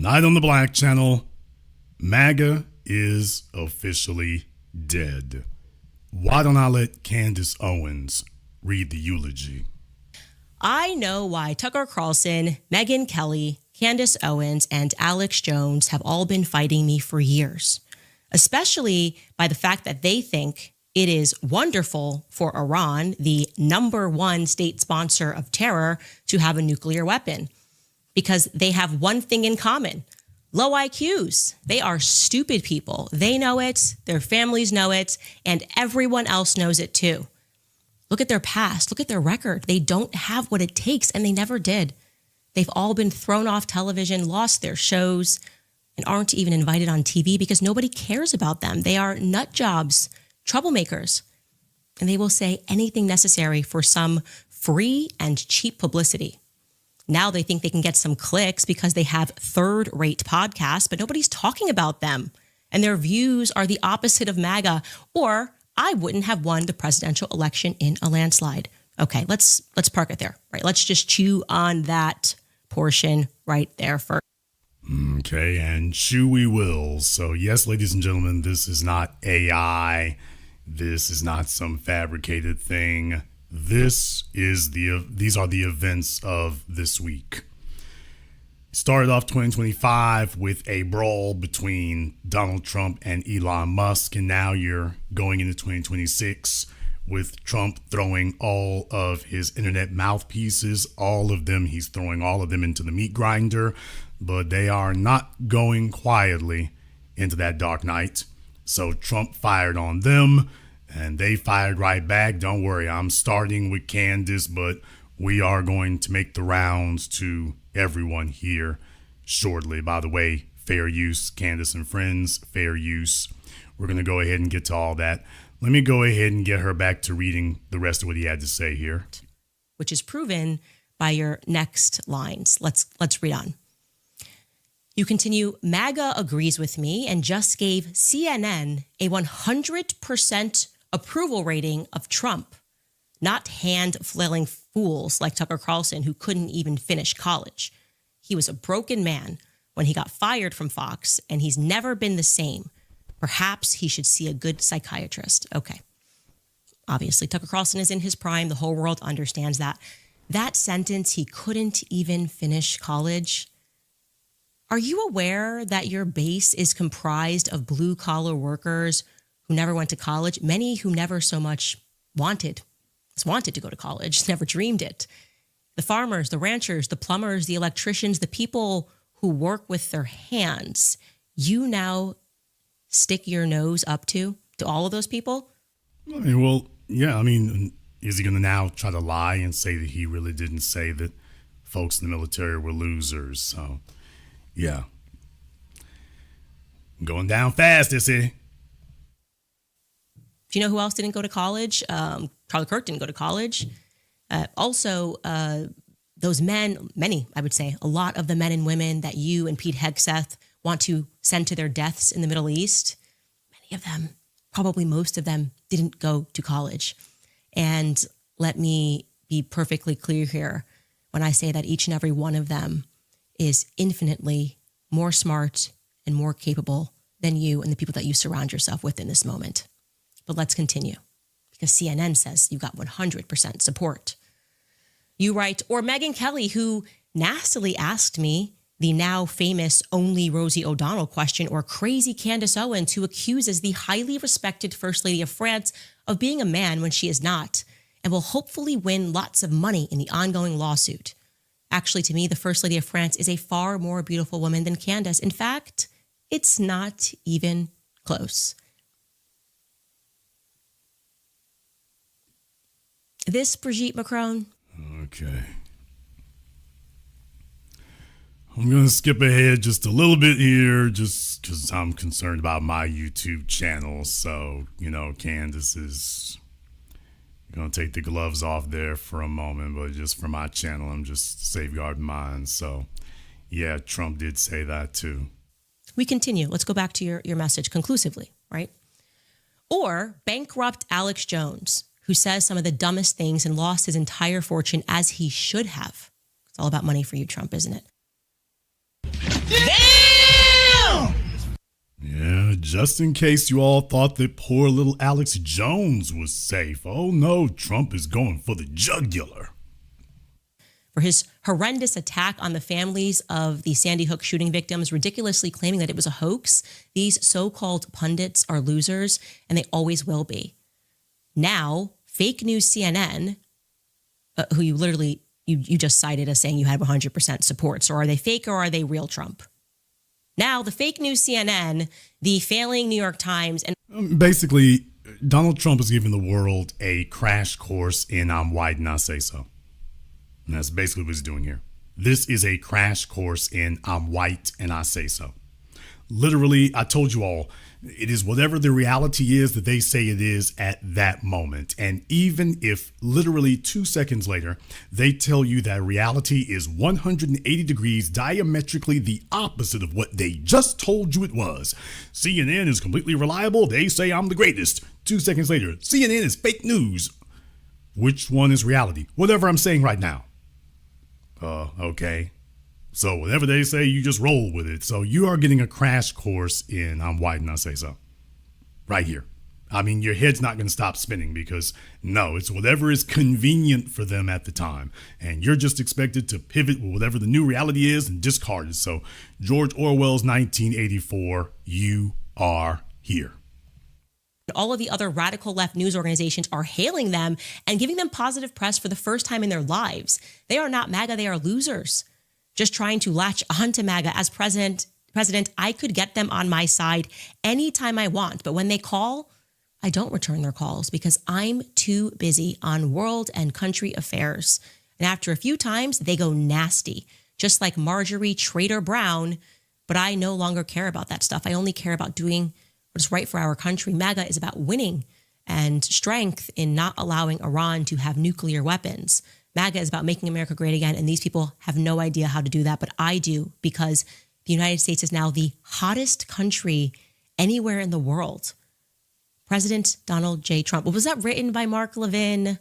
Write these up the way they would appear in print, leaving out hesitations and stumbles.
Tonight on the Black Channel, MAGA is officially dead. Why don't I let Candace Owens read the eulogy? I know why Tucker Carlson, Megyn Kelly, Candace Owens, and Alex Jones have all been fighting me for years, especially by the fact that they think it is wonderful for Iran, the #1 state sponsor of terror, to have a nuclear weapon. Because they have one thing in common: low IQs. They are stupid people. They know it, their families know it, and everyone else knows it too. Look at their past, look at their record. They don't have what it takes, and they never did. They've all been thrown off television, lost their shows, and aren't even invited on TV because nobody cares about them. They are nut jobs, troublemakers, and they will say anything necessary for some free and cheap publicity. Now they think they can get some clicks because they have third-rate podcasts, but nobody's talking about them. And their views are the opposite of MAGA, or I wouldn't have won the presidential election in a landslide. Okay, let's park it there, right? Let's just chew on that portion right there first. Okay, and chew we will. So yes, ladies and gentlemen, this is not AI. This is not some fabricated thing. These are the events of this week. Started off 2025 with a brawl between Donald Trump and Elon Musk, and now you're going into 2026 with Trump throwing all of his internet mouthpieces, he's throwing all of them into the meat grinder, but they are not going quietly into that dark night. So Trump fired on them, and they fired right back. Don't worry, I'm starting with Candace, but we are going to make the rounds to everyone here shortly. By the way, fair use, Candace and friends, fair use. We're going to go ahead and get to all that. Let me go ahead and get her back to reading the rest of what he had to say here. Which is proven by your next lines. Let's read on. You continue, MAGA agrees with me and just gave CNN a 100% approval rating of Trump, not hand-flailing fools like Tucker Carlson who couldn't even finish college. He was a broken man when he got fired from Fox, and he's never been the same. Perhaps he should see a good psychiatrist. Okay. Obviously, Tucker Carlson is in his prime. The whole world understands that. That sentence, he couldn't even finish college. Are you aware that your base is comprised of blue-collar workers who never went to college, many who never so much wanted to go to college, never dreamed it? The farmers, the ranchers, the plumbers, the electricians, the people who work with their hands, you now stick your nose up to all of those people? I mean, well, yeah, is he going to now try to lie and say that he really didn't say that folks in the military were losers? So, yeah. Going down fast, is he? Do you know who else didn't go to college? Charlie Kirk didn't go to college. Also, those men, many, I would say, a lot of the men and women that you and Pete Hegseth want to send to their deaths in the Middle East, many of them, probably most of them, didn't go to college. And let me be perfectly clear here when I say that each and every one of them is infinitely more smart and more capable than you and the people that you surround yourself with in this moment. But let's continue, because CNN says you got 100% support. You write, or Megyn Kelly, who nastily asked me the now famous only Rosie O'Donnell question, or crazy Candace Owens, who accuses the highly respected First Lady of France of being a man when she is not, and will hopefully win lots of money in the ongoing lawsuit. Actually, to me, the First Lady of France is a far more beautiful woman than Candace. In fact, it's not even close. This Brigitte Macron. Okay. I'm going to skip ahead just a little bit here just because I'm concerned about my YouTube channel. So, Candace is going to take the gloves off there for a moment, but just for my channel, I'm just safeguarding mine. So, yeah, Trump did say that too. We continue. Let's go back to your message conclusively, right? Or bankrupt Alex Jones, who says some of the dumbest things and lost his entire fortune as he should have. It's all about money for you, Trump, isn't it? Damn! Yeah, just in case you all thought that poor little Alex Jones was safe. Oh no, Trump is going for the jugular. For his horrendous attack on the families of the Sandy Hook shooting victims, ridiculously claiming that it was a hoax, these so-called pundits are losers, and they always will be. Now, fake news CNN, who you literally, you just cited as saying you had 100% support. So are they fake or are they real Trump? Now, the fake news CNN, the failing New York Times, and basically, Donald Trump is giving the world a crash course in I'm white and I say so. And that's basically what he's doing here. This is a crash course in I'm white and I say so. Literally, I told you all, it is whatever the reality is that they say it is at that moment. And even if literally 2 seconds later, they tell you that reality is 180 degrees diametrically the opposite of what they just told you it was. CNN is completely reliable. They say I'm the greatest. 2 seconds later, CNN is fake news. Which one is reality? Whatever I'm saying right now. Okay. So whatever they say, you just roll with it. So you are getting a crash course in I'm white and I say so. Right here. I mean, your head's not going to stop spinning because no, it's whatever is convenient for them at the time. And you're just expected to pivot with whatever the new reality is and discard it. So George Orwell's 1984, you are here. all of the other radical left news organizations are hailing them and giving them positive press for the first time in their lives. They are not MAGA, they are losers. Just trying to latch onto MAGA as president, I could get them on my side anytime I want. But when they call, I don't return their calls because I'm too busy on world and country affairs. And after a few times, they go nasty, just like Marjorie Trader Brown. But I no longer care about that stuff. I only care about doing what is right for our country. MAGA is about winning and strength in not allowing Iran to have nuclear weapons. MAGA is about making America great again. And these people have no idea how to do that. But I do, because the United States is now the hottest country anywhere in the world. President Donald J. Trump. Was that written by Mark Levin?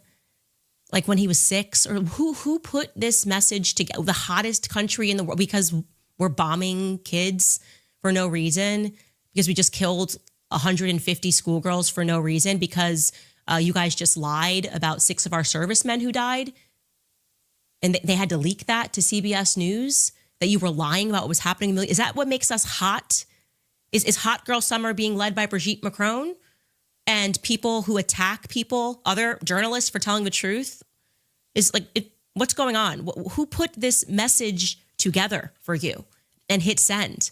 Like when he was 6? Or who put this message together? The hottest country in the world because we're bombing kids for no reason, because we just killed 150 schoolgirls for no reason, because you guys just lied about 6 of our servicemen who died. And they had to leak that to CBS News, that you were lying about what was happening. Is that what makes us hot? Is Hot Girl Summer being led by Brigitte Macron? And people who attack people, other journalists, for telling the truth? Is like, what's going on? Who put this message together for you and hit send?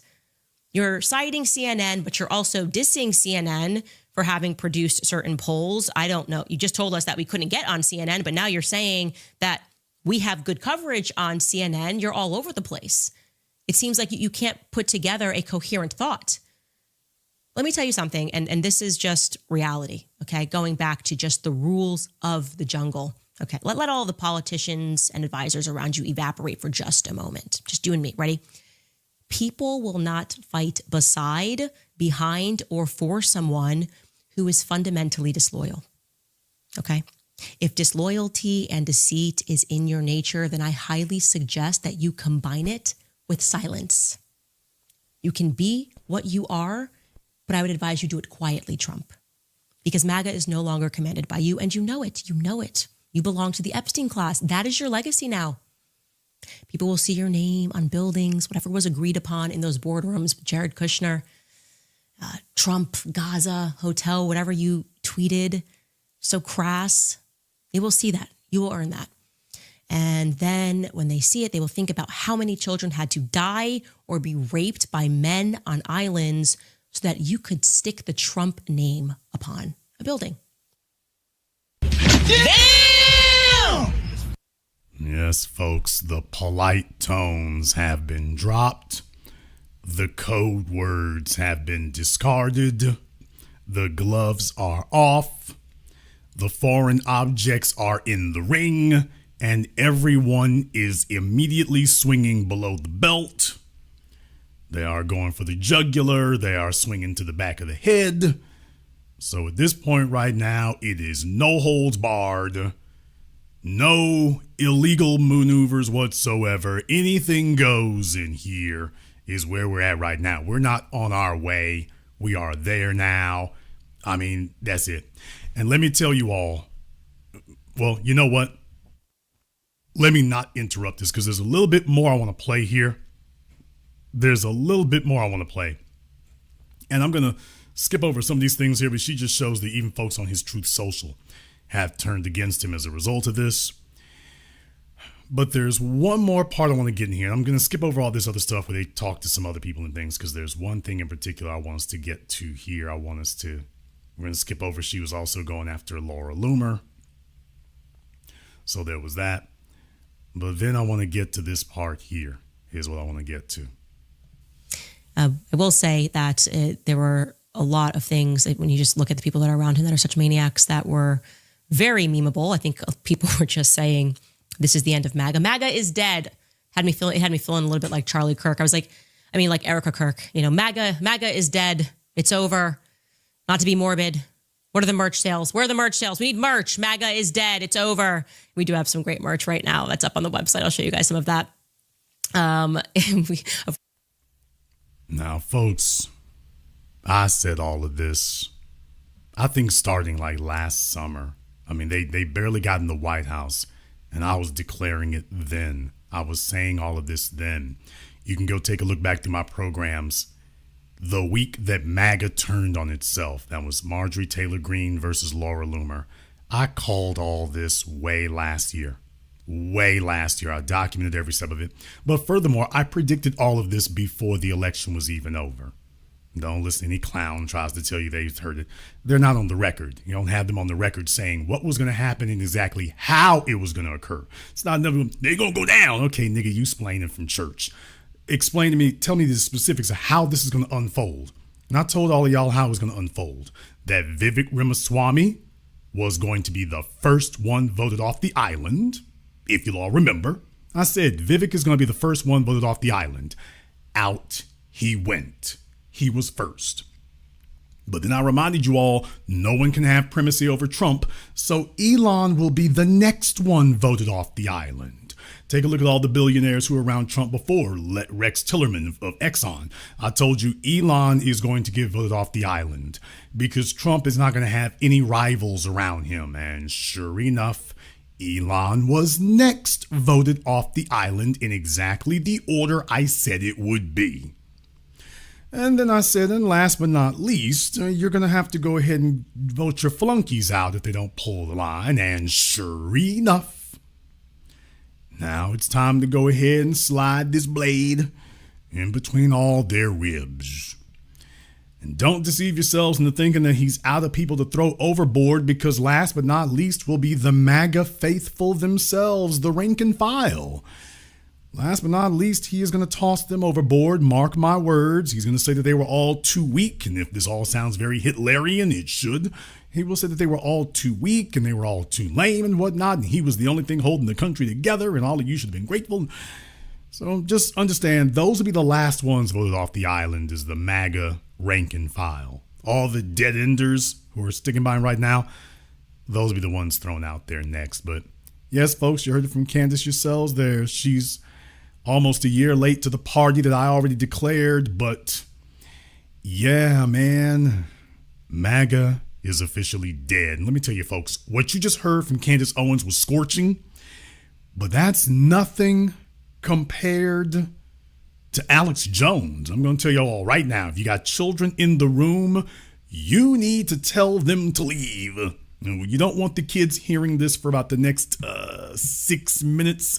You're citing CNN, but you're also dissing CNN for having produced certain polls. I don't know. You just told us that we couldn't get on CNN, but now you're saying that we have good coverage on CNN. You're all over the place. It seems like you can't put together a coherent thought. Let me tell you something, and this is just reality, okay? Going back to just the rules of the jungle. Okay, let all the politicians and advisors around you evaporate for just a moment. Just you and me, ready? People will not fight beside, behind, or for someone who is fundamentally disloyal, okay? If disloyalty and deceit is in your nature, then I highly suggest that you combine it with silence. You can be what you are, but I would advise you do it quietly, Trump, because MAGA is no longer commanded by you, and you know it. You know it. You belong to the Epstein class. That is your legacy now. People will see your name on buildings, whatever was agreed upon in those boardrooms, Jared Kushner, Trump, Gaza, hotel, whatever you tweeted, so crass. They will see that. You will earn that. And then when they see it, they will think about how many children had to die or be raped by men on islands so that you could stick the Trump name upon a building. Damn! Yes, folks, the polite tones have been dropped. The code words have been discarded. The gloves are off. The foreign objects are in the ring, and everyone is immediately swinging below the belt. They are going for the jugular. They are swinging to the back of the head. So at this point right now, it is no holds barred. No illegal maneuvers whatsoever. Anything goes in here. is where we're at right now. We're not on our way. We are there now. I mean, that's it. And let me tell you all, well, you know what? Let me not interrupt this because there's a little bit more I want to play here. There's a little bit more I want to play. And I'm going to skip over some of these things here, but she just shows that even folks on his Truth Social have turned against him as a result of this. But there's one more part I want to get in here. I'm going to skip over all this other stuff where they talk to some other people and things because there's one thing in particular I want us to get to here. We're going to skip over. She was also going after Laura Loomer. So there was that. But then I want to get to this part here. Here's what I want to get to. I will say that there were a lot of things that when you just look at the people that are around him that are such maniacs that were very memeable. I think people were just saying, this is the end of MAGA. MAGA is dead. It had me feeling a little bit like Charlie Kirk. like Erica Kirk, MAGA is dead. It's over. Not to be morbid. What are the merch sales? Where are the merch sales? We need merch. MAGA is dead. It's over. We do have some great merch right now. That's up on the website. I'll show you guys some of that. Now, folks, I said all of this, I think starting like last summer. I mean, they barely got in the White House, and I was declaring it then. I was saying all of this then. You can go take a look back through my programs. The week that MAGA turned on itself, that was Marjorie Taylor Greene versus Laura Loomer. I called all this way last year. I documented every step of it. But furthermore, I predicted all of this before the election was even over. Don't listen to any clown tries to tell you they've heard it. They're not on the record. You don't have them on the record saying what was going to happen and exactly how it was going to occur. It's not another, they're going to go down. Okay, nigga, you explaining from church. Explain to me, tell me the specifics of how this is going to unfold. And I told all of y'all how it was going to unfold. That Vivek Ramaswamy was going to be the first one voted off the island. If you'll all remember, I said Vivek is going to be the first one voted off the island. Out he went. He was first. But then I reminded you all, no one can have primacy over Trump, so Elon will be the next one voted off the island. Take a look at all the billionaires who were around Trump before. Rex Tillerman of Exxon. I told you Elon is going to get voted off the island because Trump is not going to have any rivals around him. And sure enough, Elon was next voted off the island in exactly the order I said it would be. And then I said, and last but not least, you're going to have to go ahead and vote your flunkies out if they don't pull the line. And sure enough, now it's time to go ahead and slide this blade in between all their ribs. And don't deceive yourselves into thinking that he's out of people to throw overboard, because last but not least will be the MAGA faithful themselves, the rank and file. Last but not least, he is going to toss them overboard. Mark my words. He's going to say that they were all too weak. And if this all sounds very Hitlerian, it should. He will say that they were all too weak and they were all too lame and whatnot. And he was the only thing holding the country together. And all of you should have been grateful. So just understand, those will be the last ones voted off the island, is the MAGA rank and file. All the dead enders who are sticking by him right now, those will be the ones thrown out there next. But yes, folks, you heard it from Candace yourselves there. She's almost a year late to the party that I already declared, but yeah, man, MAGA is officially dead. And let me tell you, folks, what you just heard from Candace Owens was scorching, but that's nothing compared to Alex Jones. I'm going to tell you all right now, if you got children in the room, you need to tell them to leave. You don't want the kids hearing this for about the next 6 minutes.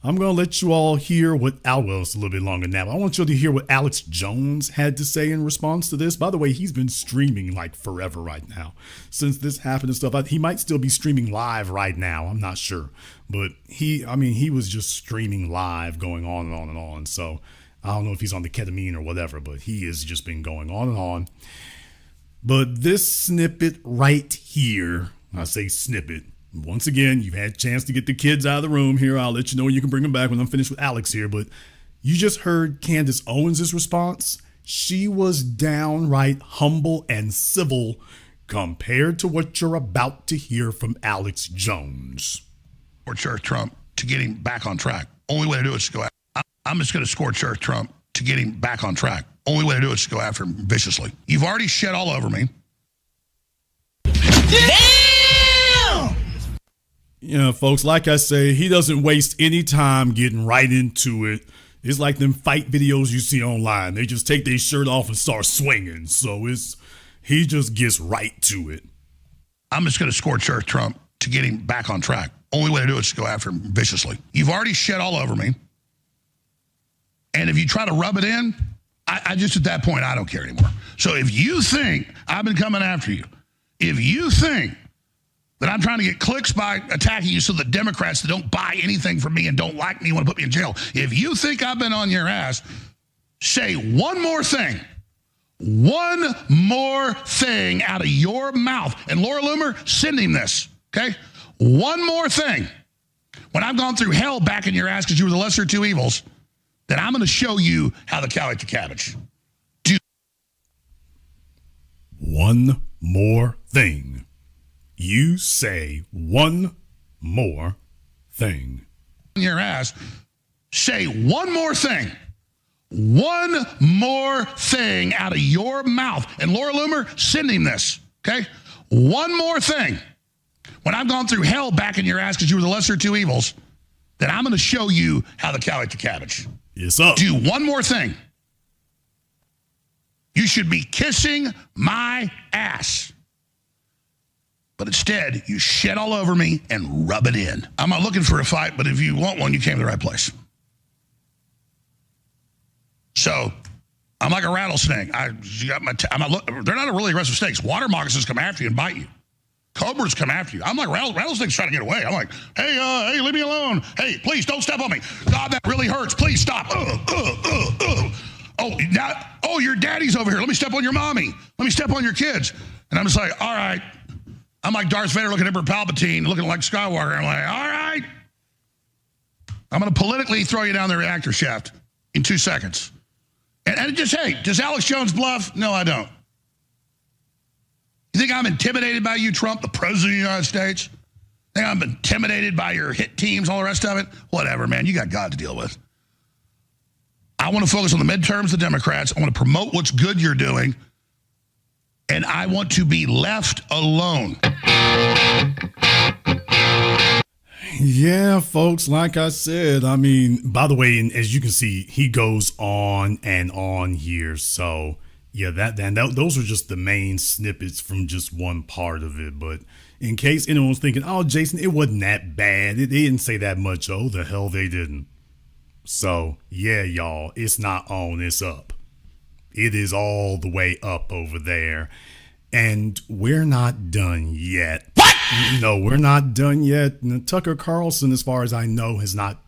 I'm going to let you all hear what it's a little bit longer now. I want you to hear what Alex Jones had to say in response to this. By the way, he's been streaming like forever right now since this happened and stuff. He might still be streaming live right now. I'm not sure. But he was just streaming live, going on and on and on. So I don't know if he's on the ketamine or whatever, but he has just been going on and on. But this snippet right here, I say snippet, once again, you've had a chance to get the kids out of the room here. I'll let you know when you can bring them back when I'm finished with Alex here. But you just heard Candace Owens' response. She was downright humble and civil compared to what you're about to hear from Alex Jones. Scorch Earth Trump to get him back on track. Only way to do it is to go out. I'm just going to scorch Earth Trump to get him back on track. Only way to do it is to go after him viciously. You've already shed all over me. Damn! Yeah, folks, like I say, he doesn't waste any time getting right into it. It's like them fight videos you see online. They just take their shirt off and start swinging. So he just gets right to it. I'm just going to scorch earth Trump to get him back on track. Only way to do it is to go after him viciously. You've already shed all over me. And if you try to rub it in, I just, at that point, I don't care anymore. So if you think I've been coming after you, if you think that I'm trying to get clicks by attacking you so the Democrats that don't buy anything from me and don't like me want to put me in jail, if you think I've been on your ass, say one more thing. One more thing out of your mouth. And Laura Loomer, send him this, okay? One more thing. When I've gone through hell back in your ass because you were the lesser of two evils, then I'm going to show you how the cow ate the cabbage. One more thing. You say one more thing. Your ass, say one more thing. One more thing out of your mouth. And Laura Loomer, send him this, okay? One more thing. When I've gone through hell back in your ass because you were the lesser of two evils, then I'm going to show you how the cow ate the cabbage. Yes, up. Do one more thing. You should be kissing my ass. But instead, you shed all over me and rub it in. I'm not looking for a fight, but if you want one, you came to the right place. So, I'm like a rattlesnake. They're not really aggressive snakes. Water moccasins come after you and bite you. Cobras come after you. I'm like rattlesnakes trying to get away. I'm like, hey, leave me alone. Hey, please don't step on me. God, that really hurts. Please stop. Oh, your daddy's over here. Let me step on your mommy. Let me step on your kids. And I'm just like, all right. I'm like Darth Vader looking at Emperor Palpatine, looking like Skywalker. I'm like, all right. I'm going to politically throw you down the reactor shaft in 2 seconds. And just, hey, does Alex Jones bluff? No, I don't. You think I'm intimidated by you, Trump, the president of the United States? Think I'm intimidated by your hit teams, all the rest of it? Whatever, man. You got God to deal with. I want to focus on the midterms, the Democrats. I want to promote what's good you're doing. And I want to be left alone. Yeah, folks, like I said, I mean, by the way, and as you can see, he goes on and on here. So, yeah, those are just the main snippets from just one part of it. But in case anyone's thinking, oh, Jason, it wasn't that bad. They didn't say that much. Oh, the hell they didn't. So, yeah, y'all, it's not on, it's up. It is all the way up over there. And we're not done yet. What? No, we're not done yet. Tucker Carlson, as far as I know, has not,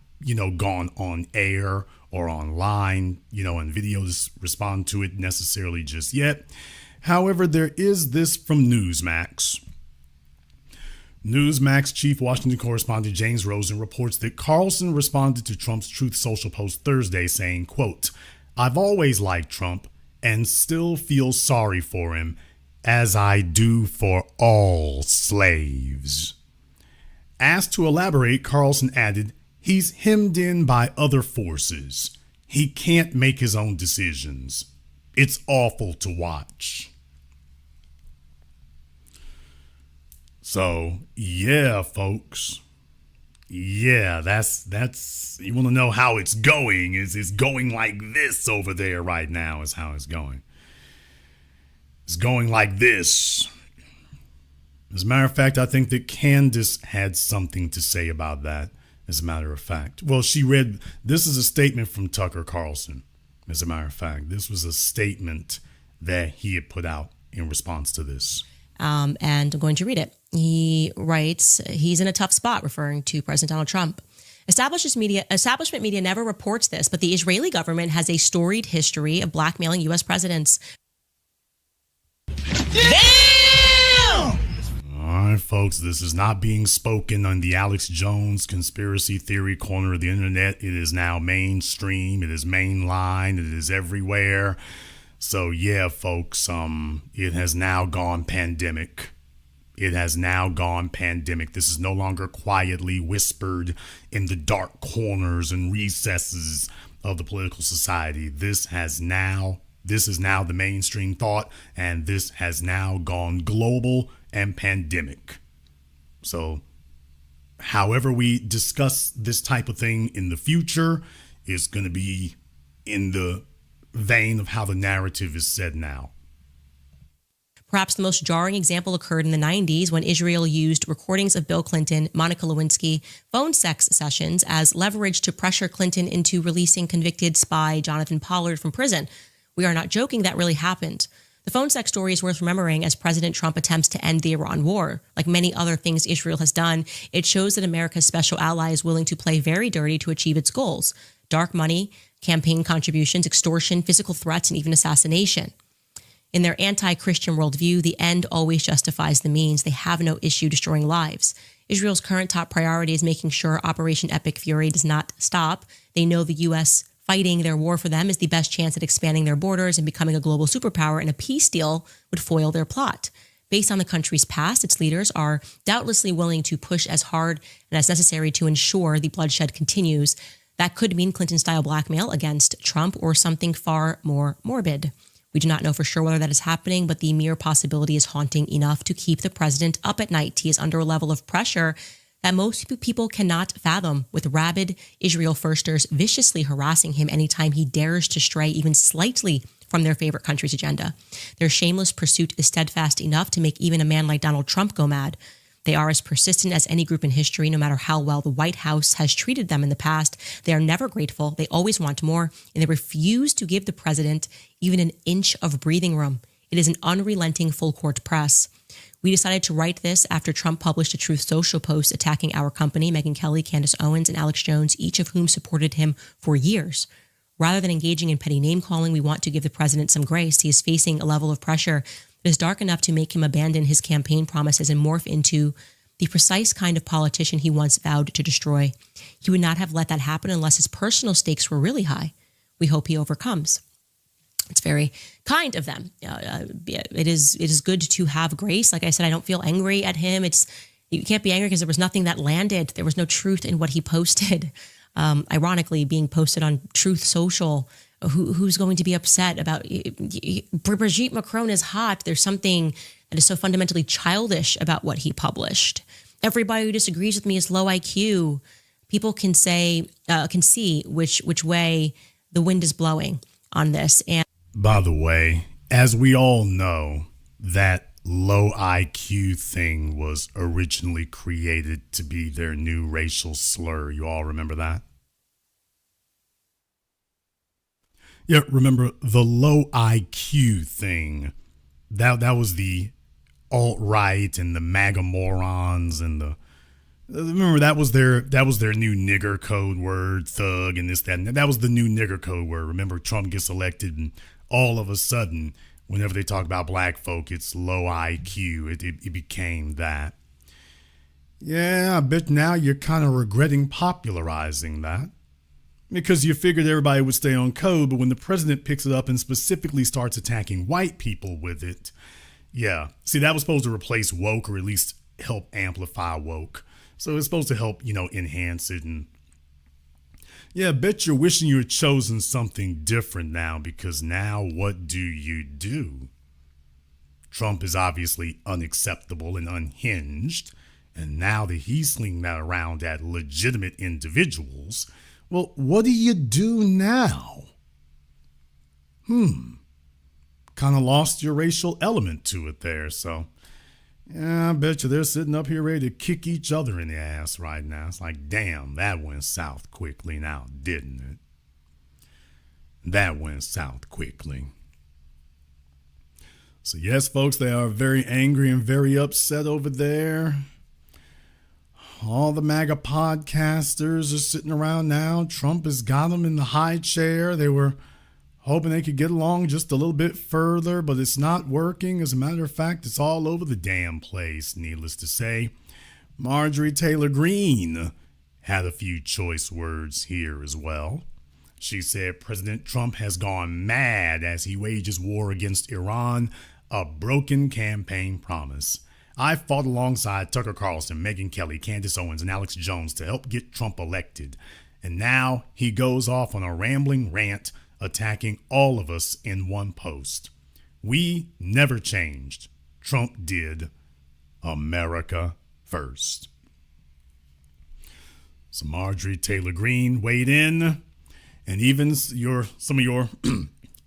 gone on air or online, and video to respond to it necessarily just yet. However, there is this from Newsmax. Newsmax chief Washington correspondent James Rosen reports that Carlson responded to Trump's Truth Social post Thursday saying, quote, "I've always liked Trump and still feel sorry for him, as I do for all slaves." Asked to elaborate, Carlson added, "He's hemmed in by other forces. He can't make his own decisions. It's awful to watch." So, yeah, folks. Yeah, that's you want to know how it's going. It's going like this over there right now is how it's going. It's going like this. As a matter of fact, I think that Candace had something to say about that, as a matter of fact. Well, this is a statement from Tucker Carlson, as a matter of fact. This was a statement that he had put out in response to this. And I'm going to read it. He writes, he's in a tough spot, referring to President Donald Trump. Establishment media never reports this, but the Israeli government has a storied history of blackmailing U.S. presidents. Damn! All right, folks, this is not being spoken on the Alex Jones conspiracy theory corner of the internet. It is now mainstream. It is mainline. It is everywhere. So, yeah, folks, it has now gone pandemic. It has now gone pandemic. This is no longer quietly whispered in the dark corners and recesses of the political society. This is now the mainstream thought, and this has now gone global and pandemic. So however we discuss this type of thing in the future is going to be in the vein of how the narrative is said now. Perhaps the most jarring example occurred in the 90s when Israel used recordings of Bill Clinton, Monica Lewinsky phone sex sessions as leverage to pressure Clinton into releasing convicted spy Jonathan Pollard from prison. We are not joking, that really happened. The phone sex story is worth remembering as President Trump attempts to end the Iran war. Like many other things Israel has done, it shows that America's special ally is willing to play very dirty to achieve its goals. Dark money, campaign contributions, extortion, physical threats, and even assassination. In their anti-Christian worldview, the end always justifies the means. They have no issue destroying lives. Israel's current top priority is making sure Operation Epic Fury does not stop. They know the U.S. fighting their war for them is the best chance at expanding their borders and becoming a global superpower, and a peace deal would foil their plot. Based on the country's past, its leaders are doubtlessly willing to push as hard and as necessary to ensure the bloodshed continues. That could mean Clinton-style blackmail against Trump or something far more morbid. We do not know for sure whether that is happening, but the mere possibility is haunting enough to keep the president up at night. He is under a level of pressure that most people cannot fathom, with rabid Israel firsters viciously harassing him anytime he dares to stray even slightly from their favorite country's agenda. Their shameless pursuit is steadfast enough to make even a man like Donald Trump go mad. They are as persistent as any group in history, no matter how well the White House has treated them in the past. They are never grateful. They always want more, and they refuse to give the president even an inch of breathing room. It is an unrelenting full-court press. We decided to write this after Trump published a Truth Social post attacking our company, Megyn Kelly, Candace Owens, and Alex Jones, each of whom supported him for years. Rather than engaging in petty name-calling, we want to give the president some grace. He is facing a level of pressure that is dark enough to make him abandon his campaign promises and morph into the precise kind of politician he once vowed to destroy. He would not have let that happen unless his personal stakes were really high. We hope he overcomes. It's very kind of them. It is good to have grace. Like I said, I don't feel angry at him. You can't be angry because there was nothing that landed. There was no truth in what he posted. Ironically, being posted on Truth Social. Who's going to be upset about Brigitte Macron is hot? There's something that is so fundamentally childish about what he published. Everybody who disagrees with me is low IQ. People can see which way the wind is blowing on this. And by the way, as we all know, that low IQ thing was originally created to be their new racial slur. You all remember that? Yeah, remember the low IQ thing. That was the alt-right and the MAGA morons and remember that was their new nigger code word, thug and this, that, and that was the new nigger code word. Remember, Trump gets elected and all of a sudden, whenever they talk about black folk, it's low IQ. It became that. Yeah, I bet now you're kind of regretting popularizing that. Because you figured everybody would stay on code, but when the president picks it up and specifically starts attacking white people with it, yeah. See, that was supposed to replace woke, or at least help amplify woke. So it's supposed to help, enhance it. And yeah, I bet you're wishing you had chosen something different now, because now what do you do? Trump is obviously unacceptable and unhinged, and now that he's slinging that around at legitimate individuals, well, what do you do now? Kind of lost your racial element to it there, so yeah, I bet you they're sitting up here ready to kick each other in the ass right now. It's like, damn, that went south quickly now, didn't it? That went south quickly. So yes, folks, they are very angry and very upset over there. All the MAGA podcasters are sitting around now. Trump has got them in the high chair. They were hoping they could get along just a little bit further, but it's not working. As a matter of fact, it's all over the damn place, needless to say. Marjorie Taylor Greene had a few choice words here as well. She said President Trump has gone mad as he wages war against Iran, a broken campaign promise. I fought alongside Tucker Carlson, Megyn Kelly, Candace Owens, and Alex Jones to help get Trump elected. And now he goes off on a rambling rant attacking all of us in one post. We never changed. Trump did. America first. So Marjorie Taylor Greene weighed in, and even some of your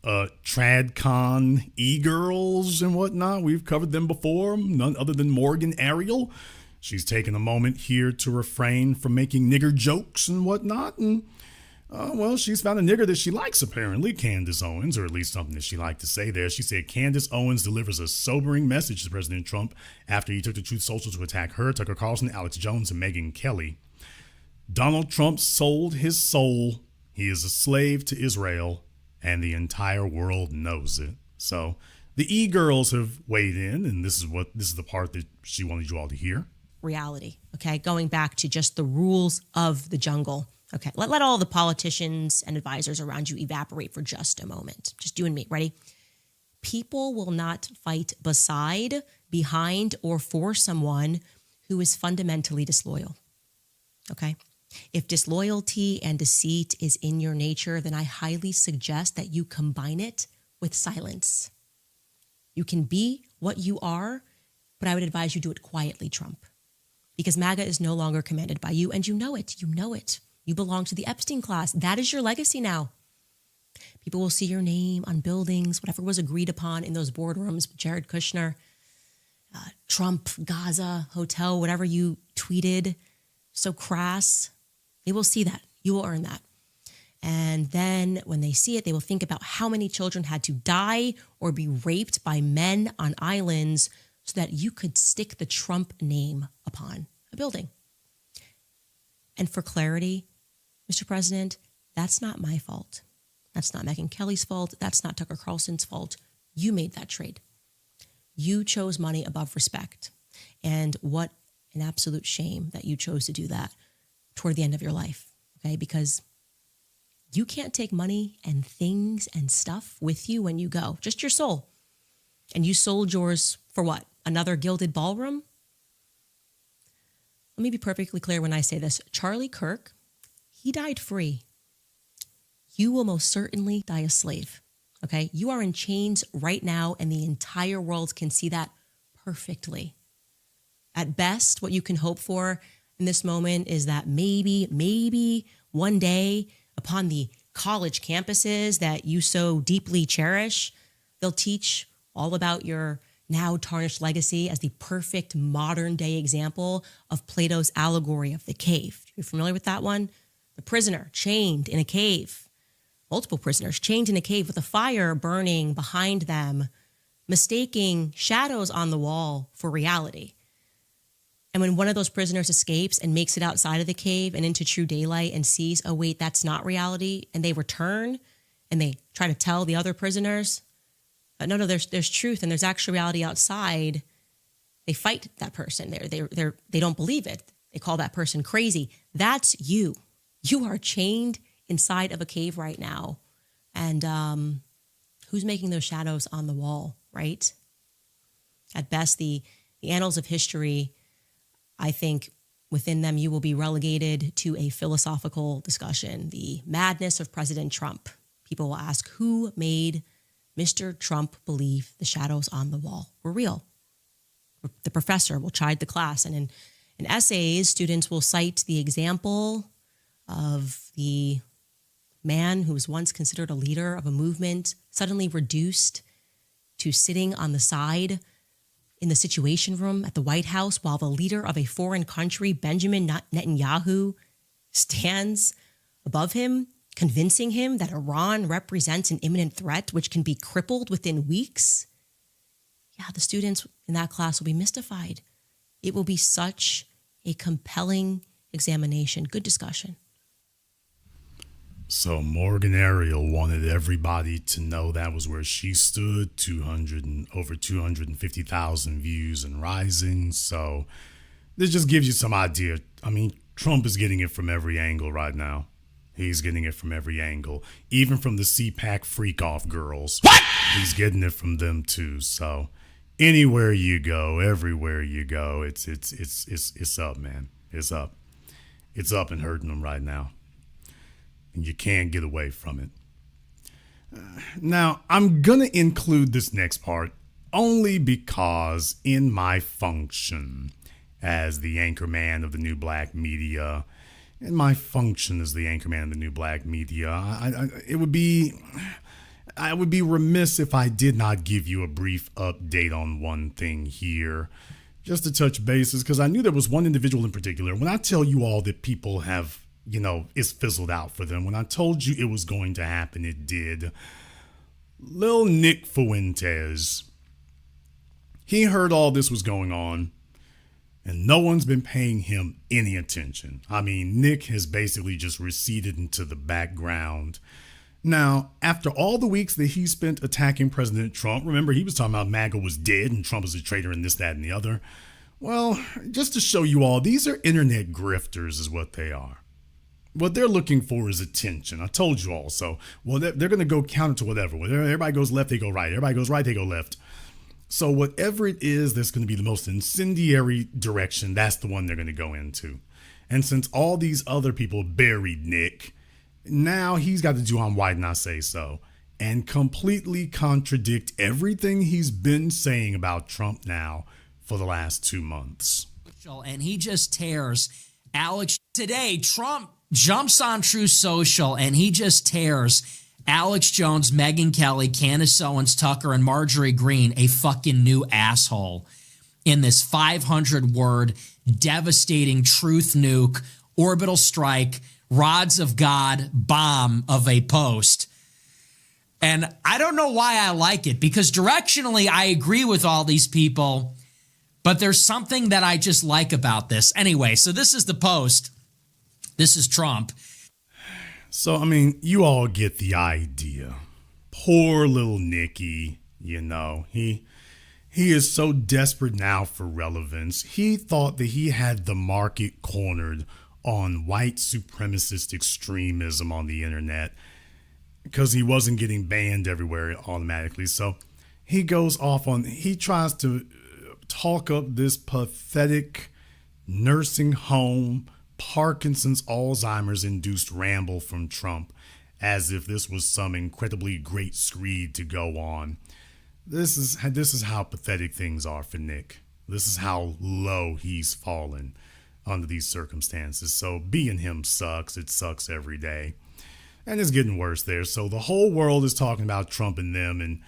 TradCon e-girls and whatnot, we've covered them before, none other than Morgan Ariel. She's taken a moment here to refrain from making nigger jokes and whatnot, and well, she's found a nigger that she likes, apparently, Candace Owens, or at least something that she liked to say there. She said Candace Owens delivers a sobering message to President Trump after he took to Truth Social to attack her, Tucker Carlson, Alex Jones, and Megyn Kelly. Donald Trump sold his soul. He is a slave to Israel, and the entire world knows it. So the e-girls have weighed in, and this is the part that she wanted you all to hear. Reality, okay? Going back to just the rules of the jungle. Okay, let all the politicians and advisors around you evaporate for just a moment. Just you and me, ready? People will not fight beside, behind, or for someone who is fundamentally disloyal, okay? If disloyalty and deceit is in your nature, then I highly suggest that you combine it with silence. You can be what you are, but I would advise you do it quietly, Trump, because MAGA is no longer commanded by you, and you know it. You know it. You belong to the Epstein class. That is your legacy now. People will see your name on buildings, whatever was agreed upon in those boardrooms, Jared Kushner, Trump, Gaza, hotel, whatever you tweeted, so crass. They will see that. You will earn that. And then when they see it, they will think about how many children had to die or be raped by men on islands so that you could stick the Trump name upon a building. And for clarity, Mr. President, that's not my fault. That's not Megyn Kelly's fault. That's not Tucker Carlson's fault. You made that trade. You chose money above respect. And what an absolute shame that you chose to do that toward the end of your life, okay? Because you can't take money and things and stuff with you when you go, just your soul. And you sold yours for what? Another gilded ballroom? Let me be perfectly clear when I say this. Charlie Kirk, he died free. You will most certainly die a slave, okay? You are in chains right now, and the entire world can see that perfectly. At best, what you can hope for in this moment is that maybe one day upon the college campuses that you so deeply cherish, they'll teach all about your now tarnished legacy as the perfect modern day example of Plato's allegory of the cave. You're familiar with that one? The prisoner chained in a cave, multiple prisoners chained in a cave with a fire burning behind them, mistaking shadows on the wall for reality. And when one of those prisoners escapes and makes it outside of the cave and into true daylight and sees, oh, wait, that's not reality, and they return and they try to tell the other prisoners, no, there's truth and there's actual reality outside, they fight that person. They don't believe it. They call that person crazy. That's you. You are chained inside of a cave right now. And who's making those shadows on the wall, right? At best, the annals of history, I think within them you will be relegated to a philosophical discussion. The madness of President Trump. People will ask, who made Mr. Trump believe the shadows on the wall were real? The professor will chide the class. And in essays, students will cite the example of the man who was once considered a leader of a movement, suddenly reduced to sitting on the side in the Situation Room at the White House while the leader of a foreign country, Benjamin Netanyahu, stands above him, convincing him that Iran represents an imminent threat which can be crippled within weeks. Yeah, the students in that class will be mystified. It will be such a compelling examination. Good discussion. So Morgan Ariel wanted everybody to know that was where she stood, over 250,000 views and rising. So this just gives you some idea. I mean, Trump is getting it from every angle right now. He's getting it from every angle, even from the CPAC freak-off girls. What? He's getting it from them too. So Anywhere you go, everywhere you go, it's up, man. It's up. It's up and hurting them right now. And you can't get away from it. Now, I'm going to include this next part only because in my function as the anchorman of the new black media, I would be remiss if I did not give you a brief update on one thing here, just to touch bases, because I knew there was one individual in particular. When I tell you all that people have, it's fizzled out for them, when I told you it was going to happen, it did. Lil Nick Fuentes, he heard all this was going on, and no one's been paying him any attention. I mean, Nick has basically just receded into the background. Now, after all the weeks that he spent attacking President Trump, remember he was talking about MAGA was dead and Trump was a traitor and this, that, and the other. Well, just to show you all, these are internet grifters is what they are. What they're looking for is attention. I told you all so. Well, they're going to go counter to whatever. When everybody goes left, they go right. Everybody goes right, they go left. So whatever it is that's going to be the most incendiary direction, that's the one they're going to go into. And since all these other people buried Nick, now he's got to do on Why Didn't I Say So and completely contradict everything he's been saying about Trump now for the last 2 months. And he just tears Alex. Today, Trump jumps on Truth Social and he just tears Alex Jones, Megyn Kelly, Candace Owens, Tucker, and Marjorie Greene a fucking new asshole in this 500-word devastating truth nuke, orbital strike, rods of God bomb of a post. And I don't know why I like it, because directionally I agree with all these people, but there's something that I just like about this. Anyway, so this is the post. This is Trump. So, I mean, you all get the idea. Poor little Nicky, he is so desperate now for relevance. He thought that he had the market cornered on white supremacist extremism on the internet because he wasn't getting banned everywhere automatically. So he goes off he tries to talk up this pathetic nursing home, Parkinson's, Alzheimer's induced ramble from Trump as if this was some incredibly great screed to go on. This is how pathetic things are for Nick. This is how low he's fallen under these circumstances. So being him sucks. It sucks every day. And it's getting worse there. So the whole world is talking about Trump and them, and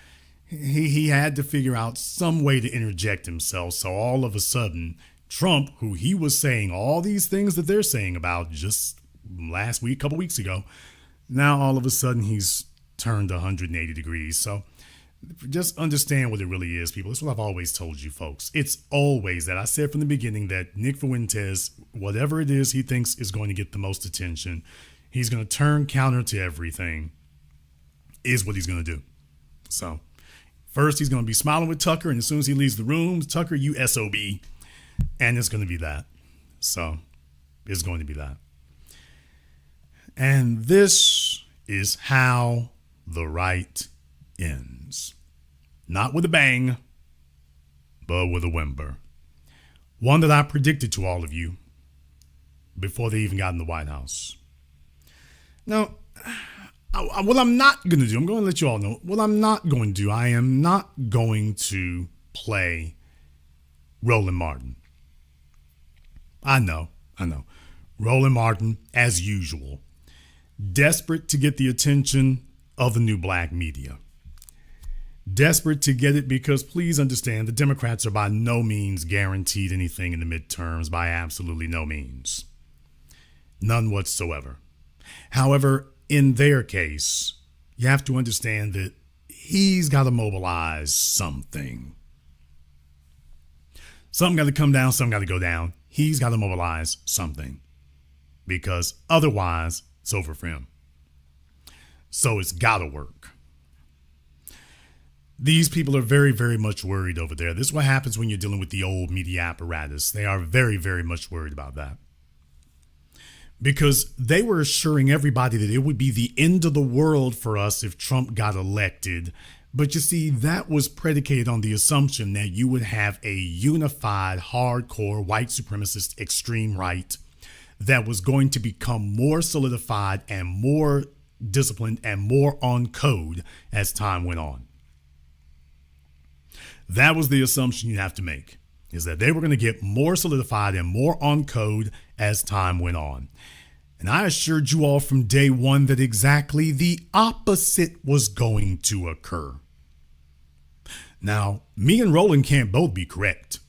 he had to figure out some way to interject himself. So all of a sudden, Trump, who he was saying all these things that they're saying about just last week, a couple weeks ago, now all of a sudden he's turned 180 degrees. So just understand what it really is, people. It's what I've always told you, folks. It's always that. I said from the beginning that Nick Fuentes, whatever it is he thinks is going to get the most attention, he's going to turn counter to everything, is what he's going to do. So first he's going to be smiling with Tucker, and as soon as he leaves the room, Tucker, you SOB. And it's going to be that. So it's going to be that. And this is how the right ends. Not with a bang, but with a whimper. One that I predicted to all of you before they even got in the White House. Now, what I'm not going to do, I'm going to let you all know what I'm not going to do. I am not going to play Roland Martin. I know. Roland Martin, as usual, desperate to get the attention of the new black media. Desperate to get it because, please understand, the Democrats are by no means guaranteed anything in the midterms, by absolutely no means. None whatsoever. However, in their case, you have to understand that he's got to mobilize something. Something got to come down, something got to go down. He's got to mobilize something, because otherwise it's over for him. So it's got to work. These people are very, very much worried over there. This is what happens when you're dealing with the old media apparatus. They are very, very much worried about that, because they were assuring everybody that it would be the end of the world for us if Trump got elected But you see, that was predicated on the assumption that you would have a unified, hardcore, white supremacist extreme right that was going to become more solidified and more disciplined and more on code as time went on. That was the assumption you have to make, is that they were going to get more solidified and more on code as time went on. And I assured you all from day one that exactly the opposite was going to occur. Now, me and Roland can't both be correct.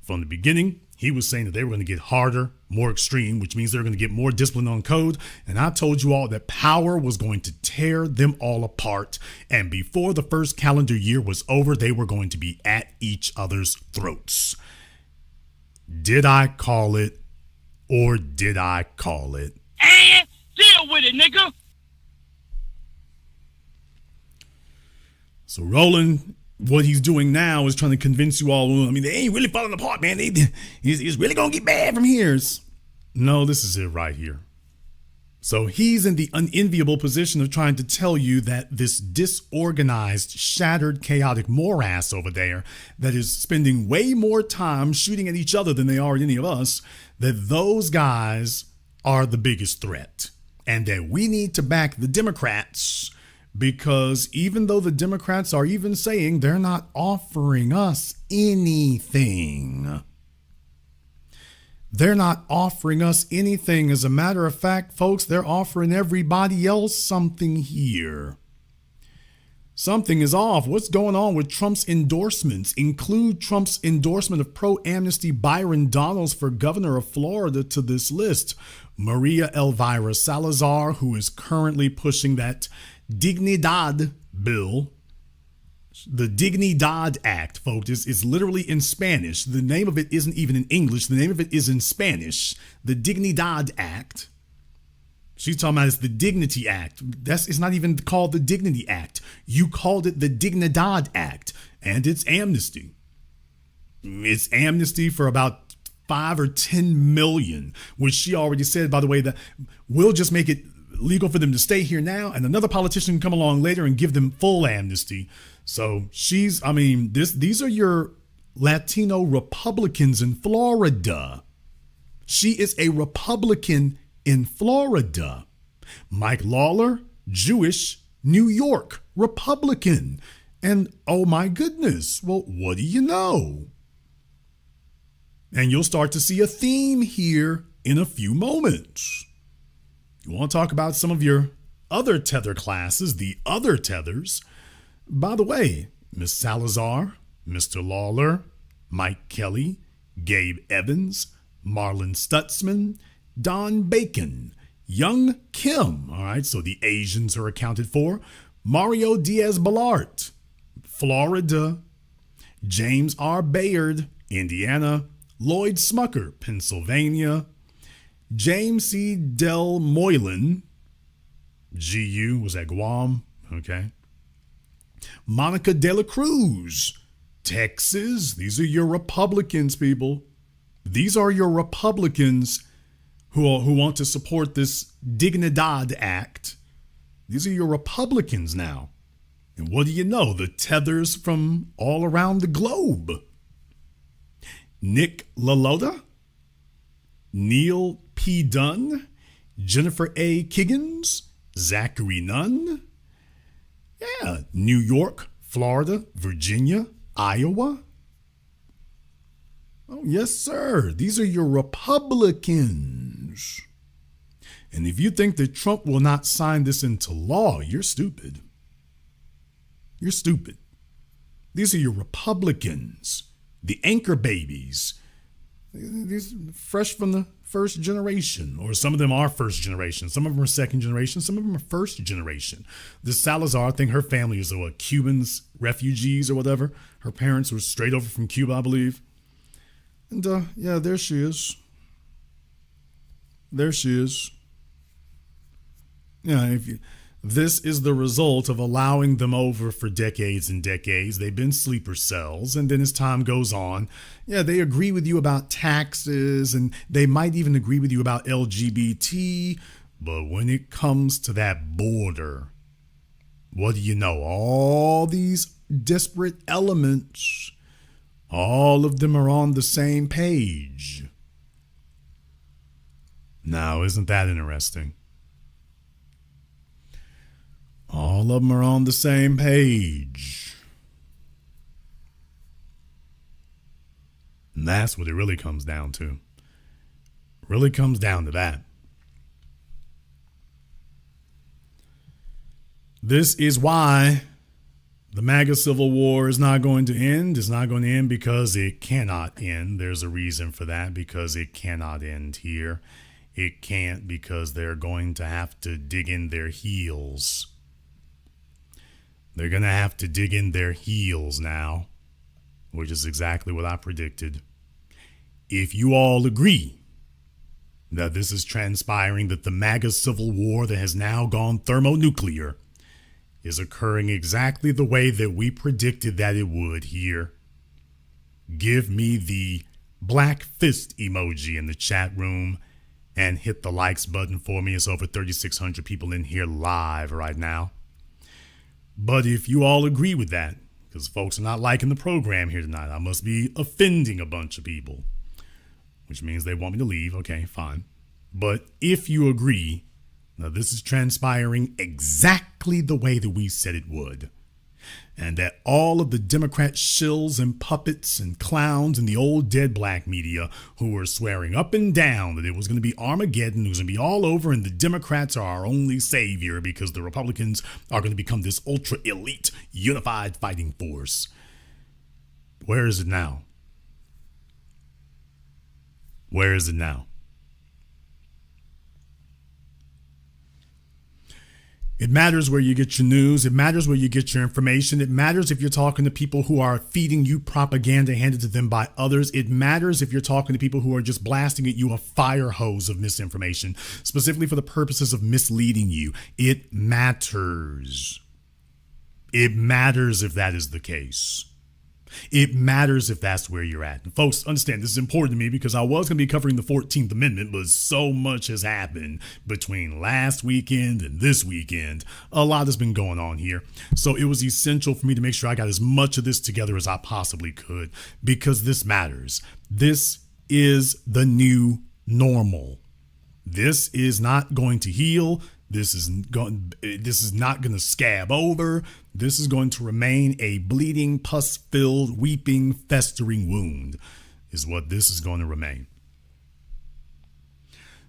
From the beginning, he was saying that they were going to get harder, more extreme, which means they're going to get more discipline on code. And I told you all that power was going to tear them all apart. And before the first calendar year was over, they were going to be at each other's throats. Did I call it, or did I call it? And deal with it, nigga. So Roland, what he's doing now is trying to convince you all, I mean, they ain't really falling apart, man. It's really going to get bad from here. No, this is it right here. So he's in the unenviable position of trying to tell you that this disorganized, shattered, chaotic morass over there that is spending way more time shooting at each other than they are at any of us, that those guys are the biggest threat, and that we need to back the Democrats, because even though the Democrats are even saying they're not offering us anything, they're not offering us anything. As a matter of fact, folks, they're offering everybody else something here. Something is off. What's going on with Trump's endorsements? Include Trump's endorsement of pro-amnesty Byron Donalds for governor of Florida to this list. Maria Elvira Salazar, who is currently pushing that Dignidad bill. The Dignidad Act, folks, is literally in Spanish. The name of it isn't even in English. The name of it is in Spanish. The Dignidad Act. She's talking about it's the Dignity Act. It's not even called the Dignity Act. You called it the Dignidad Act, and it's amnesty. It's amnesty for about 5 or 10 million, which she already said, by the way, that we'll just make it legal for them to stay here now, and another politician can come along later and give them full amnesty. So these are your Latino Republicans in Florida. She is a Republican in Florida. Mike Lawler, Jewish, New York, Republican. And oh my goodness, well, what do you know? And you'll start to see a theme here in a few moments. You want to talk about some of your other tether classes, the other tethers. By the way, Miss Salazar, Mr. Lawler, Mike Kelly, Gabe Evans, Marlon Stutzman, Don Bacon, Young Kim, all right, so the Asians are accounted for, Mario Diaz-Balart, Florida, James R. Bayard, Indiana, Lloyd Smucker, Pennsylvania, James C. Del Moylan, GU, was that Guam? Okay. Monica De La Cruz, Texas. These are your Republicans, people. These are your Republicans who want to support this Dignidad Act. These are your Republicans now. And what do you know? The tethers from all around the globe. Nick LaLota, Neil P. Dunn, Jennifer A. Kiggins, Zachary Nunn. Yeah, New York, Florida, Virginia, Iowa. Oh, yes, sir. These are your Republicans. And if you think that Trump will not sign this into law, you're stupid. You're stupid. These are your Republicans, the anchor babies. These fresh from the first generation, or some of them are first generation. Some of them are second generation. Some of them are first generation. This Salazar, I think her family is Cubans, refugees or whatever. Her parents were straight over from Cuba, I believe. And yeah, there she is. There she is. Yeah, this is the result of allowing them over for decades and decades. They've been sleeper cells, and then as time goes on, yeah, they agree with you about taxes, and they might even agree with you about LGBT, but when it comes to that border, what do you know? All these disparate elements, all of them are on the same page. Now, isn't that interesting? All of them are on the same page. And that's what it really comes down to. Really comes down to that. This is why the MAGA civil war is not going to end. It's not going to end because it cannot end. There's a reason for that, because it cannot end here. It can't, because they're going to have to dig in their heels. They're going to have to dig in their heels now, which is exactly what I predicted. If you all agree that this is transpiring, that the MAGA civil war that has now gone thermonuclear is occurring exactly the way that we predicted that it would here, give me the black fist emoji in the chat room and hit the likes button for me. It's over 3,600 people in here live right now. But if you all agree with that, because folks are not liking the program here tonight, I must be offending a bunch of people, which means they want me to leave. Okay, fine. But if you agree, now this is transpiring exactly the way that we said it would, and that all of the Democrat shills and puppets and clowns in the old dead black media who were swearing up and down that it was going to be Armageddon, it was going to be all over, and the Democrats are our only savior because the Republicans are going to become this ultra elite unified fighting force. Where is it now? Where is it now? It matters where you get your news. It matters where you get your information. It matters if you're talking to people who are feeding you propaganda handed to them by others. It matters if you're talking to people who are just blasting at you a fire hose of misinformation, specifically for the purposes of misleading you. It matters. It matters if that is the case. It matters if that's where you're at. And folks, understand, this is important to me because I was going to be covering the 14th Amendment, but so much has happened between last weekend and this weekend. A lot has been going on here. So it was essential for me to make sure I got as much of this together as I possibly could, because this matters. This is the new normal. This is not going to heal. This is not going to scab over. This is going to remain a bleeding, pus-filled, weeping, festering wound is what this is going to remain.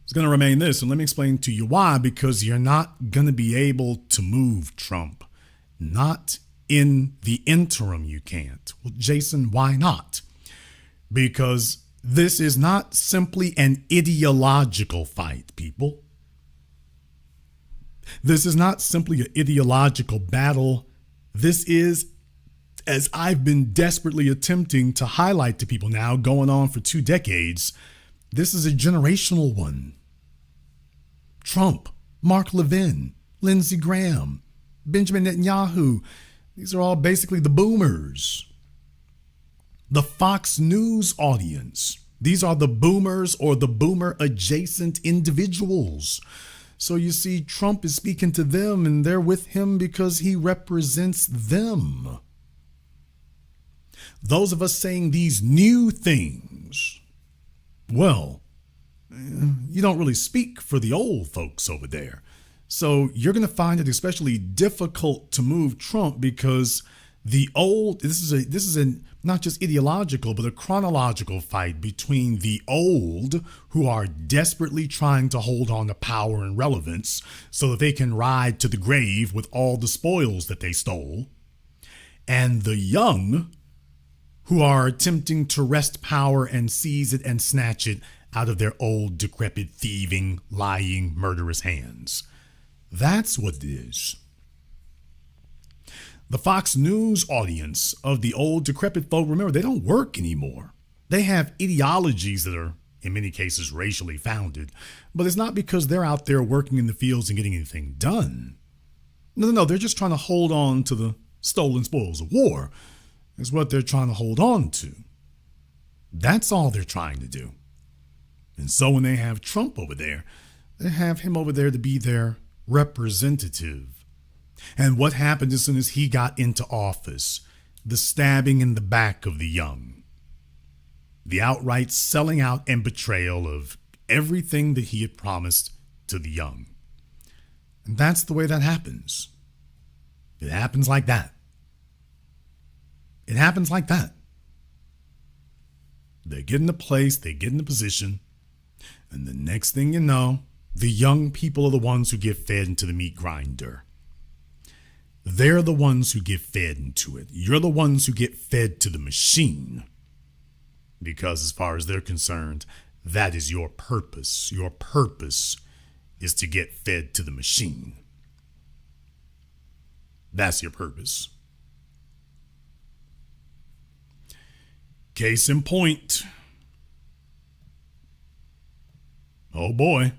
It's going to remain this, and let me explain to you why. Because you're not going to be able to move Trump. Not in the interim you can't. Well, Jason, why not? Because this is not simply an ideological fight, people. This is not simply an ideological battle. This is, as I've been desperately attempting to highlight to people now, going on for 2 decades, this is a generational one. Trump, Mark Levin, Lindsey Graham, Benjamin Netanyahu, these are all basically the boomers. The Fox News audience, these are the boomers or the boomer adjacent individuals. So you see, Trump is speaking to them, and they're with him because he represents them. Those of us saying these new things, well, you don't really speak for the old folks over there. So you're going to find it especially difficult to move Trump because the old, this is a not just ideological, but a chronological fight between the old, who are desperately trying to hold on to power and relevance so that they can ride to the grave with all the spoils that they stole, and the young, who are attempting to wrest power and seize it and snatch it out of their old, decrepit, thieving, lying, murderous hands. That's what it is. The Fox News audience of the old, decrepit folk, remember, they don't work anymore. They have ideologies that are, in many cases, racially founded, but it's not because they're out there working in the fields and getting anything done. No, they're just trying to hold on to the stolen spoils of war, is what they're trying to hold on to. That's all they're trying to do. And so when they have Trump over there, they have him over there to be their representative. And what happened as soon as he got into office? The stabbing in the back of the young. The outright selling out and betrayal of everything that he had promised to the young. And that's the way that happens. It happens like that. It happens like that. They get in a place, they get in a position, and the next thing you know, the young people are the ones who get fed into the meat grinder. They're the ones who get fed into it. You're the ones who get fed to the machine. Because as far as they're concerned, that is your purpose. Your purpose is to get fed to the machine. That's your purpose. Case in point. Oh boy.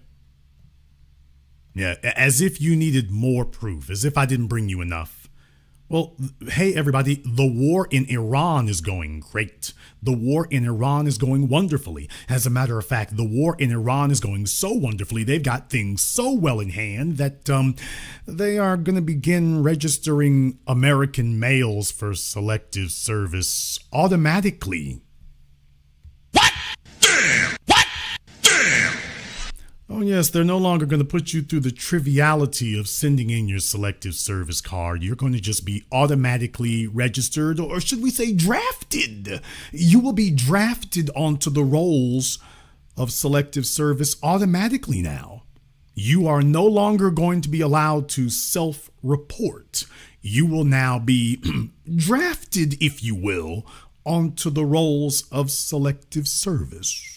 Yeah, as if you needed more proof, as if I didn't bring you enough. Well, hey everybody, the war in Iran is going great. The war in Iran is going wonderfully. As a matter of fact, the war in Iran is going so wonderfully, they've got things so well in hand that they are going to begin registering American males for selective service automatically. What? Damn! What? Damn! Oh yes, they're no longer going to put you through the triviality of sending in your selective service card. You're going to just be automatically registered, or should we say drafted. You will be drafted onto the rolls of selective service automatically now. You are no longer going to be allowed to self-report. You will now be drafted, if you will, onto the rolls of selective service.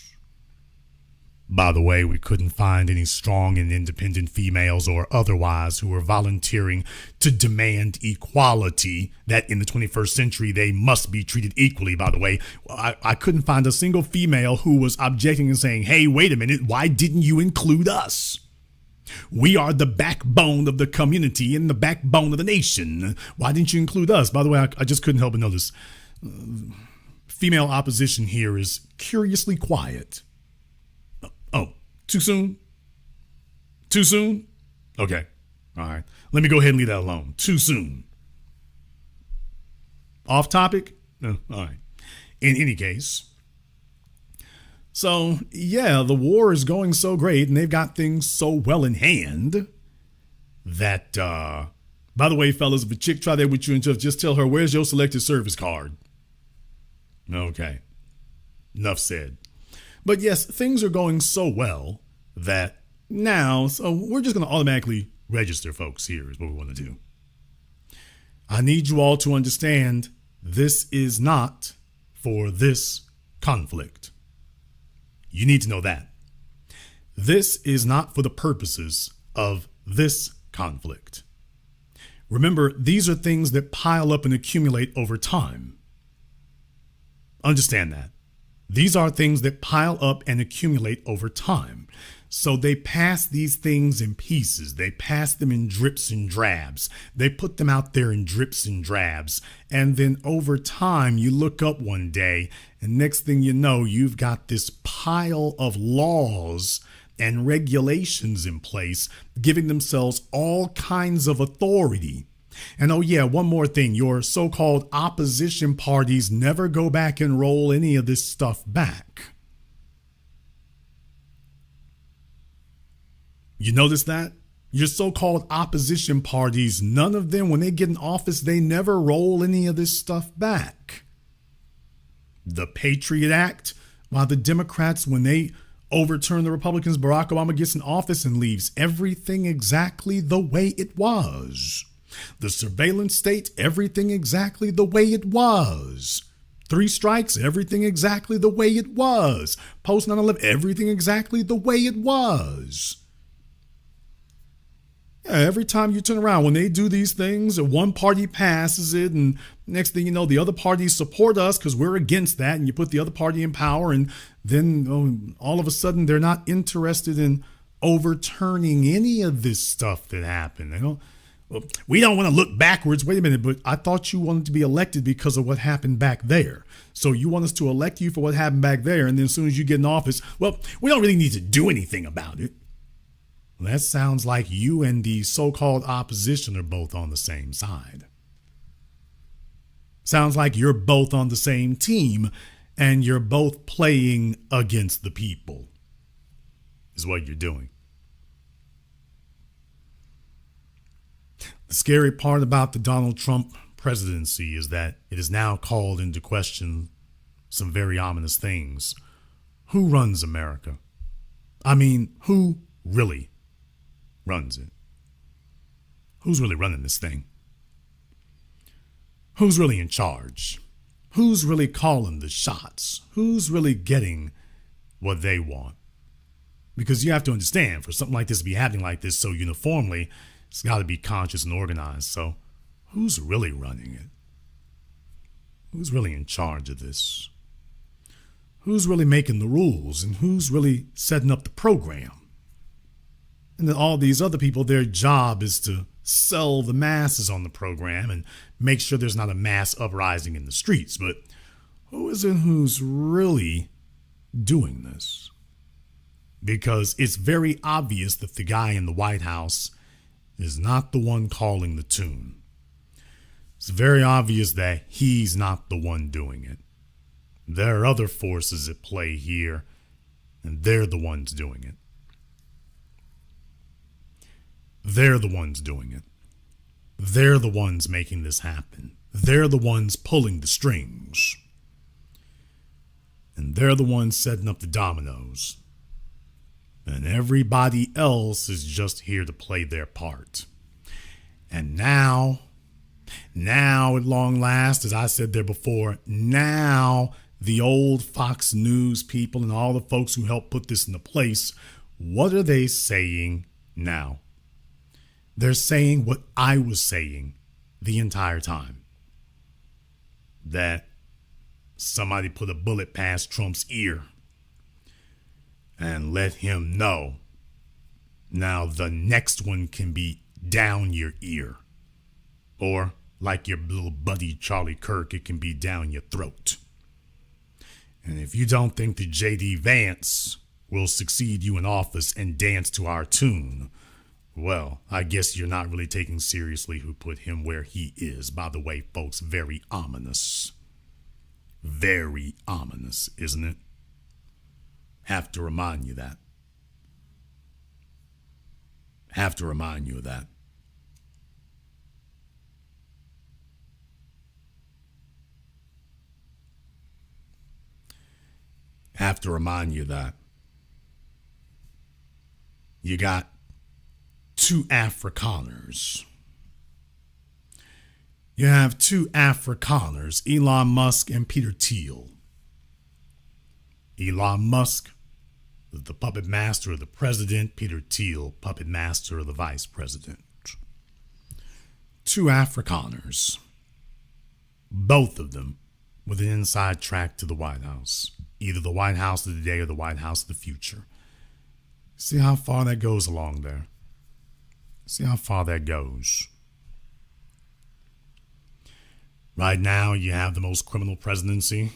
By the way, we couldn't find any strong and independent females or otherwise who were volunteering to demand equality, that in the 21st century they must be treated equally, by the way. I couldn't find a single female who was objecting and saying, hey, wait a minute, why didn't you include us? We are the backbone of the community and the backbone of the nation. Why didn't you include us? By the way, I just couldn't help but notice female opposition here is curiously quiet. Oh, too soon? Too soon? Okay. All right. Let me go ahead and leave that alone. Too soon. Off topic? No. All right. In any case. So, yeah, the war is going so great and they've got things so well in hand that, by the way, fellas, if a chick try that with you and just tell her, where's your selective service card? Okay. Enough said. But yes, things are going so well that now, so we're just going to automatically register folks here is what we want to do. I need you all to understand this is not for this conflict. You need to know that. This is not for the purposes of this conflict. Remember, these are things that pile up and accumulate over time. Understand that. These are things that pile up and accumulate over time. So they pass these things in pieces. They pass them in drips and drabs. They put them out there in drips and drabs. And then over time, you look up one day, and next thing you know, you've got this pile of laws and regulations in place, giving themselves all kinds of authority. And oh yeah, one more thing, your so-called opposition parties never go back and roll any of this stuff back. You notice that? Your so-called opposition parties, none of them, when they get in office, they never roll any of this stuff back. The Patriot Act, while the Democrats, when they overturn the Republicans, Barack Obama gets in office and leaves everything exactly the way it was. The surveillance state, everything exactly the way it was. 3 strikes, everything exactly the way it was. Post 9/11, everything exactly the way it was. Yeah, every time you turn around, when they do these things, one party passes it, and next thing you know, the other parties support us because we're against that, and you put the other party in power, and then all of a sudden they're not interested in overturning any of this stuff that happened. They don't. Well, we don't want to look backwards. Wait a minute, but I thought you wanted to be elected because of what happened back there. So you want us to elect you for what happened back there, and then as soon as you get in office, well, we don't really need to do anything about it. Well, that sounds like you and the so-called opposition are both on the same side. Sounds like you're both on the same team and you're both playing against the people, is what you're doing. The scary part about the Donald Trump presidency is that it has now called into question some very ominous things. Who runs America? I mean, who really runs it? Who's really running this thing? Who's really in charge? Who's really calling the shots? Who's really getting what they want? Because you have to understand, for something like this to be happening like this so uniformly, it's got to be conscious and organized. So who's really running it? Who's really in charge of this? Who's really making the rules and who's really setting up the program? And then all these other people, their job is to sell the masses on the program and make sure there's not a mass uprising in the streets. But who is it who's really doing this? Because it's very obvious that the guy in the White House is not the one calling the tune. It's very obvious that he's not the one doing it. There are other forces at play here, and they're the ones doing it. They're the ones doing it. They're the ones making this happen. They're the ones pulling the strings. And they're the ones setting up the dominoes. And everybody else is just here to play their part. And now at long last, as I said there before, now the old Fox News people and all the folks who helped put this into place, what are they saying now? They're saying what I was saying the entire time. That somebody put a bullet past Trump's ear and let him know. Now the next one can be down your ear. Or, like your little buddy Charlie Kirk, it can be down your throat. And if you don't think that J.D. Vance will succeed you in office and dance to our tune, well, I guess you're not really taking seriously who put him where he is. By the way, folks, very ominous. Very ominous, isn't it? Have to remind you that. Have to remind you of that. Have to remind you that. You got two Afrikaners. You have two Afrikaners, Elon Musk and Peter Thiel. Elon Musk, the puppet master of the president. Peter Thiel, puppet master of the vice president. Two Afrikaners. Both of them with an inside track to the White House. Either the White House of today or the White House of the future. See how far that goes along there. See how far that goes. Right now, you have the most criminal presidency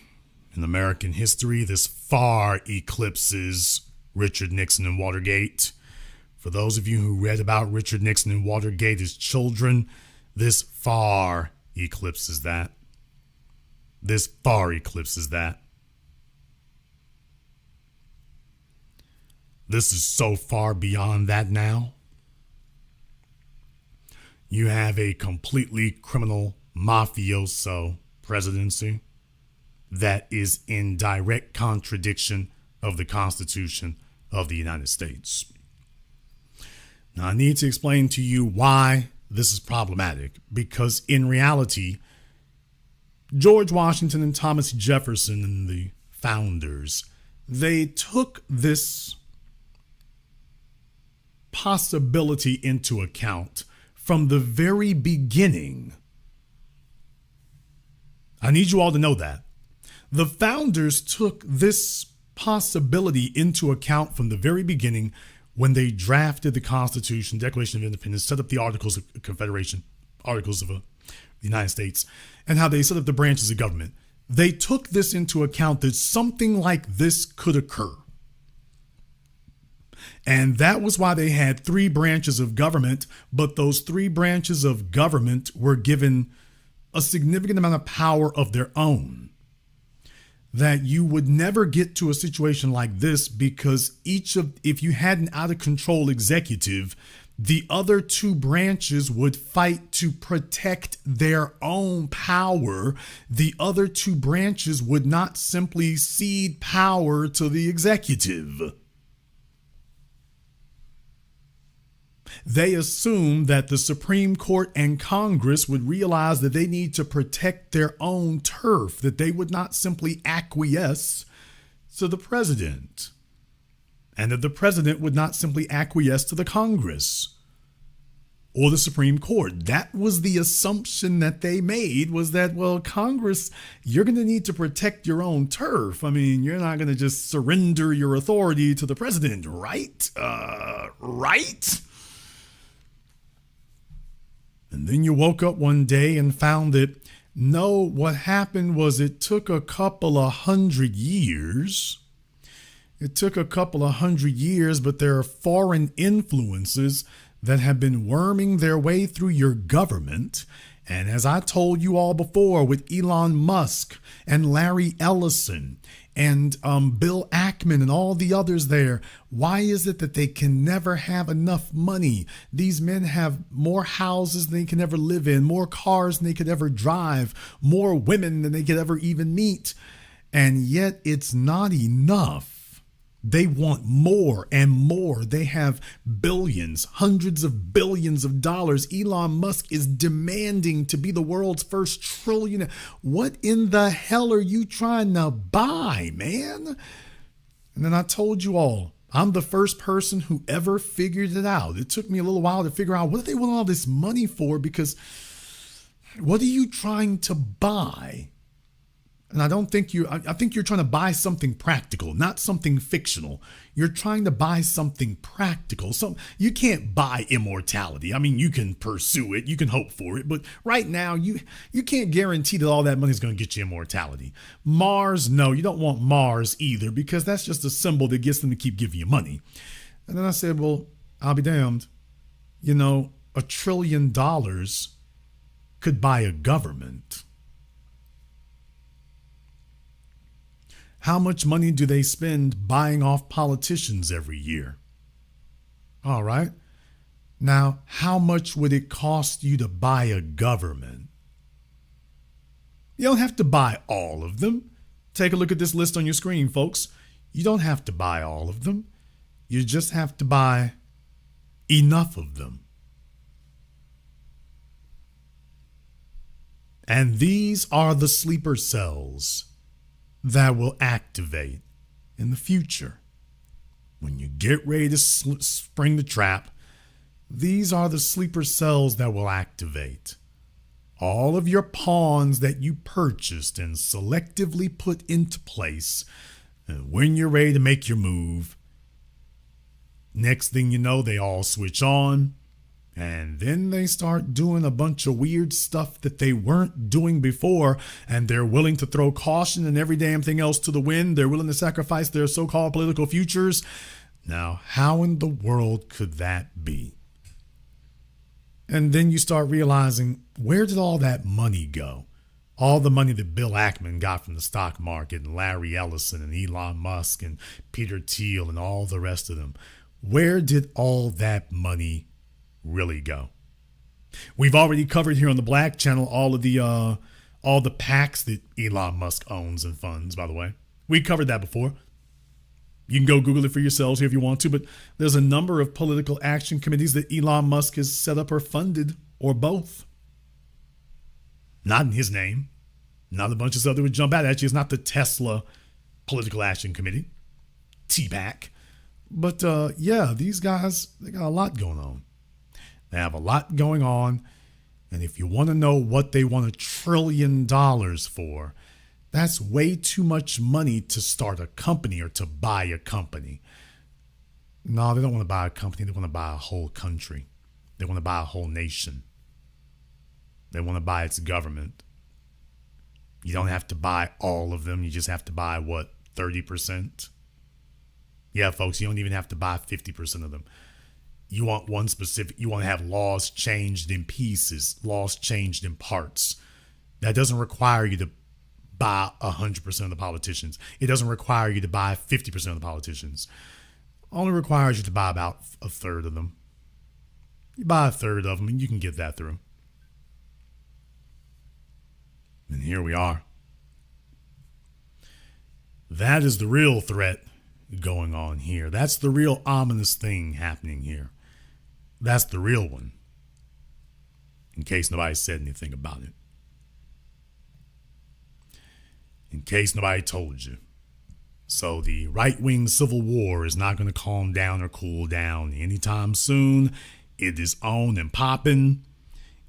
in American history. This far eclipses Richard Nixon and Watergate. For those of you who read about Richard Nixon and Watergate as children, this far eclipses that. This far eclipses that. This is so far beyond that now. You have a completely criminal mafioso presidency that is in direct contradiction of the Constitution of the United States. Now, I need to explain to you why this is problematic, because in reality, George Washington and Thomas Jefferson and the founders, they took this possibility into account from the very beginning. I need you all to know that. The founders took this possibility into account from the very beginning when they drafted the Constitution, Declaration of Independence, set up the Articles of Confederation, Articles of the United States, and how they set up the branches of government. They took this into account that something like this could occur. And that was why they had three branches of government, but those three branches of government were given a significant amount of power of their own. That you would never get to a situation like this because if you had an out of control executive, the other two branches would fight to protect their own power. The other two branches would not simply cede power to the executive. They assumed that the Supreme Court and Congress would realize that they need to protect their own turf, that they would not simply acquiesce to the president, and that the president would not simply acquiesce to the Congress or the Supreme Court. That was the assumption that they made, was that, well, Congress, you're going to need to protect your own turf. I mean, you're not going to just surrender your authority to the president, right? Right? And then you woke up one day and found that, no, what happened was it took a couple of hundred years. It took a couple of hundred years, but there are foreign influences that have been worming their way through your government. And as I told you all before, with Elon Musk and Larry Ellison and Bill Ackman and all the others there, why is it that they can never have enough money? These men have more houses than they can ever live in, more cars than they could ever drive, more women than they could ever even meet. And yet it's not enough. They want more and more. They have billions, hundreds of billions of dollars. Elon Musk is demanding to be the world's first trillionaire. What in the hell are you trying to buy, man? And then I told you all, I'm the first person who ever figured it out. It took me a little while to figure out what do they want all this money for, because what are you trying to buy? And I think you're trying to buy something practical, not something fictional. You're trying to buy something practical. You can't buy immortality. I mean, you can pursue it, you can hope for it, but right now you can't guarantee that all that money is going to get you immortality. Mars, no, you don't want Mars either, because that's just a symbol that gets them to keep giving you money. And then I said, well, I'll be damned. $1 trillion could buy a government. How much money do they spend buying off politicians every year? All right. Now, how much would it cost you to buy a government? You don't have to buy all of them. Take a look at this list on your screen, folks. You don't have to buy all of them. You just have to buy enough of them. And these are the sleeper cells that will activate in the future. When you get ready to spring the trap, these are the sleeper cells that will activate. All of your pawns that you purchased and selectively put into place, and when you're ready to make your move, next thing you know, they all switch on. And then they start doing a bunch of weird stuff that they weren't doing before, and they're willing to throw caution and every damn thing else to the wind. They're willing to sacrifice their so-called political futures. Now, how in the world could that be? And then you start realizing, where did all that money go? All the money that Bill Ackman got from the stock market, and Larry Ellison and Elon Musk and Peter Thiel and all the rest of them. Where did all that money really go? We've already covered here on the Black Channel all the PACs that Elon Musk owns and funds, by the way. We covered that before. You can go Google it for yourselves here if you want to, but there's a number of political action committees that Elon Musk has set up or funded, or both. Not in his name. Not a bunch of stuff that would jump out at you. It's not the Tesla Political Action Committee, TPAC. But yeah, these guys, they got a lot going on. They have a lot going on, and if you want to know what they want $1 trillion for, that's way too much money to start a company or to buy a company. No, they don't want to buy a company. They want to buy a whole country. They want to buy a whole nation. They want to buy its government. You don't have to buy all of them. You just have to buy, 30%? Yeah, folks, you don't even have to buy 50% of them. You want one specific, you want to have laws changed in pieces, laws changed in parts. That doesn't require you to buy 100% of the politicians. It doesn't require you to buy 50% of the politicians. Only requires you to buy about a third of them. You buy a third of them and you can get that through. And here we are. That is the real threat going on here. That's the real ominous thing happening here. That's the real one. In case nobody said anything about it. In case nobody told you. So the right-wing civil war is not going to calm down or cool down anytime soon. It is on and popping.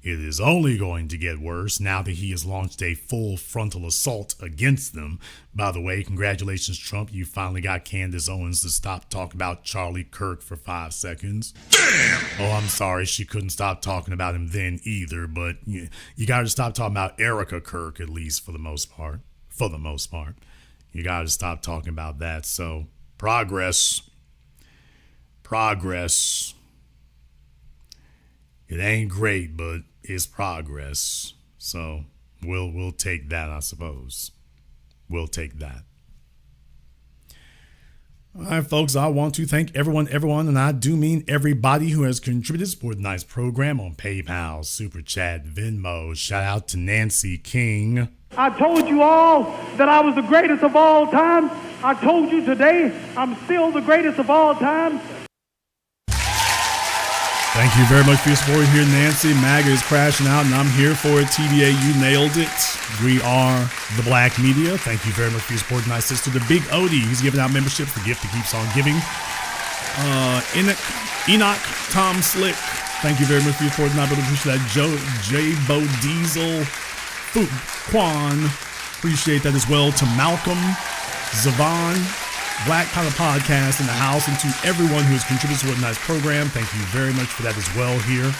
It is only going to get worse now that he has launched a full frontal assault against them. By the way, congratulations, Trump. You finally got Candace Owens to stop talking about Charlie Kirk for 5 seconds. Damn! Oh, I'm sorry. She couldn't stop talking about him then either. But you got to stop talking about Erica Kirk, at least for the most part. For the most part. You got to stop talking about that. So, progress. Progress. It ain't great, but it's progress. So we'll take that, I suppose. We'll take that. All right, folks, I want to thank everyone, and I do mean everybody who has contributed to support tonight's program on PayPal, Super Chat, Venmo. Shout out to Nancy King. I told you all that I was the greatest of all time. I told you today I'm still the greatest of all time. Thank you very much for your support here, Nancy. MAGA is crashing out, and I'm here for it. TBA, you nailed it. We are the Black Media. Thank you very much for your support, my sister. The Big Odie, he's giving out memberships. The gift that keeps on giving. Enoch, Tom Slick, thank you very much for your support. And I really appreciate that. J. Bo Diesel, Food Quan, appreciate that as well. To Malcolm, Zavon, Black Collar Podcast in the house, and to everyone who has contributed to tonight's program, thank you very much for that as well here.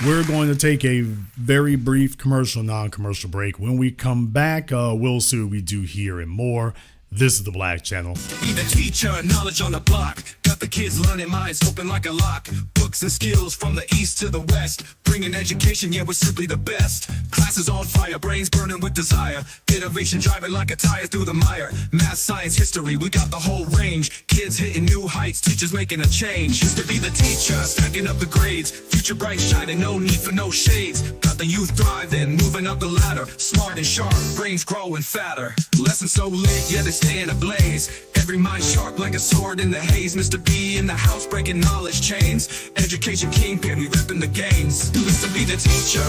We're going to take a very brief commercial, non-commercial break. When we come back, we'll see what we do here and more. This is the Black Channel. Be the teacher, knowledge on the block. Got the kids learning, minds open like a lock. Books and skills from the east to the west. Bringing education, yeah, we're simply the best. Classes on fire, brains burning with desire. Innovation driving like a tire through the mire. Math, science, history, we got the whole range. Kids hitting new heights, teachers making a change. Used to be the teacher, stacking up the grades. Future bright shining, no need for no shades. Got the youth thriving, moving up the ladder. Smart and sharp, brains growing fatter. Lessons so lit, yeah, they stay in a blaze. Every mind sharp like a sword in the haze. Mr. B in the house breaking knowledge chains. Education kingpin, we ripping the games. Used to be the teacher.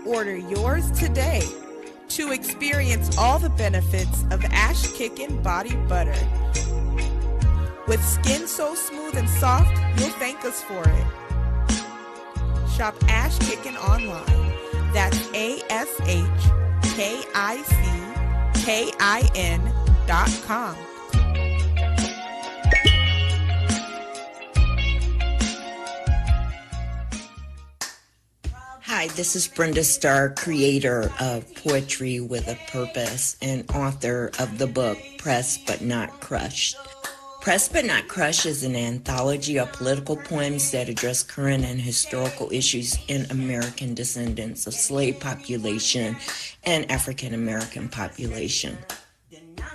Order yours today to experience all the benefits of Ash Kickin' Body Butter. With skin so smooth and soft, you'll thank us for it. Shop Ash Kickin' online. That's ASHKICKIN.com. Hi, this is Brenda Starr, creator of Poetry with a Purpose and author of the book Pressed But Not Crushed. Pressed But Not Crushed is an anthology of political poems that address current and historical issues in American descendants of slave population and African American population.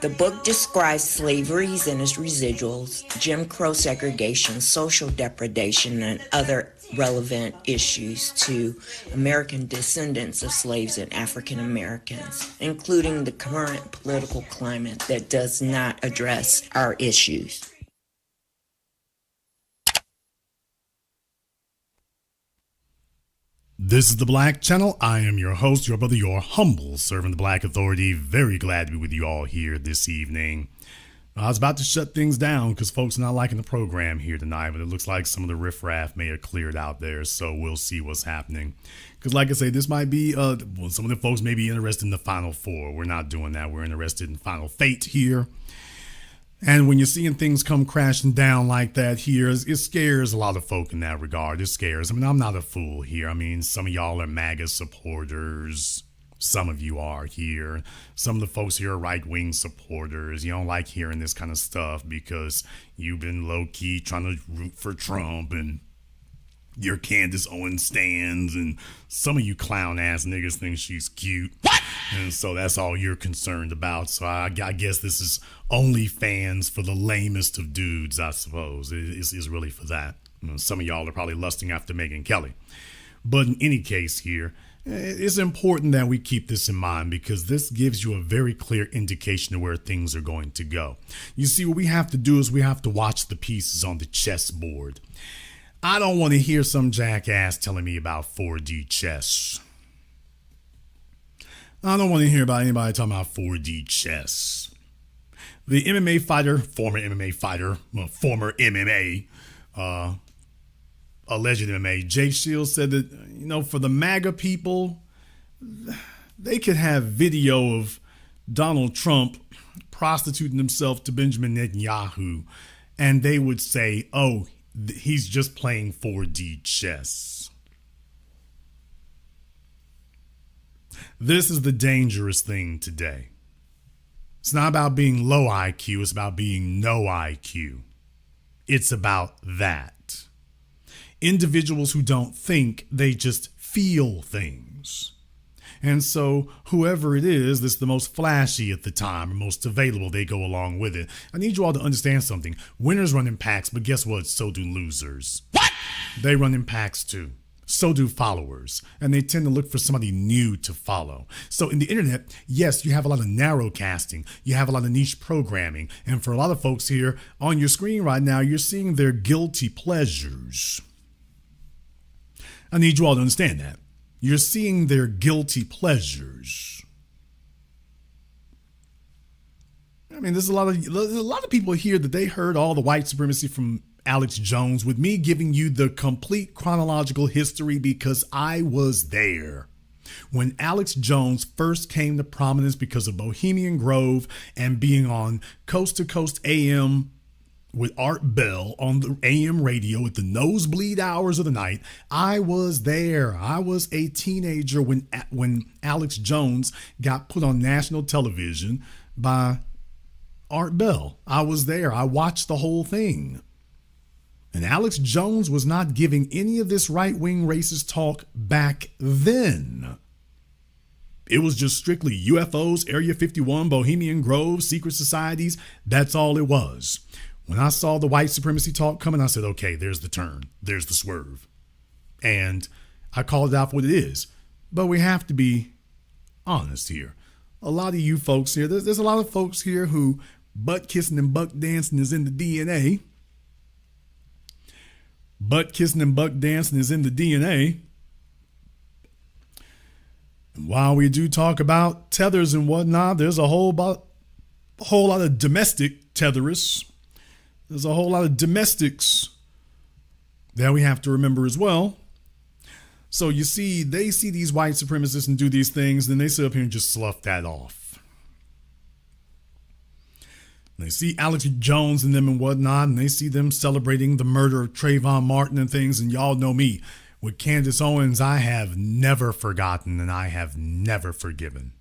The book describes slaveries and its residuals, Jim Crow segregation, social depredation, and other relevant issues to American descendants of slaves and African Americans, including the current political climate that does not address our issues. This is the Black Channel. I am your host, your brother, your humble servant, the Black Authority. Very glad to be with you all here this evening. I was about to shut things down because folks are not liking the program here tonight, but it looks like some of the riffraff may have cleared out there, so we'll see what's happening. Because like I say, this might be, some of the folks may be interested in the Final Four. We're not doing that. We're interested in Final Fate here. And when you're seeing things come crashing down like that here, it scares a lot of folk in that regard. It scares. I mean, I'm not a fool here. I mean, some of y'all are MAGA supporters. Some of you are here. Some of the folks here are right-wing supporters. You don't like hearing this kind of stuff because you've been low-key trying to root for Trump and your Candace Owens stands, and some of you clown-ass niggas think she's cute. What? And so that's all you're concerned about. So I guess this is OnlyFans for the lamest of dudes, I suppose. It's really for that. You know, some of y'all are probably lusting after Megyn Kelly. But in any case here, it's important that we keep this in mind because this gives you a very clear indication of where things are going to go. You see, what we have to do is we have to watch the pieces on the chessboard. I don't want to hear some jackass telling me about 4D chess. I don't want to hear about anybody talking about 4D chess. The MMA fighter, former MMA, alleged MMA, Jay Shields said that, you know, for the MAGA people, they could have video of Donald Trump prostituting himself to Benjamin Netanyahu, and they would say, oh, he's just playing 4D chess. This is the dangerous thing today. It's not about being low IQ, it's about being no IQ. It's about that. Individuals who don't think, they just feel things. And so whoever it is that's the most flashy at the time or most available, they go along with it. I need you all to understand something. Winners run in packs, but guess what? So do losers. What? They run in packs too. So do followers. And they tend to look for somebody new to follow. So in the internet, yes, you have a lot of narrow casting. You have a lot of niche programming. And for a lot of folks here on your screen right now, you're seeing their guilty pleasures. I need you all to understand that. You're seeing their guilty pleasures. I mean, there's a lot of people here that they heard all the white supremacy from Alex Jones with me giving you the complete chronological history because I was there. When Alex Jones first came to prominence because of Bohemian Grove and being on Coast to Coast AM with Art Bell on the AM radio at the nosebleed hours of the night, I was there. I was a teenager when Alex Jones got put on national television by Art Bell. I was there. I watched the whole thing. And Alex Jones was not giving any of this right-wing racist talk back then. It was just strictly UFOs, Area 51, Bohemian Grove, secret societies. That's all it was. When I saw the white supremacy talk coming, I said, okay, there's the turn. There's the swerve. And I called it out for what it is. But we have to be honest here. A lot of you folks here, there's a lot of folks here who butt kissing and buck dancing is in the DNA. Butt kissing and buck dancing is in the DNA. And while we do talk about tethers and whatnot, there's a whole lot of domestic tetherists. There's a whole lot of domestics that we have to remember as well. So you see, they see these white supremacists and do these things, then they sit up here and just slough that off. They see Alex Jones and them and whatnot, and they see them celebrating the murder of Trayvon Martin and things, and y'all know me. With Candace Owens, I have never forgotten and I have never forgiven.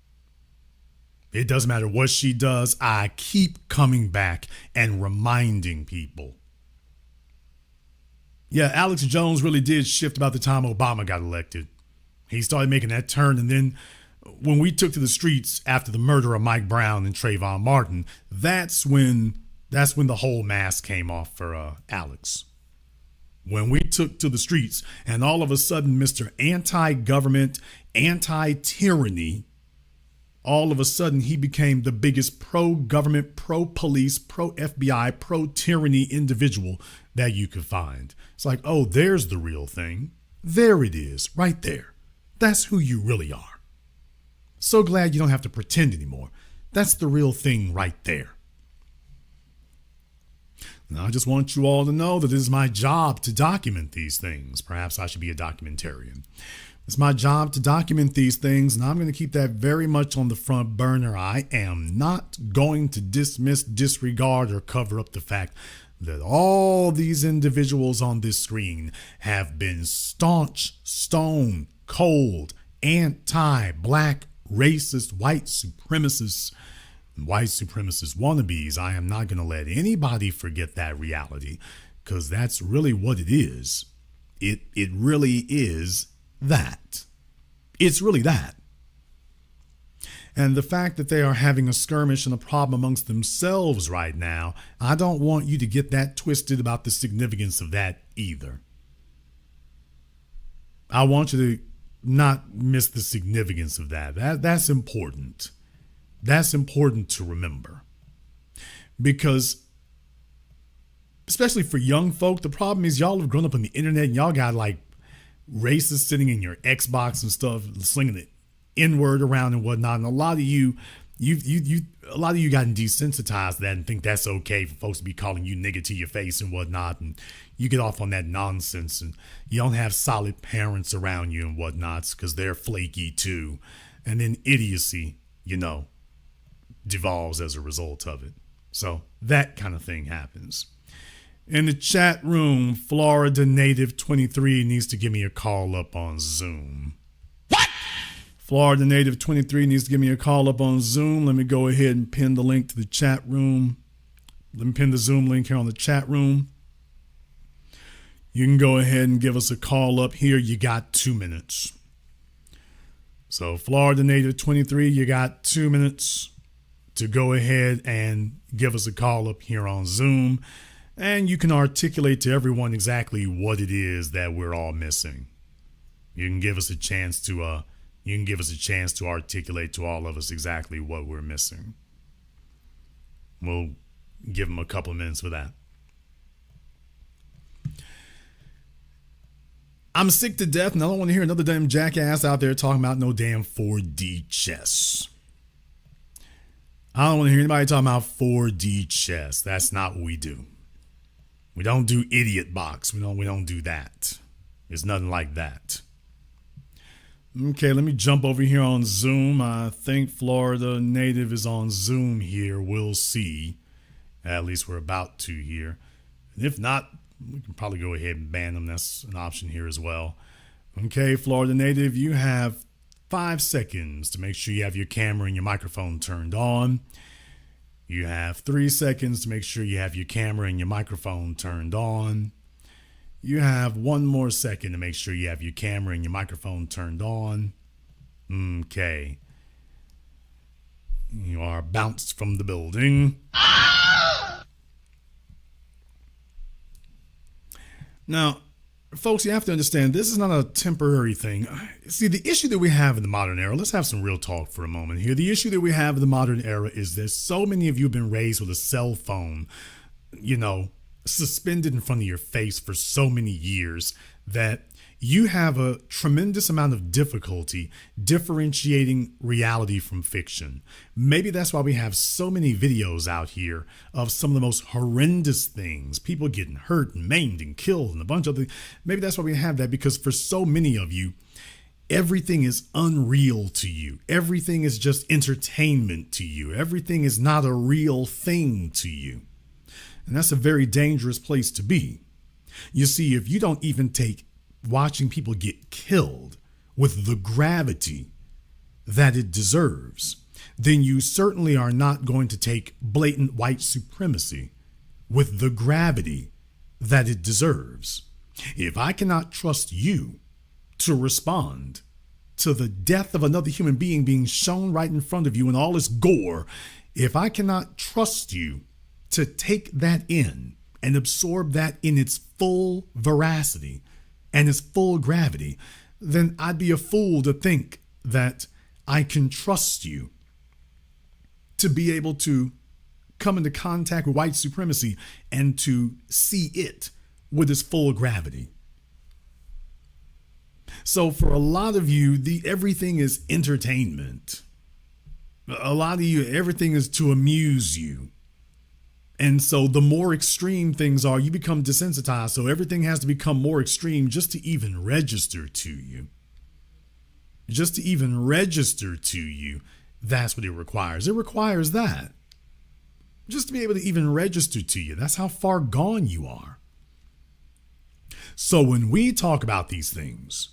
It doesn't matter what she does, I keep coming back and reminding people. Yeah, Alex Jones really did shift about the time Obama got elected. He started making that turn, and then when we took to the streets after the murder of Mike Brown and Trayvon Martin, that's when the whole mask came off for Alex. When we took to the streets and all of a sudden Mr. Anti-government, anti-tyranny, all of a sudden he became the biggest pro-government, pro-police, pro-FBI, pro-tyranny individual that you could find. It's like, oh, there's the real thing. There it is, right there. That's who you really are. So glad you don't have to pretend anymore. That's the real thing right there. Now, I just want you all to know that it is my job to document these things. Perhaps I should be a documentarian. It's my job to document these things, and I'm going to keep that very much on the front burner. I am not going to dismiss, disregard, or cover up the fact that all these individuals on this screen have been staunch, stone cold, anti-black, racist, white supremacists wannabes. I am not going to let anybody forget that reality, because that's really what it is. It really is that. It's really that. And the fact that they are having a skirmish and a problem amongst themselves right now, I don't want you to get that twisted about the significance of that either. I want you to not miss the significance of that. That's important. That's important to remember. Because, especially for young folk, the problem is y'all have grown up on the internet and y'all got like racists sitting in your Xbox and stuff, slinging the N-word around and whatnot. And a lot of you gotten desensitized to that and think that's okay for folks to be calling you nigga to your face and whatnot. And you get off on that nonsense, and you don't have solid parents around you and whatnots because they're flaky too. And then idiocy, devolves as a result of it. So that kind of thing happens. In the chat room, Florida Native 23 needs to give me a call up on Zoom. What? Florida Native 23 needs to give me a call up on Zoom. Let me go ahead and pin the link to the chat room. Let me pin the Zoom link here on the chat room. You can go ahead and give us a call up here. You got 2 minutes. So Florida Native 23, you got 2 minutes to go ahead and give us a call up here on Zoom. And you can articulate to everyone exactly what it is that we're all missing. You can give us a chance to articulate to all of us exactly what we're missing. We'll give them a couple of minutes for that. I'm sick to death, and I don't want to hear another damn jackass out there talking about no damn 4D chess. I don't want to hear anybody talking about 4D chess. That's not what we do. We don't do idiot box. We don't do that. There's nothing like that. Okay, let me jump over here on Zoom. I think Florida Native is on Zoom here. We'll see. At least we're about to here. And if not, we can probably go ahead and ban them. That's an option here as well. Okay, Florida Native, you have 5 seconds to make sure you have your camera and your microphone turned on. You have 3 seconds to make sure you have your camera and your microphone turned on. You have 1 more second to make sure you have your camera and your microphone turned on. Okay. You are bounced from the building. Now, folks, you have to understand, this is not a temporary thing. See, the issue that we have in the modern era, let's have some real talk for a moment here. The issue that we have in the modern era is that so many of you have been raised with a cell phone, suspended in front of your face for so many years that you have a tremendous amount of difficulty differentiating reality from fiction. Maybe that's why we have so many videos out here of some of the most horrendous things, people getting hurt and maimed and killed and a bunch of things. Maybe that's why we have that, because for so many of you, everything is unreal to you. Everything is just entertainment to you. Everything is not a real thing to you. And that's a very dangerous place to be. You see, if you don't even take watching people get killed with the gravity that it deserves, then you certainly are not going to take blatant white supremacy with the gravity that it deserves. If I cannot trust you to respond to the death of another human being shown right in front of you in all its gore, if I cannot trust you to take that in and absorb that in its full veracity and its full gravity, then I'd be a fool to think that I can trust you to be able to come into contact with white supremacy and to see it with its full gravity. So for a lot of you, everything is entertainment. A lot of you, everything is to amuse you. And so the more extreme things are, you become desensitized. So everything has to become more extreme just to even register to you. just to even register to you, that's what it requires. It requires that. Just to be able to even register to you. That's how far gone you are. So when we talk about these things,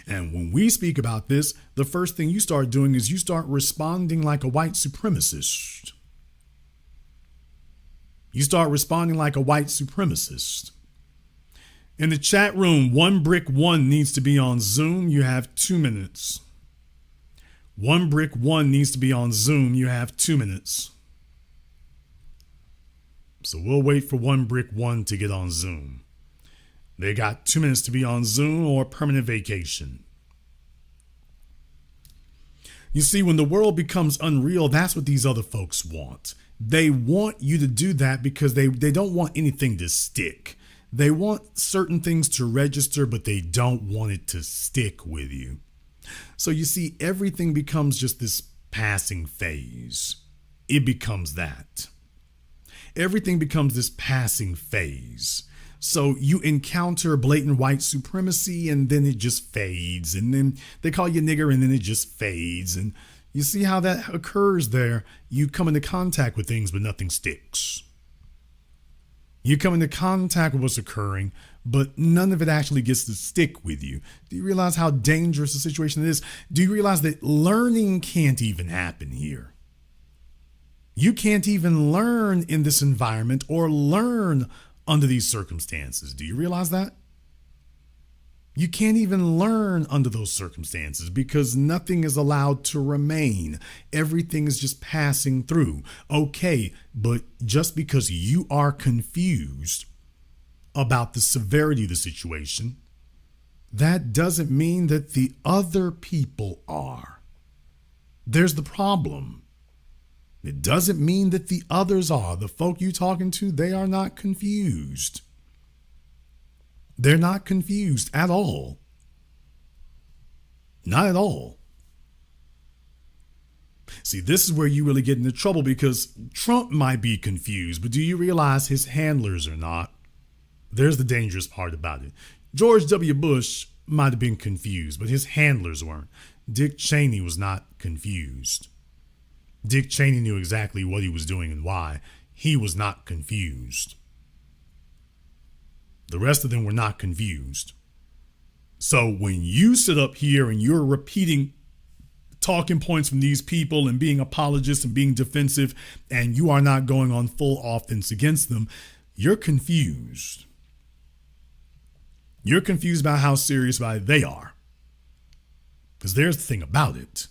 and when we speak about this, the first thing you start doing is you start responding like a white supremacist. You start responding like a white supremacist. In the chat room, One Brick One needs to be on Zoom. You have 2 minutes. One Brick One needs to be on Zoom. You have 2 minutes. So we'll wait for One Brick One to get on Zoom. They got 2 minutes to be on Zoom or permanent vacation. You see, when the world becomes unreal, that's what these other folks want. They want you to do that because they don't want anything to stick. They want certain things to register, but they don't want it to stick with you. So you see, everything becomes just this passing phase. It becomes that. Everything becomes this passing phase. So you encounter blatant white supremacy and then it just fades. And then they call you nigger and then it just fades. And you see how that occurs there. You come into contact with things, but nothing sticks. You come into contact with what's occurring, but none of it actually gets to stick with you. Do you realize how dangerous the situation is? Do you realize that learning can't even happen here? You can't even learn in this environment or learn under these circumstances. Do you realize that? You can't even learn under those circumstances because nothing is allowed to remain. Everything is just passing through. Okay, but just because you are confused about the severity of the situation, that doesn't mean that the other people are. There's the problem. It doesn't mean that the others are. The folk you're talking to, they are not confused. They're not confused at all. Not at all. See, this is where you really get into trouble because Trump might be confused, but do you realize his handlers are not? There's the dangerous part about it. George W. Bush might have been confused, but his handlers weren't. Dick Cheney was not confused. Dick Cheney knew exactly what he was doing and why. He was not confused. The rest of them were not confused. So when you sit up here and you're repeating talking points from these people and being apologists and being defensive, and you are not going on full offense against them, you're confused. You're confused about how serious about it they are. Because there's the thing about it.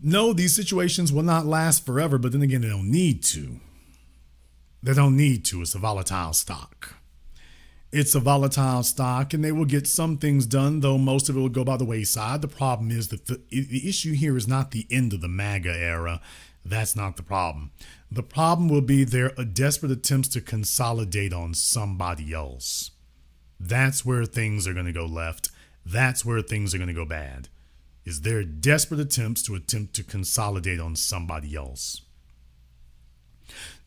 No, these situations will not last forever, but then again, they don't need to. They don't need to. It's a volatile stock. It's a volatile stock, and they will get some things done, though most of it will go by the wayside. The problem is that the issue here is not the end of the MAGA era. That's not the problem. The problem will be their desperate attempts to consolidate on somebody else. That's where things are going to go left. That's where things are going to go bad. Is their desperate attempts to consolidate on somebody else.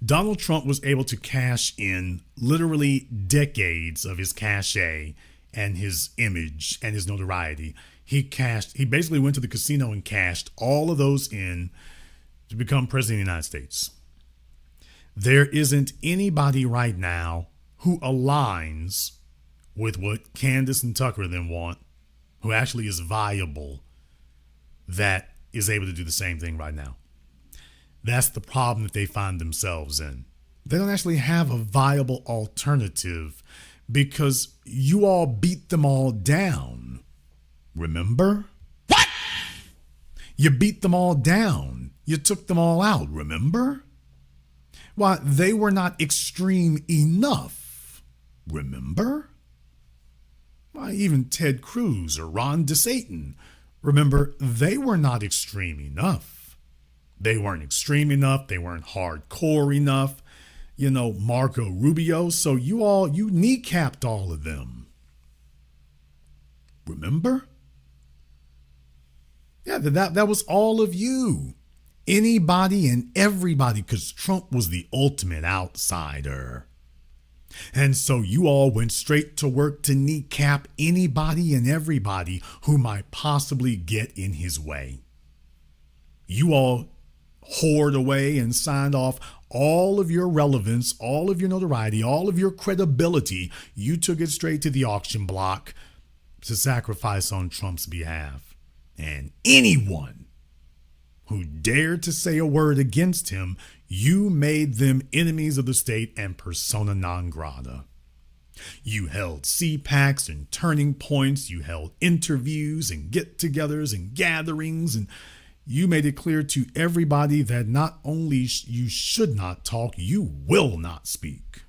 Donald Trump was able to cash in literally decades of his cachet and his image and his notoriety. He basically went to the casino and cashed all of those in to become president of the United States. There isn't anybody right now who aligns with what Candace and Tucker then want, who actually is viable, that is able to do the same thing right now. That's the problem that they find themselves in. They don't actually have a viable alternative because you all beat them all down. Remember? What? You beat them all down. You took them all out. Remember? Why, they were not extreme enough. Remember? Why, even Ted Cruz or Ron DeSantis. Remember, they were not extreme enough. They weren't extreme enough. They weren't hardcore enough. You know, Marco Rubio. So you kneecapped all of them. Remember? Yeah, that was all of you. Anybody and everybody, because Trump was the ultimate outsider. And so you all went straight to work to kneecap anybody and everybody who might possibly get in his way. You all hoard away and signed off all of your relevance, all of your notoriety, all of your credibility. You took it straight to the auction block to sacrifice on Trump's behalf. And anyone who dared to say a word against him, you made them enemies of the state and persona non grata. You held CPACs and turning points. You held interviews and get-togethers and gatherings, and you made it clear to everybody that not only you should not talk, you will not speak.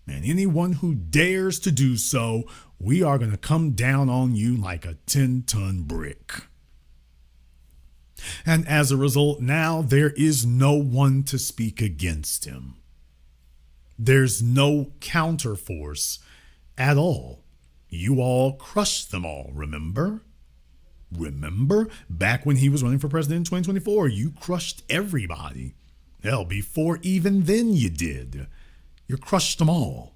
And anyone who dares to do so, we are going to come down on you like a 10-ton brick. And as a result, now there is no one to speak against him. There's no counterforce at all. You all crushed them all, remember? Remember? Back when he was running for president in 2024, you crushed everybody. Hell, before even then you did. You crushed them all.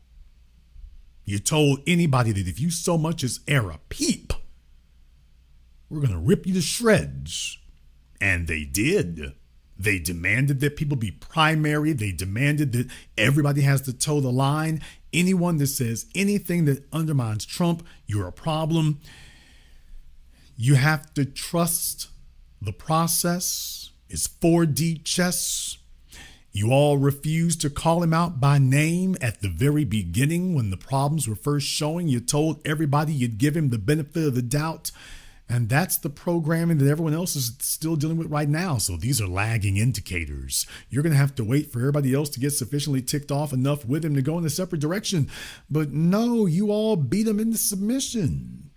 You told anybody that if you so much as air a peep, we're going to rip you to shreds. And they did. They demanded that people be primary. They demanded that everybody has to toe the line. Anyone that says anything that undermines Trump, you're a problem. You have to trust the process. It's 4D chess. You all refused to call him out by name at the very beginning when the problems were first showing. You told everybody you'd give him the benefit of the doubt. And that's the programming that everyone else is still dealing with right now. So these are lagging indicators. You're going to have to wait for everybody else to get sufficiently ticked off enough with him to go in a separate direction. But no, you all beat him into submission.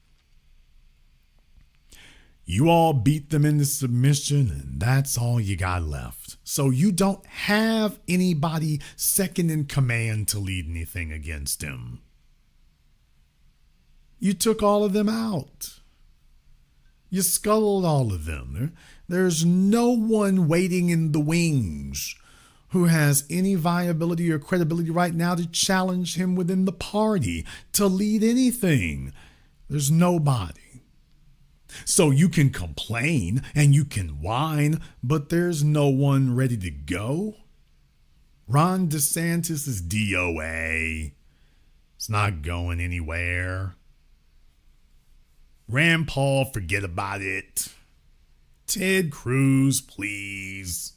You all beat them into submission, and that's all you got left. So you don't have anybody second in command to lead anything against him. You took all of them out. You scuttled all of them. There's no one waiting in the wings who has any viability or credibility right now to challenge him within the party, to lead anything. There's nobody. So you can complain and you can whine, but there's no one ready to go. Ron DeSantis is DOA. It's not going anywhere. Rand Paul, forget about it. Ted Cruz, please.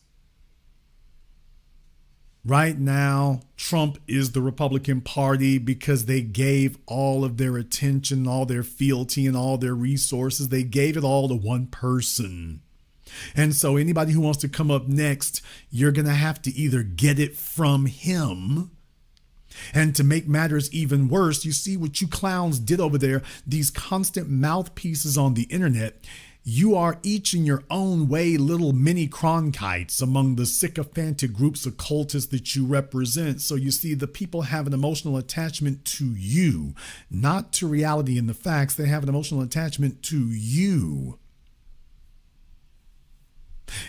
Right now, Trump is the Republican Party because they gave all of their attention, all their fealty, and all their resources. They gave it all to one person. And so anybody who wants to come up next, you're going to have to either get it from him. And to make matters even worse, you see what you clowns did over there, these constant mouthpieces on the internet. You are each in your own way little mini Cronkites among the sycophantic groups of cultists that you represent. So you see, the people have an emotional attachment to you, not to reality and the facts. They have an emotional attachment to you.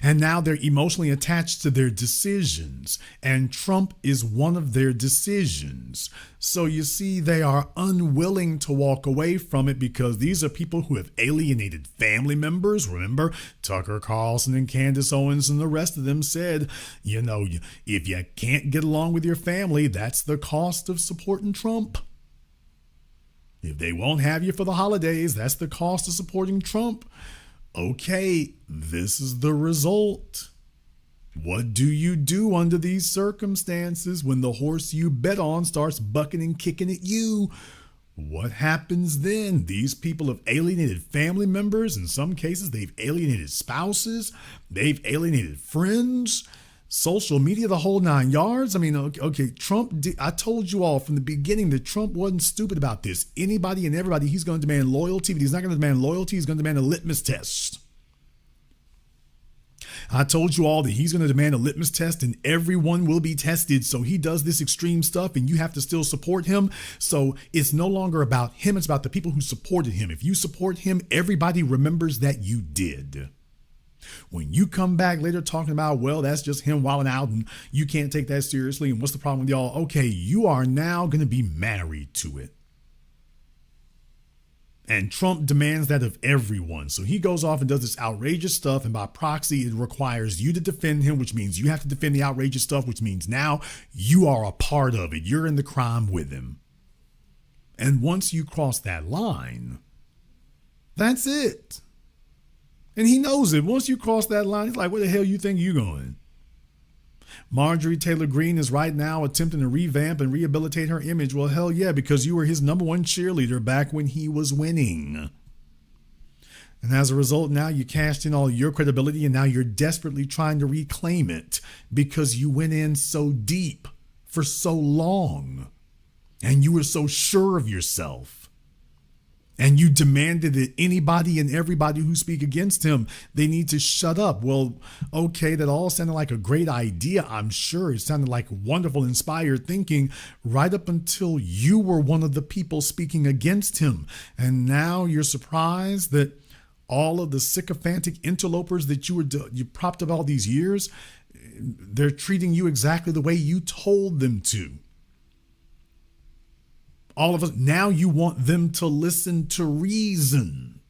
And now they're emotionally attached to their decisions, and Trump is one of their decisions. So you see, they are unwilling to walk away from it because these are people who have alienated family members. Remember, Tucker Carlson and Candace Owens and the rest of them said, you know, if you can't get along with your family, that's the cost of supporting Trump. If they won't have you for the holidays, that's the cost of supporting Trump. Okay, this is the result. What do you do under these circumstances when the horse you bet on starts bucking and kicking at you? What happens then? These people have alienated family members. In some cases, they've alienated spouses. They've alienated friends. Social media, the whole 9 yards. I mean, okay, Trump, I told you all from the beginning that Trump wasn't stupid about this. Anybody and everybody, he's going to demand loyalty, but he's not going to demand loyalty. He's going to demand a litmus test. I told you all that he's going to demand a litmus test and everyone will be tested. So he does this extreme stuff and you have to still support him. So it's no longer about him. It's about the people who supported him. If you support him, everybody remembers that you did. When you come back later talking about, well, that's just him wilding out and you can't take that seriously and what's the problem with y'all? Okay, you are now going to be married to it. And Trump demands that of everyone. So he goes off and does this outrageous stuff. And by proxy, it requires you to defend him, which means you have to defend the outrageous stuff, which means now you are a part of it. You're in the crime with him. And once you cross that line, that's it. And he knows it. Once you cross that line, he's like, where the hell you think you're going? Marjorie Taylor Greene is right now attempting to revamp and rehabilitate her image. Well, hell yeah, because you were his number one cheerleader back when he was winning. And as a result, now you cashed in all your credibility and now you're desperately trying to reclaim it because you went in so deep for so long and you were so sure of yourself. And you demanded that anybody and everybody who speak against him, they need to shut up. Well, okay, that all sounded like a great idea, I'm sure. It sounded like wonderful, inspired thinking right up until you were one of the people speaking against him. And now you're surprised that all of the sycophantic interlopers that you propped up all these years, they're treating you exactly the way you told them to. All of us, now you want them to listen to reason.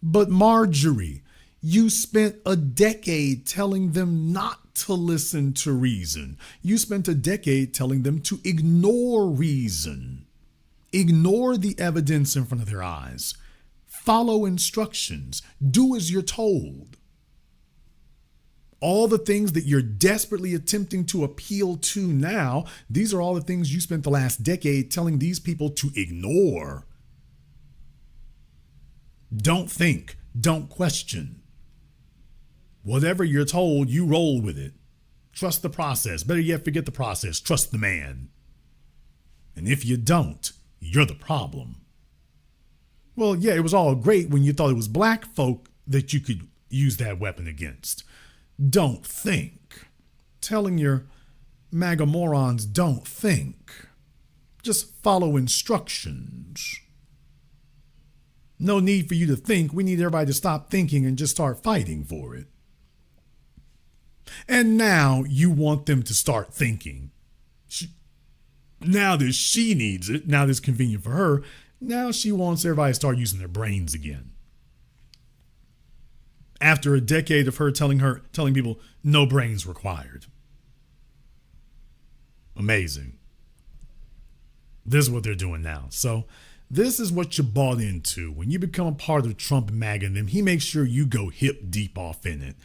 But Marjorie, you spent a decade telling them not to listen to reason. You spent a decade telling them to ignore reason. Ignore the evidence in front of their eyes. Follow instructions. Do as you're told. All the things that you're desperately attempting to appeal to now, these are all the things you spent the last decade telling these people to ignore. Don't think, don't question. Whatever you're told, you roll with it. Trust the process. Better yet, forget the process. Trust the man. And if you don't, you're the problem. Well, yeah, it was all great when you thought it was black folk that you could use that weapon against. Don't think. Telling your MAGA morons don't think. Just follow instructions. No need for you to think. We need everybody to stop thinking and just start fighting for it. And now you want them to start thinking. Now that she needs it, now that it's convenient for her, now she wants everybody to start using their brains again. After a decade of her telling people no brains required. Amazing. This is what they're doing now. So this is what you bought into. When you become a part of Trump and MAGA and them, he makes sure you go hip deep off in it.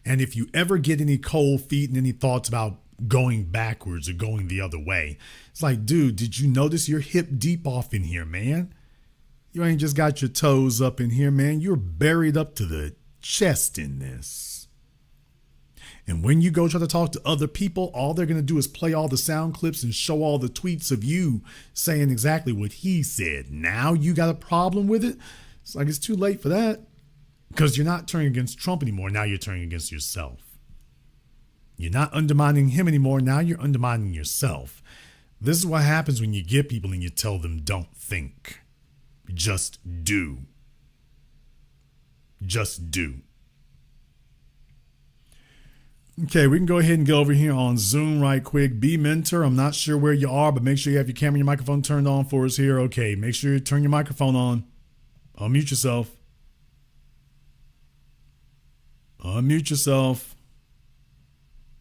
And if you ever get any cold feet and any thoughts about going backwards or going the other way, it's like, dude, did you notice you're hip deep off in here, man? You ain't just got your toes up in here, man. You're buried up to the chest in this. And when you go try to talk to other people, all they're going to do is play all the sound clips and show all the tweets of you saying exactly what he said. Now you got a problem with it? It's like it's too late for that because you're not turning against Trump anymore. Now you're turning against yourself. You're not undermining him anymore. Now you're undermining yourself. This is what happens when you get people and you tell them don't think. Just do. Just do. Okay, we can go ahead and go over here on Zoom right quick. Be Mentor, I'm not sure where you are, but make sure you have your camera and your microphone turned on for us here. Okay, make sure you turn your microphone on. Unmute yourself. Unmute yourself.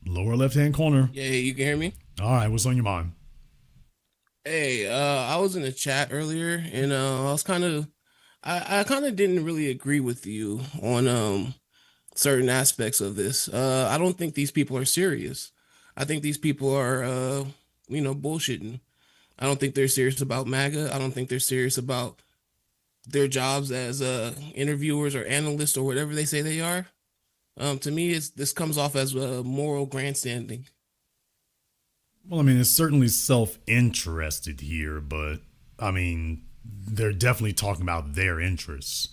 Lower left-hand corner. Yeah, you can hear me? All right, what's on your mind? Hey, I was in the chat earlier, and I kind of didn't really agree with you on certain aspects of this. I don't think these people are serious. I think these people are, bullshitting. I don't think they're serious about MAGA. I don't think they're serious about their jobs as interviewers or analysts or whatever they say they are. To me, this comes off as a moral grandstanding. Well, I mean, it's certainly self-interested here, but I mean, they're definitely talking about their interests.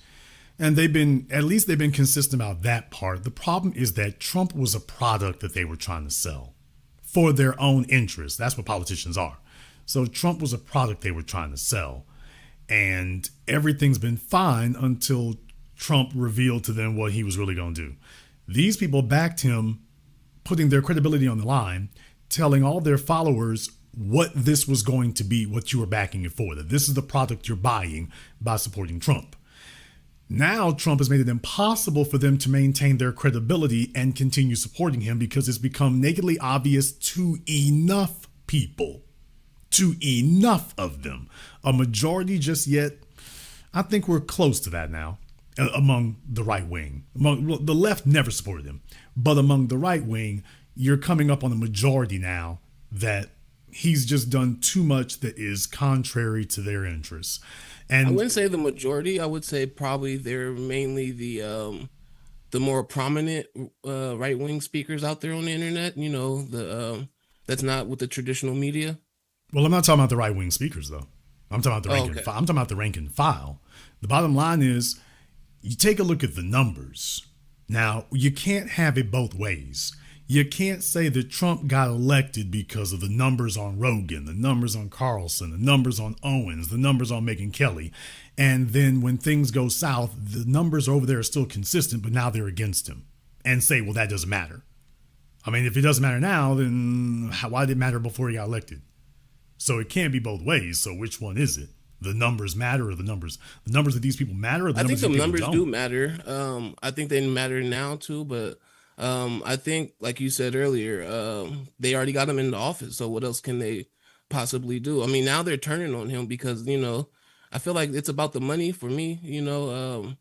And they've been consistent about that part. The problem is that Trump was a product that they were trying to sell for their own interests. That's what politicians are. So Trump was a product they were trying to sell. And everything's been fine until Trump revealed to them what he was really going to do. These people backed him, putting their credibility on the line, telling all their followers what this was going to be, what you were backing it for, that this is the product you're buying by supporting Trump. Now Trump has made it impossible for them to maintain their credibility and continue supporting him because it's become nakedly obvious to enough people, to enough of them. A majority just yet, I think we're close to that now among the right wing. Among the left never supported him, but among the right wing, you're coming up on a majority now that he's just done too much that is contrary to their interests. And I wouldn't say the majority. I would say probably they're mainly the more prominent right wing speakers out there on the internet. You know, that's not with the traditional media. Well, I'm not talking about the right wing speakers though. I'm talking about the rank and file. I'm talking about the rank and file. The bottom line is, you take a look at the numbers. Now, you can't have it both ways. You can't say that Trump got elected because of the numbers on Rogan, the numbers on Carlson, the numbers on Owens, the numbers on Megyn Kelly. And then when things go south, the numbers over there are still consistent, but now they're against him. And say, well, that doesn't matter. I mean, if it doesn't matter now, then why did it matter before he got elected? So it can't be both ways. So which one is it? The numbers matter, or the numbers that these people matter? Or the I think the numbers don't? do matter. I think they matter now too, but I think, like you said earlier, they already got him in the office. So what else can they possibly do? I mean, now they're turning on him because, you know, I feel like it's about the money for me. You know,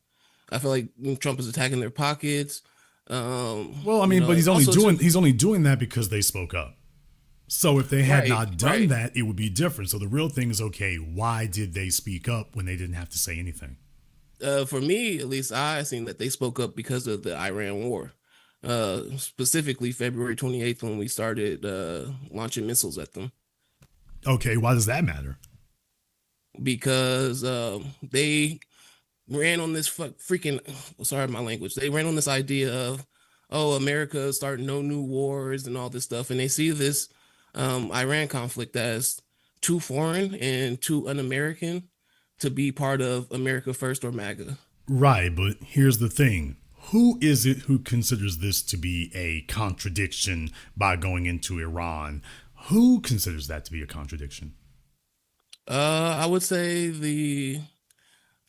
I feel like Trump is attacking their pockets. Well, I mean, but he's only doing that because they spoke up. So if they had not done that, it would be different. So the real thing is, okay, why did they speak up when they didn't have to say anything? For me, at least, I seen that they spoke up because of the Iran war. Specifically February 28th when we started launching missiles at them. Okay, why does that matter? Because they ran on this sorry my language, they ran on this idea of, America starting no new wars and all this stuff, and they see this Iran conflict as too foreign and too un-American to be part of America First or MAGA. Right, but here's the thing. Who is it who considers this to be a contradiction by going into Iran? Who considers that to be a contradiction? I would say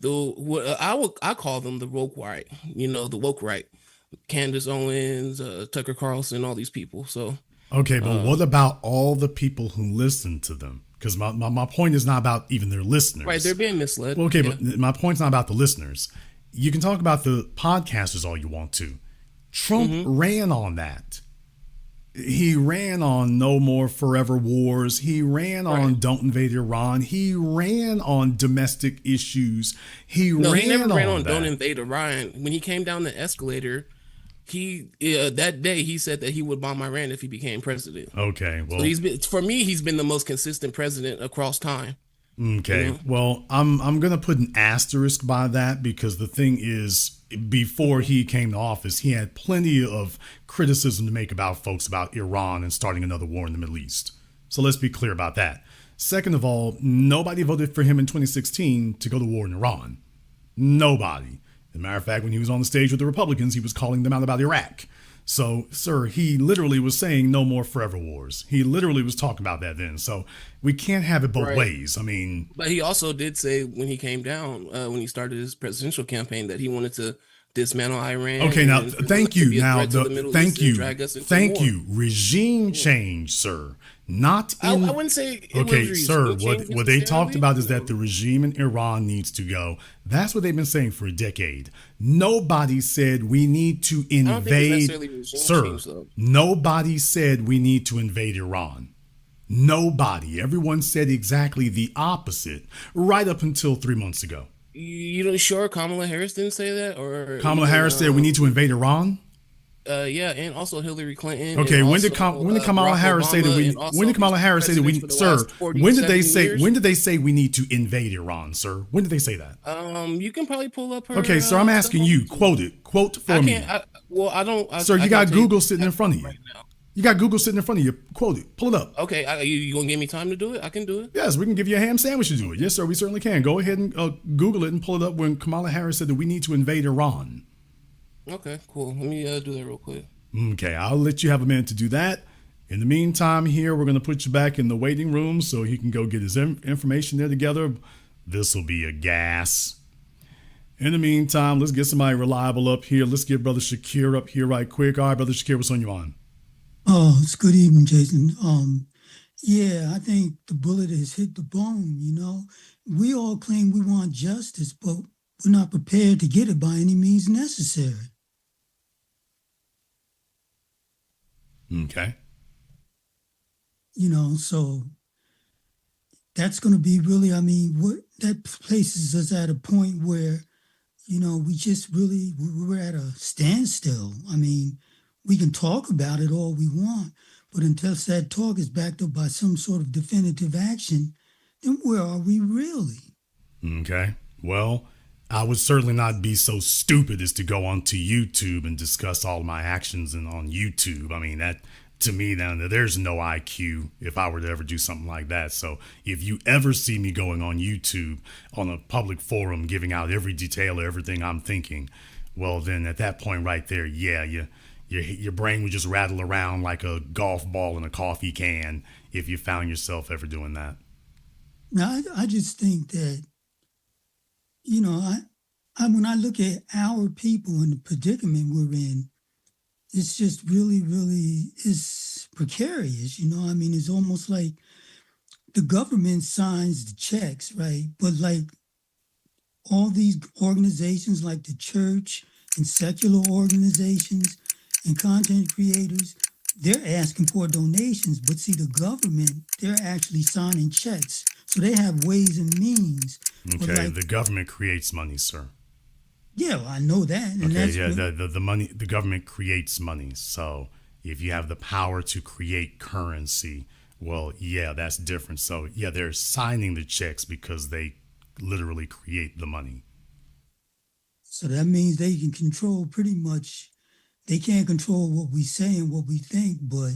I call them the woke right. You know, the woke right. Candace Owens, Tucker Carlson, all these people. So okay, but what about all the people who listen to them? Because my point is not about even their listeners. Right, they're being misled. Well, okay, yeah. But my point's not about the listeners. You can talk about the podcasters all you want to. Trump ran on that. He ran on no more forever wars. He ran on don't invade Iran. He ran on domestic issues. He never ran on don't invade Iran. When he came down the escalator, that day he said that he would bomb Iran if he became president. Okay, well, so he's been the most consistent president across time. Okay, well, I'm gonna put an asterisk by that because the thing is, before he came to office, he had plenty of criticism to make about folks about Iran and starting another war in the Middle East. So let's be clear about that. Second of all, nobody voted for him in 2016 to go to war in Iran. Nobody. As a matter of fact, when he was on the stage with the Republicans, he was calling them out about Iraq. So, sir, he literally was saying no more forever wars. He literally was talking about that then. So we can't have it both ways. I mean, but he also did say when he came down, when he started his presidential campaign, that he wanted to dismantle Iran. Okay, now thank you. Thank you. Regime change, sir. Not in. I wouldn't say. Okay, sir. What they talked about is that the regime in Iran needs to go. That's what they've been saying for a decade. Nobody said we need to invade. Sir, nobody said we need to invade Iran. Nobody. Everyone said exactly the opposite right up until 3 months ago. You know, sure Kamala Harris didn't say that, or Kamala Harris said we need to invade Iran. Yeah, and also Hillary Clinton. Okay, when did Kamala Harris say that we? When did Kamala Harris say that we, sir? When did they say? When did they say we need to invade Iran, sir? When did they say that? You can probably pull up her. Okay, sir, I'm asking you. Quote it. Quote for me. I don't. Sir, you got Google sitting in front of you. Right now. You got Google sitting in front of you. Quote it. Pull it up. Okay, you gonna give me time to do it? I can do it. Yes, we can give you a ham sandwich to do it. Yes, sir, we certainly can. Go ahead and Google it and pull it up when Kamala Harris said that we need to invade Iran. Okay, cool. Let me do that real quick. Okay, I'll let you have a minute to do that. In the meantime, here, we're going to put you back in the waiting room so he can go get his information there together. This will be a gas. In the meantime, let's get somebody reliable up here. Let's get Brother Shakir up here right quick. All right, Brother Shakir, what's on your mind? Oh, it's good evening, Jason. Yeah, I think the bullet has hit the bone, you know. We all claim we want justice, but we're not prepared to get it by any means necessary. Okay. You know, so that's going to be really, I mean, what that places us at a point where, you know, we're at a standstill. I mean, we can talk about it all we want, but until that talk is backed up by some sort of definitive action, then where are we really? Okay. Well, I would certainly not be so stupid as to go onto YouTube and discuss all my actions on YouTube. I mean, that to me, now there's no IQ if I were to ever do something like that. So if you ever see me going on YouTube on a public forum, giving out every detail of everything I'm thinking, well, then at that point right there, yeah, your brain would just rattle around like a golf ball in a coffee can if you found yourself ever doing that. Now, I just think that, you know, I when I look at our people and the predicament we're in, it's just really, really is precarious. You know, I mean, it's almost like the government signs the checks, right? But like all these organizations like the church and secular organizations and content creators, they're asking for donations. But see, the government, they're actually signing checks. So they have ways and means. Okay, the government creates money, sir. Yeah, well, I know that. And okay, that's yeah, the money, the government creates money. So if you have the power to create currency, well, yeah, that's different. So yeah, they're signing the checks because they literally create the money. So that means they can control pretty much, they can't control what we say and what we think, but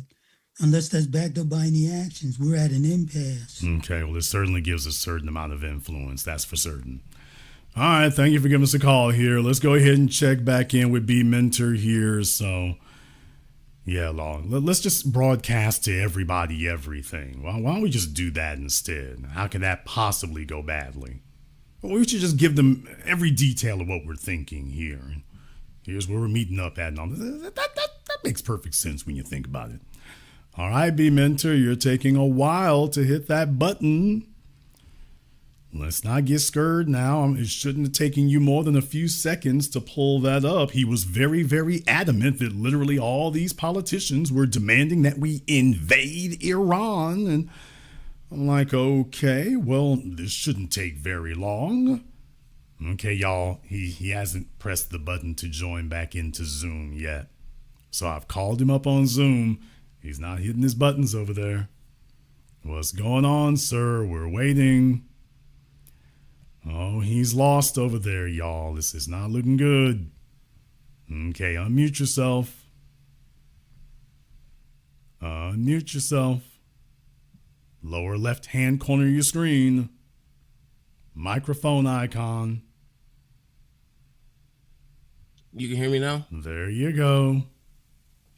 unless that's backed up by any actions, we're at an impasse. Okay, well, it certainly gives a certain amount of influence, that's for certain. All right, thank you for giving us a call here. Let's go ahead and check back in with B Mentor here. So, yeah, let's just broadcast to everybody everything. Why don't we just do that instead? How can that possibly go badly? Well, we should just give them every detail of what we're thinking here. Here's where we're meeting up at. And all that makes perfect sense when you think about it. All right, B Mentor, you're taking a while to hit that button. Let's not get scared now. It shouldn't have taken you more than a few seconds to pull that up. He was very, very adamant that literally all these politicians were demanding that we invade Iran. And I'm like, okay, well, this shouldn't take very long. Okay, y'all, he hasn't pressed the button to join back into Zoom yet. So I've called him up on Zoom. He's not hitting his buttons over there. What's going on, sir? We're waiting. Oh, he's lost over there, y'all. This is not looking good. Okay, unmute yourself. Unmute yourself. Lower left-hand corner of your screen. Microphone icon. You can hear me now? There you go.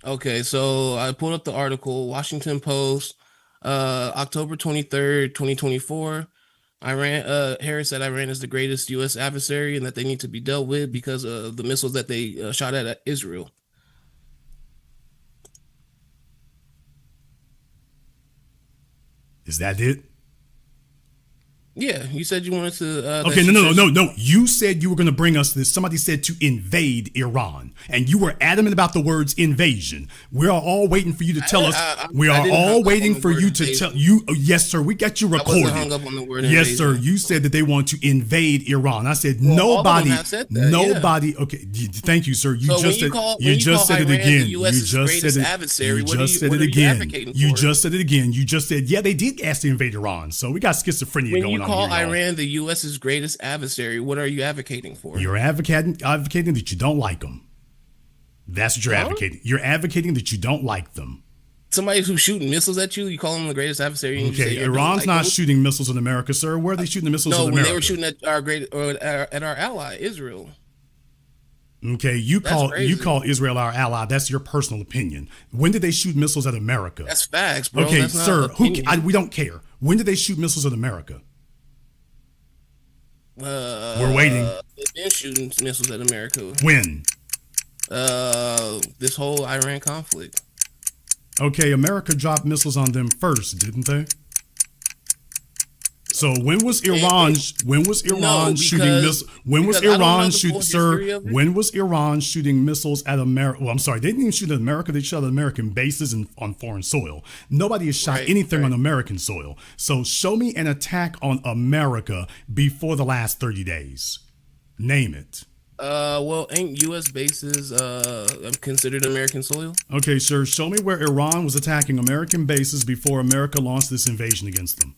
Okay, so I pulled up the article, Washington Post, October 23rd, 2024. Harris said Iran is the greatest U.S. adversary and that they need to be dealt with because of the missiles that they shot at Israel. Is that it? Yeah, you said you wanted to. Okay, no. You said you were going to bring us this. Somebody said to invade Iran, and you were adamant about the words invasion. We are all waiting for you to tell us. We are all waiting for you to tell you. Yes, sir. We got you recorded. I wasn't hung up on the word yes, invasion. sir. You said that they want to invade Iran. I said nobody. Said that, nobody. Yeah. Okay. Thank you, sir. You so just said. You just said it again. You just said it. Adversary, you just said it again. You just said it again. You just said, yeah, they did ask to invade Iran. So we got schizophrenia going on here. When you call Iran the U.S.'s greatest adversary, what are you advocating for? You're advocating that you don't like them. That's what you're advocating. You're advocating that you don't like them. somebody who's shooting missiles at you, you call them the greatest adversary. And you Okay, say Iran's not shooting missiles at America, sir. Where are they shooting the missiles at No, when America? they were shooting at our ally Israel. Okay, you call Israel our ally. That's your personal opinion. When did they shoot missiles at America? That's facts, bro. Okay, That's not sir. opinion. We don't care. When did they shoot missiles at America? We're waiting. They've been shooting missiles at America. When? This whole Iran conflict. Okay, America dropped missiles on them first, didn't they? So when was Iran shooting missiles? When was Iran shooting, sir? When was Iran shooting missiles at America? Well, I'm sorry, they didn't even shoot at America. They shot at American bases on foreign soil. Nobody has shot anything on American soil. So show me an attack on America before the last 30 days. Name it. Well, ain't U.S. bases considered American soil? Okay, sir. Show me where Iran was attacking American bases before America launched this invasion against them.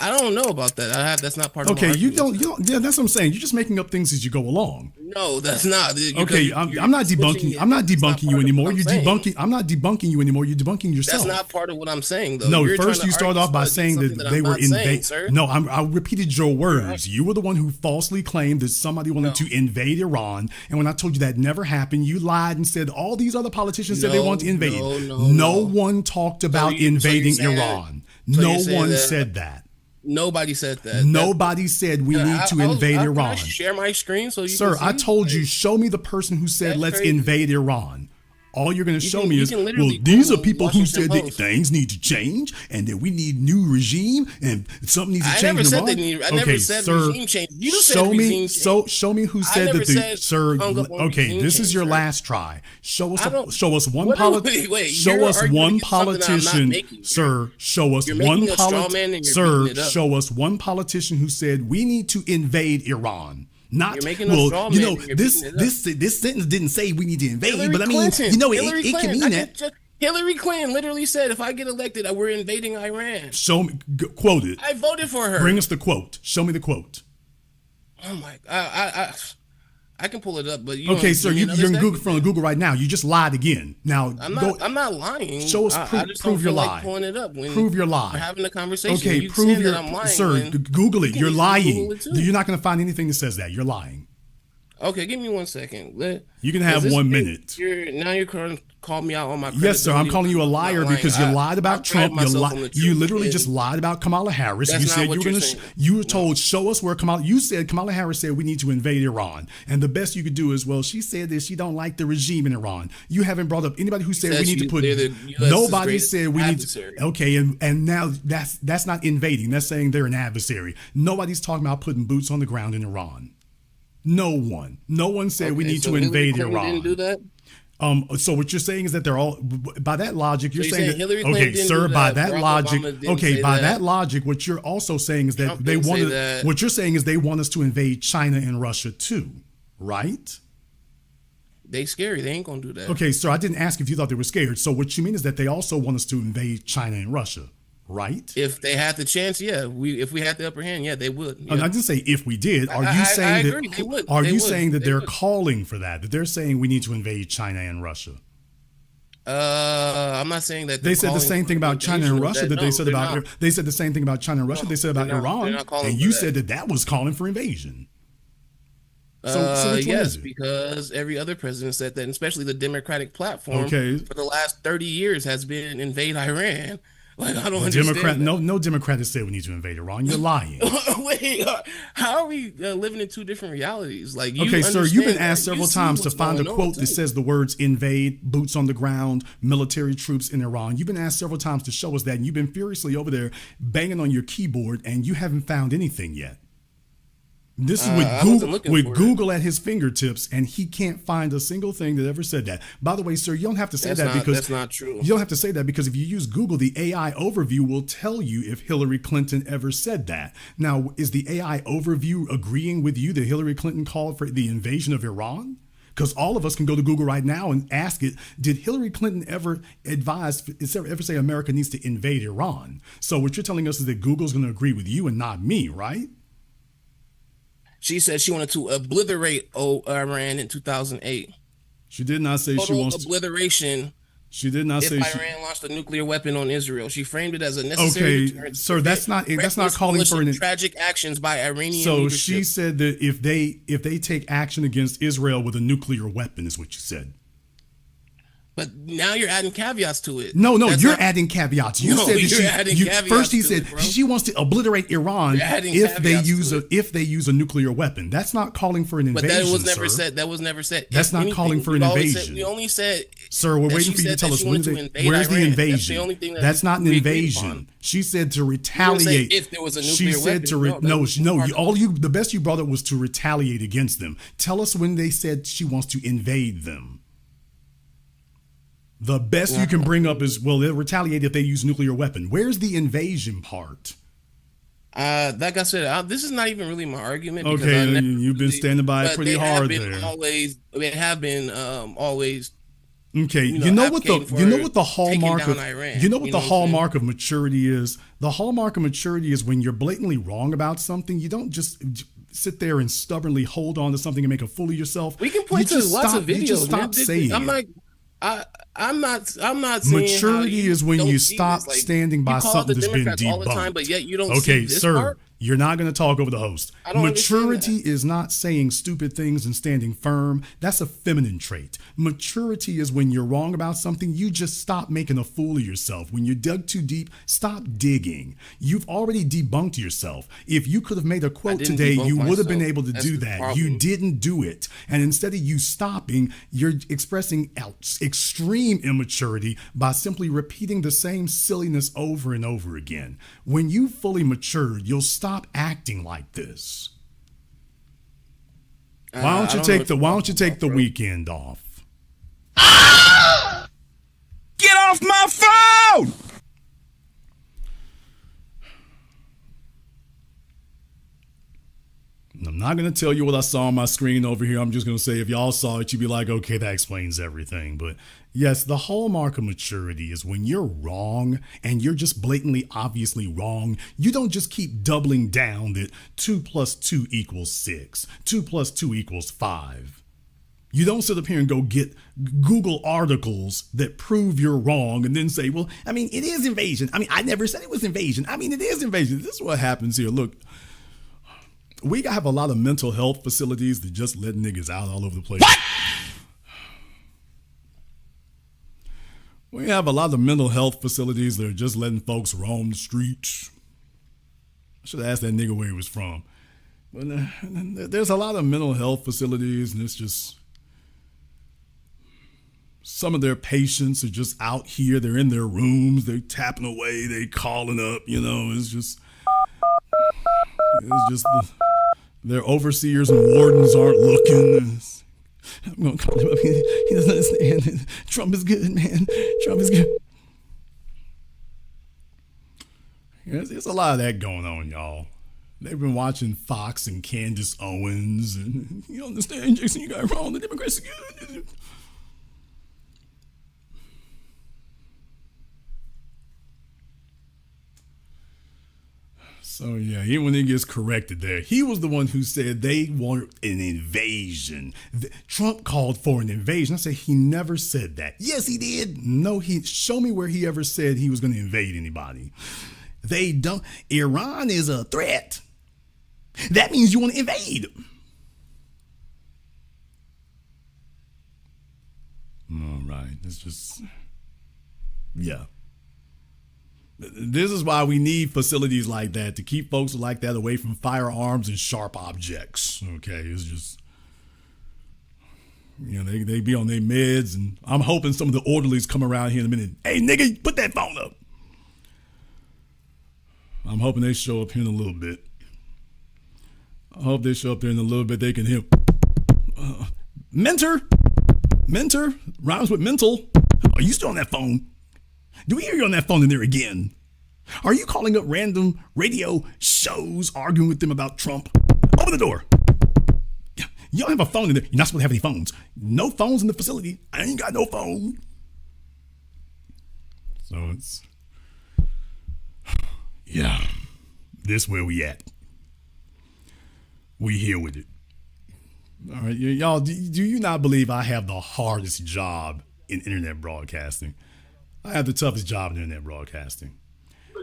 I don't know about that. That's not part of. Okay, you don't. Yeah, that's what I'm saying. You're just making up things as you go along. No, that's not. Okay, I'm not debunking. I'm not debunking you anymore. You're debunking. I'm not debunking you anymore. You're debunking yourself. That's not part of what I'm saying, though. No, first you start off by saying that they were invading. No, I repeated your words. You were the one who falsely claimed that somebody wanted to invade Iran, and when I told you that never happened, you lied and said all these other politicians said they wanted to invade. No one talked about invading Iran. No one said that. Nobody said that. Nobody said we need to invade Iran. Can I share my screen so you Sir, can see? I told you, show me the person who said let's invade Iran. All you're going to show me is, well, these are people who said that things need to change and that we need new regime and something needs to change. I never said okay, never said sir, regime change. You show said me, regime change. show me who said that. Sir, okay, this is your last try. Show us one politician. Show us one politician, sir. Show us one politician. Sir, show us one politician who said we need to invade Iran. Not well, you know, this sentence didn't say we need to invade, Hillary but I mean, Clinton. you know, Hillary it can mean that. Hillary Clinton literally said, "If I get elected, we're invading Iran." Show me, quote it. I voted for her. Bring us the quote. Show me the quote. Oh my! I can pull it up, but okay, sir, you're in Google right now. You just lied again. Now I'm not lying. Show us prove your lie. Like pulling it up when prove your lie. We're having a conversation. Okay, you prove your. that I'm lying, sir, Google it. You're lying. Google You're not going to find anything that says that. You're lying. Okay, give me 1 second. You can have 1 minute. You're going to call me out on my. Yes, sir. I'm calling you a liar because you lied about Trump. You literally just lied about Kamala Harris. You said you were going to. You were told, show us where Kamala. You said Kamala Harris said we need to invade Iran, and the best you could do is, well, she said that she don't like the regime in Iran. You haven't brought up anybody who said we need to put. Nobody said we need to. Okay, and now that's not invading. That's saying they're an adversary. Nobody's talking about putting boots on the ground in Iran. No one said we need to invade Iran. Didn't do that? So what you're saying is that they're all, by that logic, you're saying that, Hillary Clinton okay, sir, by that logic, that logic, what you're also saying is that they want what you're saying is they want us to invade China and Russia too, right? They scary. They ain't gonna do that. Okay, sir, I didn't ask if you thought they were scared. So what you mean is that they also want us to invade China and Russia, right? If they had the chance, yeah. If we had the upper hand, yeah, they would. Yeah. I didn't say if we did. Are you saying I agree. They would. Are you saying that they're calling for that? That they're saying we need to invade China and Russia? I'm not saying that they said the same thing about China and Russia that they said about. They said the same thing about China and Russia. They said about Iran, and you said that was calling for invasion. So which yes, because every other president said that, and especially the Democratic platform for the last 30 years has been invade Iran. Like, I don't understand. No Democrat has said we need to invade Iran. You're lying. Wait, how are we living in two different realities? Like, okay, sir, you've been asked several times to find a quote that says the words invade, boots on the ground, military troops in Iran. You've been asked several times to show us that, and you've been furiously over there banging on your keyboard, and you haven't found anything yet. This is with Google at his fingertips, and he can't find a single thing that ever said that. By the way, sir, you don't have to say because that's not true. You don't have to say that because if you use Google, the AI overview will tell you if Hillary Clinton ever said that. Now, is the AI overview agreeing with you that Hillary Clinton called for the invasion of Iran? Because all of us can go to Google right now and ask it, did Hillary Clinton ever say America needs to invade Iran? So what you're telling us is that Google's going to agree with you and not me, right? She said she wanted to obliterate Iran in 2008. She did not say she wants obliteration She did not if say Iran launched a nuclear weapon on Israel. She framed it as a necessary Okay, sir, that's not calling reckless for an tragic actions by Iranian So leadership. she said that if they take action against Israel with a nuclear weapon, is what you said. But now you're adding caveats to it. No, That's you're not- adding caveats. You No, said that you're adding caveats first he to said it, bro. she wants to obliterate Iran You're adding if they caveats to use a nuclear weapon. That's not calling for an invasion. But that was never sir. said. That was never said. That's If not anything, calling for an we always invasion. Said, we only said, Sir, we're that waiting she for you to said tell that us she when wanted to invade where's the Iran. invasion. That's the only thing That's not an we agreed invasion. upon. She said to You didn't say retaliate. if there was a She nuclear said weapon. the best you brought up was to retaliate against them. Tell us when they said she wants to invade them. The best you can bring up is, well, they'll retaliate if they use nuclear weapon. Where's the invasion part? Like I said, this is not even really my argument. Okay, you've been standing by it pretty hard there. They have been always. Okay, you know what the hallmark of Iran, you know what the hallmark of maturity is? The hallmark of maturity is when you're blatantly wrong about something, you don't just sit there and stubbornly hold on to something and make a fool of yourself. We can point to lots of videos. You just stop man. saying I'm it. like, I'm not saying Maturity is when you stop standing by something that's been debunked. All the time, but yet you don't okay, see this sir, part? you're not going to talk over the host. I don't Maturity is not saying stupid things and standing firm. That's a feminine trait. Maturity is when you're wrong about something, you just stop making a fool of yourself. When you dug too deep, stop digging. You've already debunked yourself. If you could have made a quote today, you would have been able to do that. You didn't do it. And instead of you stopping, you're expressing extreme immaturity by simply repeating the same silliness over and over again. When you fully matured, you'll stop acting like this. Why don't you take the weekend off? Get off my phone! I'm not going to tell you what I saw on my screen over here. I'm just going to say if y'all saw it, you'd be like, okay, that explains everything. But yes, the hallmark of maturity is when you're wrong and you're just blatantly, obviously wrong. You don't just keep doubling down that 2 + 2 = 6, 2 + 2 = 5. You don't sit up here and go get Google articles that prove you're wrong and then say, well, I mean, it is invasion. I mean, I never said it was invasion. I mean, it is invasion. This is what happens here. Look. We have a lot of mental health facilities that just let niggas out all over the place. What? We have a lot of mental health facilities that are just letting folks roam the streets. I should have asked that nigga where he was from. But there's a lot of mental health facilities, and it's just some of their patients are just out here. They're in their rooms. They're tapping away. They calling up. You know, it's just their overseers and wardens aren't looking. I'm going to call him up. He doesn't understand. Trump is good, man. Trump is good. There's a lot of that going on, y'all. They've been watching Fox and Candace Owens. And you don't understand, Jason, you got it wrong. The Democrats are good. So yeah, even when he gets corrected there, he was the one who said they want an invasion. Trump called for an invasion. I said he never said that. Yes, he did. No, show me where he ever said he was going to invade anybody. They don't. Iran is a threat. That means you want to invade. All right, it's just yeah. This is why we need facilities like that to keep folks like that away from firearms and sharp objects. Okay, it's just, you know, they be on their meds, and I'm hoping some of the orderlies come around here in a minute. Hey, nigga, put that phone up. I'm hoping they show up here in a little bit. I hope they show up there in a little bit. They can hear mentor rhymes with mental. Are you still on that phone? Do we hear you on that phone in there again? Are you calling up random radio shows, arguing with them about Trump? Open the door. You don't have a phone in there. You're not supposed to have any phones. No phones in the facility. I ain't got no phone. So it's, yeah, this where we at. We here with it. All right, y'all, do you not believe I have the hardest job in internet broadcasting. I have the toughest job in internet broadcasting.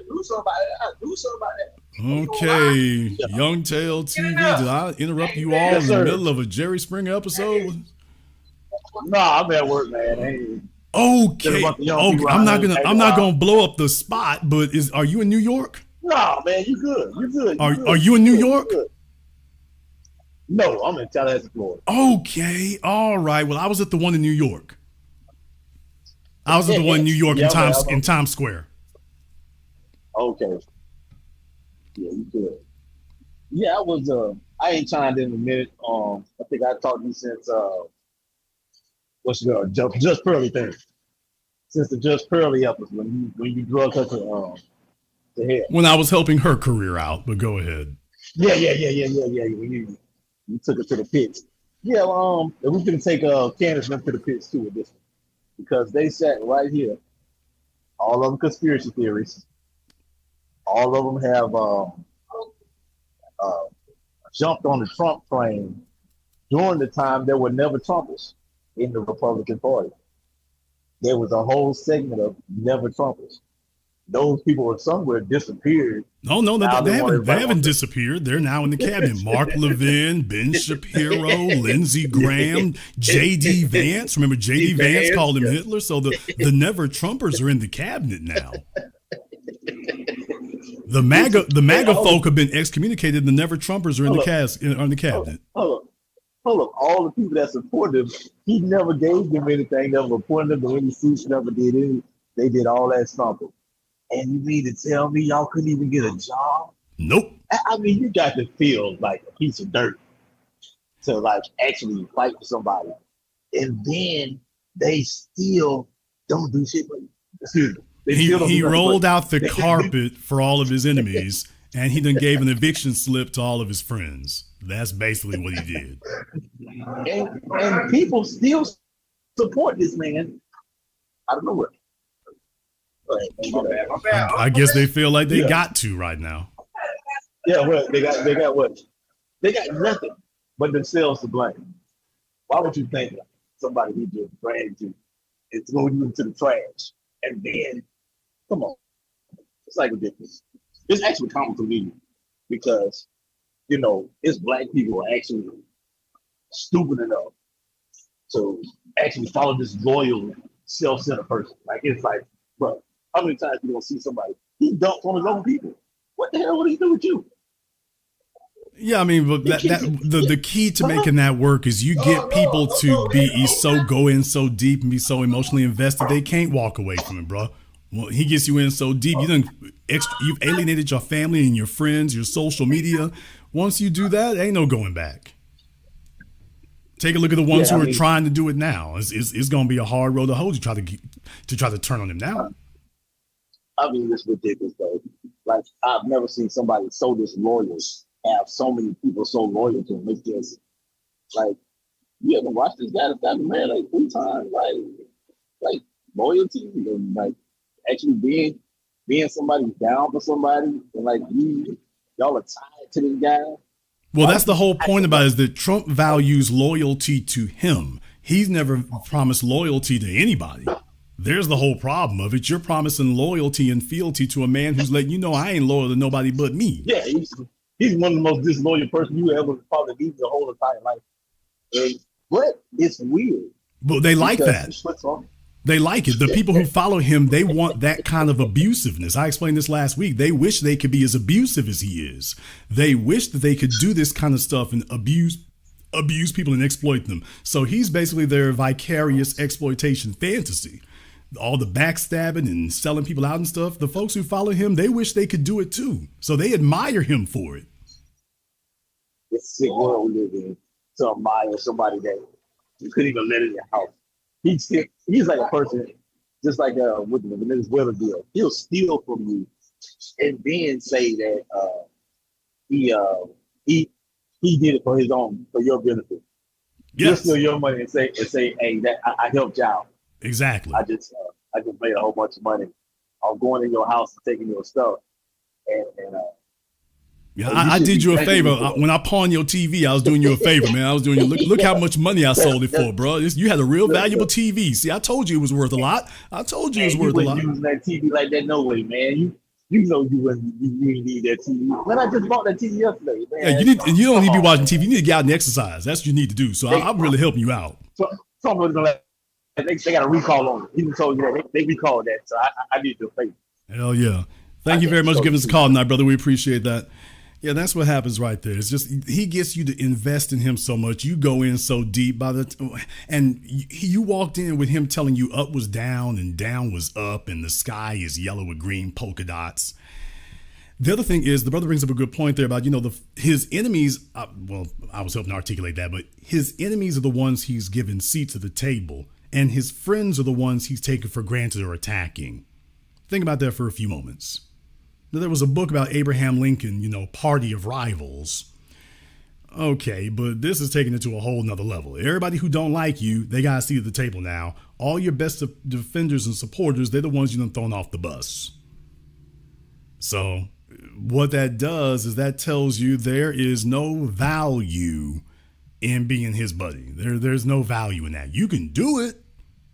Do something about that. Okay, Youngtail TV. Did I interrupt you all in the middle of a Jerry Springer episode? No, I'm at work, man. Okay. I'm not gonna blow up the spot, but are you in New York? No, man, you good. You good. Are you in New York? No, I'm in Tallahassee, Florida. Okay, all right. Well, I was at the one in New York. I was at the one in New York in Times Square. Okay. Yeah, you good. Yeah, I ain't chimed in a minute. I think I talked to you since Just Pearly thing. Since the Just Pearly episode when you drug her to head. When I was helping her career out, but go ahead. Yeah. When you took her to the pits. Yeah, we're gonna take Candace to the pits too with this one. Because they sat right here. All of them conspiracy theories. All of them have jumped on the Trump train during the time there were never Trumpers in the Republican Party. There was a whole segment of never Trumpers. Those people were somewhere disappeared. No, they haven't disappeared. They're now in the cabinet. Mark Levin, Ben Shapiro, Lindsey Graham, J.D. Vance. Remember, J.D. Vance called him Hitler. So the never Trumpers are in the cabinet now. The MAGA folk have been excommunicated. The never Trumpers are in the cabinet. Hold up. All the people that supported him, he never gave them anything, never appointed them to any seats, never did anything. They did all that stuff. And you mean to tell me y'all couldn't even get a job? Nope. I mean, you got to feel like a piece of dirt to like actually fight for somebody. And then they still don't do shit for you. Excuse me. He rolled out the carpet for all of his enemies, and he then gave an eviction slip to all of his friends. That's basically what he did. And people still support this man. I don't know what. I guess they feel like they got to right now. Yeah, well, they got what? They got nothing but themselves to blame. Why would you think somebody who just dragged you and throw you into the trash? And then, come on. It's like ridiculous. It's actually comical to me because, it's black people are actually stupid enough to actually follow this loyal, self-centered person. Like, it's like, bro, how many times you gonna see somebody he dumped on his own people? What the hell would he do with you? Yeah, I mean, but the key to making that work is you get people to go in so deep and be so emotionally invested they can't walk away from it, bro. Well, he gets you in so deep, you've alienated your family and your friends, your social media. Once you do that, ain't no going back. Take a look at the ones who are trying to do it now. It's going to be a hard road to hoe to try to turn on him now. I mean, it's ridiculous, though. Like, I've never seen somebody so disloyal, have so many people so loyal to him. It's just, like, you ever watch this guy that's got married like 3 times? Like loyalty and, like, actually being somebody down for somebody. And, like, y'all are tied to this guy. Well, that's the whole point about it, is that Trump values loyalty to him. He's never promised loyalty to anybody. There's the whole problem of it. You're promising loyalty and fealty to a man who's letting you know I ain't loyal to nobody but me. Yeah, he's one of the most disloyal person you ever probably meet your whole entire life. But it's weird. But they like that. They like it. The people who follow him, they want that kind of abusiveness. I explained this last week. They wish they could be as abusive as he is. They wish that they could do this kind of stuff and abuse people and exploit them. So he's basically their vicarious exploitation fantasy. All the backstabbing and selling people out and stuff. The folks who follow him, they wish they could do it too. So they admire him for it. It's a sick world we live in to admire somebody that you couldn't even let in your house. He's like a person, just like with the Venezuela deal. He'll steal from you and then say that he did it for your benefit. Yes. He'll steal your money and say, hey, that I helped you out. Exactly. I just made a whole bunch of money. I'm going in your house and taking your stuff, and Yeah, I did you a favor. When I pawned your TV, I was doing you a favor, man. I was doing you. Look how much money I sold it for, bro. You had a real valuable TV. See, I told you it was worth a lot. I told you it was worth a lot. You using that TV like that, no way, man. You know you need that TV. Man, I just bought that TV yesterday, man. Yeah, you don't need to be watching TV. You need to get out and exercise. That's what you need to do. So I'm really helping you out. So someone's gonna they got a recall on it. Even told you that they recalled that. So I need to favor. Hell yeah. Thank you very much for giving us a call tonight, brother. We appreciate that. Yeah, that's what happens right there. It's just he gets you to invest in him so much. You go in so deep and you walked in with him telling you up was down and down was up and the sky is yellow with green polka dots. The other thing is the brother brings up a good point there about, his enemies. Well, I was helping articulate that, but his enemies are the ones he's given seats at the table and his friends are the ones he's taken for granted or attacking. Think about that for a few moments. There was a book about Abraham Lincoln, party of rivals. Okay, but this is taking it to a whole nother level. Everybody who don't like you, they got a seat at the table now. All your best defenders and supporters, they're the ones you done thrown off the bus. So what that does is that tells you there is no value in being his buddy. There's no value in that. You can do it.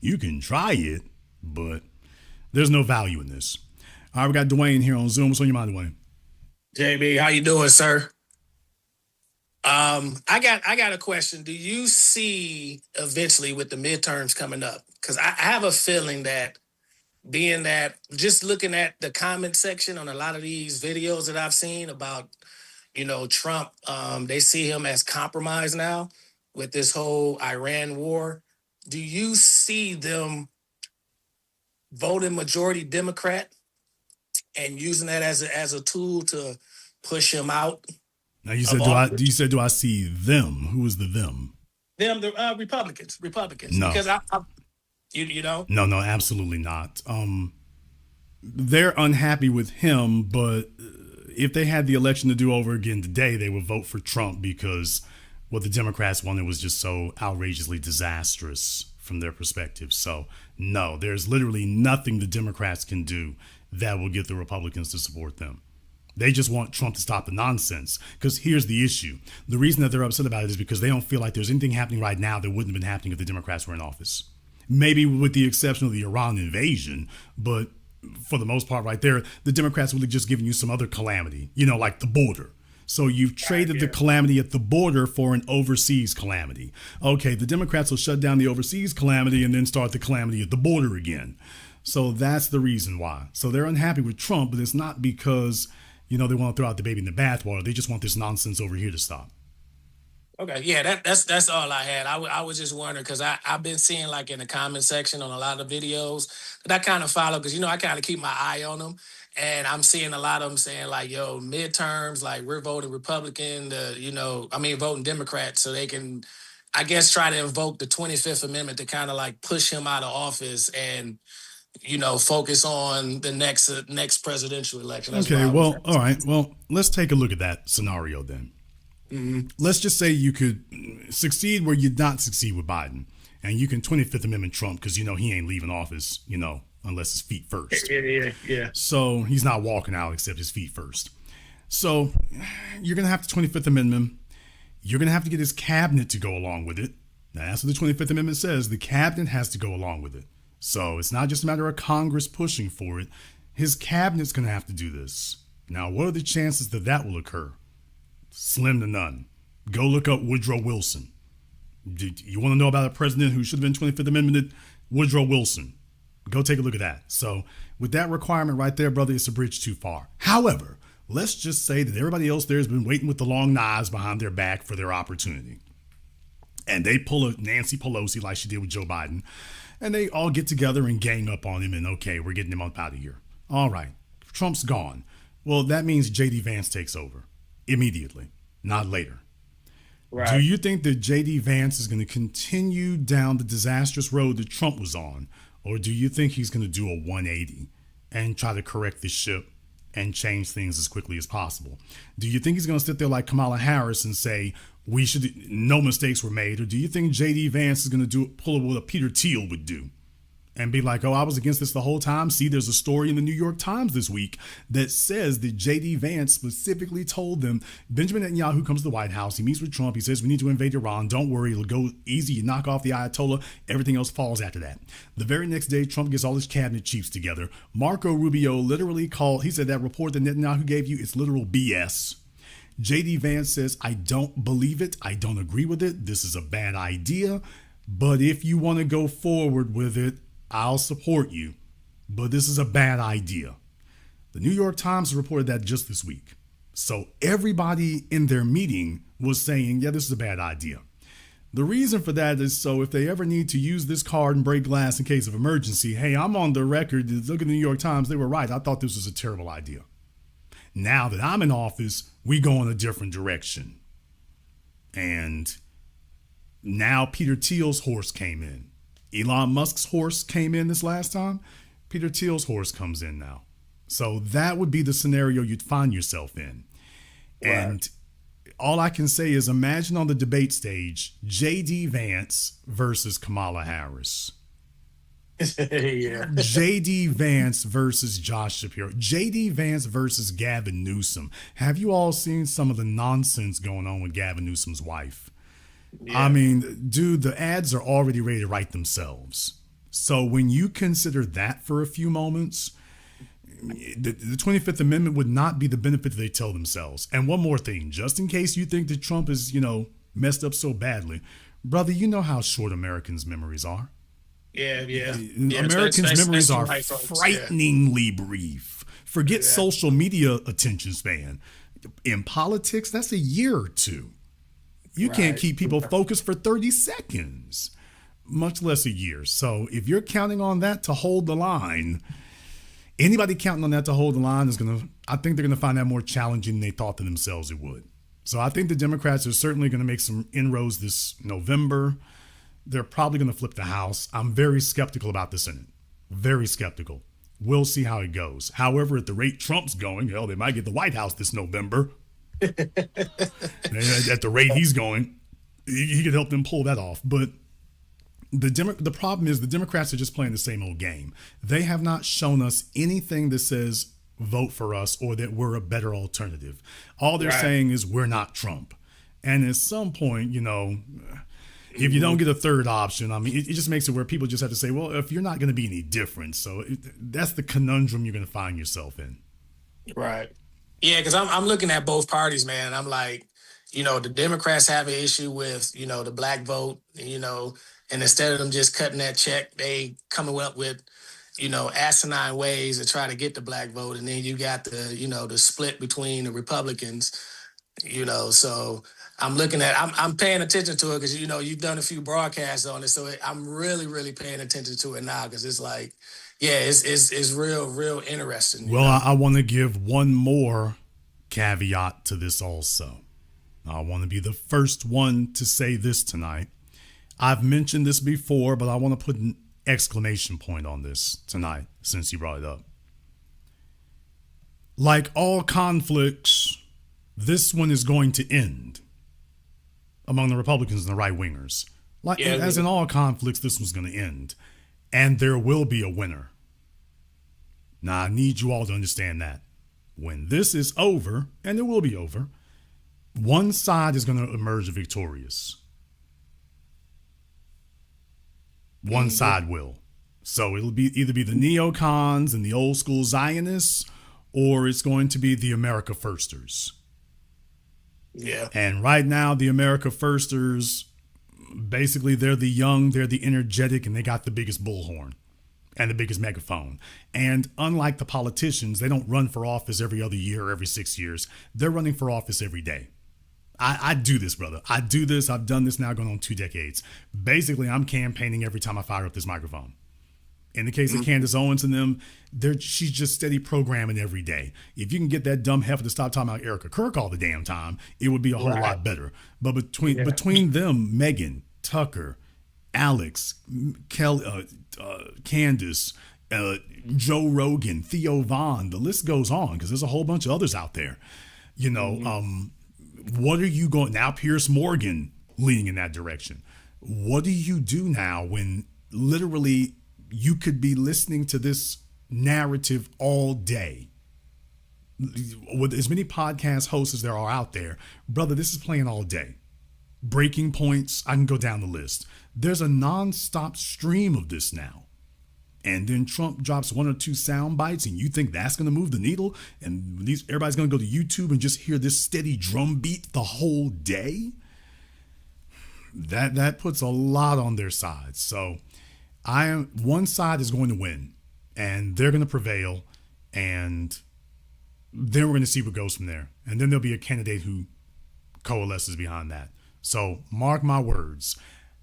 You can try it, but there's no value in this. All right, we got Dwayne here on Zoom. What's on your mind, Dwayne? JB, how you doing, sir? I got a question. Do you see eventually with the midterms coming up? Because I have a feeling that being that just looking at the comment section on a lot of these videos that I've seen about, Trump, they see him as compromised now with this whole Iran war. Do you see them voting majority Democrat and using that as a tool to push him out? Now you said, do I see them? Who is the them? Them, the Republicans. No. Because you know? No, absolutely not. They're unhappy with him, but if they had the election to do over again today, they would vote for Trump because what the Democrats wanted was just so outrageously disastrous from their perspective. So no, there's literally nothing the Democrats can do that will get the Republicans to support them. They just want Trump to stop the nonsense. Because here's the issue. The reason that they're upset about it is because they don't feel like there's anything happening right now that wouldn't have been happening if the Democrats were in office. Maybe with the exception of the Iran invasion, but for the most part right there, the Democrats would have just given you some other calamity, like the border. So you've traded the calamity at the border for an overseas calamity. Okay, the Democrats will shut down the overseas calamity and then start the calamity at the border again. So that's the reason why. So they're unhappy with Trump, but it's not because, they want to throw out the baby in the bathwater. They just want this nonsense over here to stop. Okay, yeah, that's all I had. I was just wondering because I've been seeing like in the comment section on a lot of videos that I kind of follow because, I kind of keep my eye on them. And I'm seeing a lot of them saying like, yo, midterms, like we're voting Republican, voting Democrat so they can, I guess, try to invoke the 25th Amendment to kind of like push him out of office and, focus on the next presidential election. That's okay, well, all right. Well, let's take a look at that scenario then. Mm-hmm. Let's just say you could succeed where you not succeed with Biden. And you can 25th Amendment Trump because, he ain't leaving office, unless his feet first. Yeah. So he's not walking out except his feet first. So you're going to have the 25th Amendment. You're going to have to get his cabinet to go along with it. Now, that's what the 25th Amendment says. The cabinet has to go along with it. So it's not just a matter of Congress pushing for it. His cabinet's going to have to do this. Now, what are the chances that will occur? Slim to none. Go look up Woodrow Wilson. You want to know about a president who should have been 25th Amendment? Woodrow Wilson. Go take a look at that. So with that requirement right there, brother, it's a bridge too far. However, let's just say that everybody else there has been waiting with the long knives behind their back for their opportunity. And they pull a Nancy Pelosi like she did with Joe Biden. And they all get together and gang up on him. And okay, we're getting him up out of here. All right. Trump's gone. Well, that means J.D. Vance takes over immediately, not later. Right. Do you think that J.D. Vance is going to continue down the disastrous road that Trump was on? Or do you think he's going to do a 180 and try to correct this ship and change things as quickly as possible? Do you think he's going to sit there like Kamala Harris and say, no mistakes were made? Or do you think J.D. Vance is going to pull what Peter Thiel would do and be like, oh, I was against this the whole time. See, there's a story in the New York Times this week that says that J.D. Vance specifically told them, Benjamin Netanyahu comes to the White House. He meets with Trump. He says, we need to invade Iran. Don't worry. It'll go easy. You knock off the Ayatollah. Everything else falls after that. The very next day, Trump gets all his cabinet chiefs together. Marco Rubio literally he said that report that Netanyahu gave you, it's literal BS. J.D. Vance says, I don't believe it. I don't agree with it. This is a bad idea. But if you want to go forward with it, I'll support you, but this is a bad idea. The New York Times reported that just this week. So everybody in their meeting was saying, yeah, this is a bad idea. The reason for that is so if they ever need to use this card and break glass in case of emergency, hey, I'm on the record. Look at the New York Times. They were right. I thought this was a terrible idea. Now that I'm in office, we go in a different direction. And now Peter Thiel's horse came in. Elon Musk's horse came in this last time. Peter Thiel's horse comes in now. So that would be the scenario you'd find yourself in. Right. And all I can say is imagine on the debate stage, J.D. Vance versus Kamala Harris. Yeah. J.D. Vance versus Josh Shapiro. J.D. Vance versus Gavin Newsom. Have you all seen some of the nonsense going on with Gavin Newsom's wife? Yeah. I mean, dude, the ads are already ready to write themselves. So when you consider that for a few moments, the 25th Amendment would not be the benefit that they tell themselves. And one more thing, just in case you think that Trump is, messed up so badly, brother, you know how short Americans' memories are. Yeah. Americans' memories are frighteningly brief. Forget social media attention span. In politics, that's a year or two. You can't keep people focused for 30 seconds, much less a year. So if you're counting on that to hold the line, anybody counting on that to hold the line I think they're going to find that more challenging than they thought to themselves it would. So I think the Democrats are certainly going to make some inroads this November. They're probably going to flip the House. I'm very skeptical about the Senate. Very skeptical. We'll see how it goes. However, at the rate Trump's going, hell, they might get the White House this November. At the rate he's going, he could help them pull that off. But the problem is the Democrats are just playing the same old game. They have not shown us anything that says vote for us or that we're a better alternative. All they're saying is we're not Trump. And at some point, if you don't get a third option, I mean, it just makes it where people just have to say, well, if you're not going to be any different. So that's the conundrum you're going to find yourself in. Right. Yeah, because I'm looking at both parties, man. I'm like, the Democrats have an issue with, the black vote, and instead of them just cutting that check, they coming up with, asinine ways to try to get the black vote. And then you got the, the split between the Republicans, so I'm looking at, I'm paying attention to it because, you've done a few broadcasts on it. So I'm really, really paying attention to it now because it's like, yeah, it's real interesting. Well, I want to give one more caveat to this also. I want to be the first one to say this tonight. I've mentioned this before, but I want to put an exclamation point on this tonight since you brought it up. Like all conflicts, this one is going to end among the Republicans and the right-wingers. As in all conflicts, this one's going to end. And there will be a winner. Now, I need you all to understand that. When this is over, and it will be over, one side is going to emerge victorious. One side will. So it'll be either be the neocons and the old school Zionists, or it's going to be the America Firsters. Yeah. And right now, the America Firsters, basically, they're the young, they're the energetic, and they got the biggest bullhorn and the biggest megaphone. And unlike the politicians, they don't run for office every other year or every 6 years. They're running for office every day. I do this, brother. I do this. I've done this now going on 2 decades. Basically, I'm campaigning every time I fire up this microphone. In the case of Candace Owens and them, she's just steady programming every day. If you can get that dumb heifer to stop talking about Erica Kirk all the damn time, it would be a whole lot better. But between them, Megyn, Tucker, Alex, Candace, Joe Rogan, Theo Vaughn, the list goes on because there's a whole bunch of others out there. What are you going now? Pierce Morgan leaning in that direction. What do you do now when literally you could be listening to this narrative all day. With as many podcast hosts as there are out there, brother, this is playing all day. Breaking points, I can go down the list. There's a non-stop stream of this now. And then Trump drops one or two sound bites, and you think that's going to move the needle? And everybody's going to go to YouTube and just hear this steady drum beat the whole day? That puts a lot on their side. So one side is going to win, and they're going to prevail, and then we're going to see what goes from there. And then there'll be a candidate who coalesces behind that. So mark my words,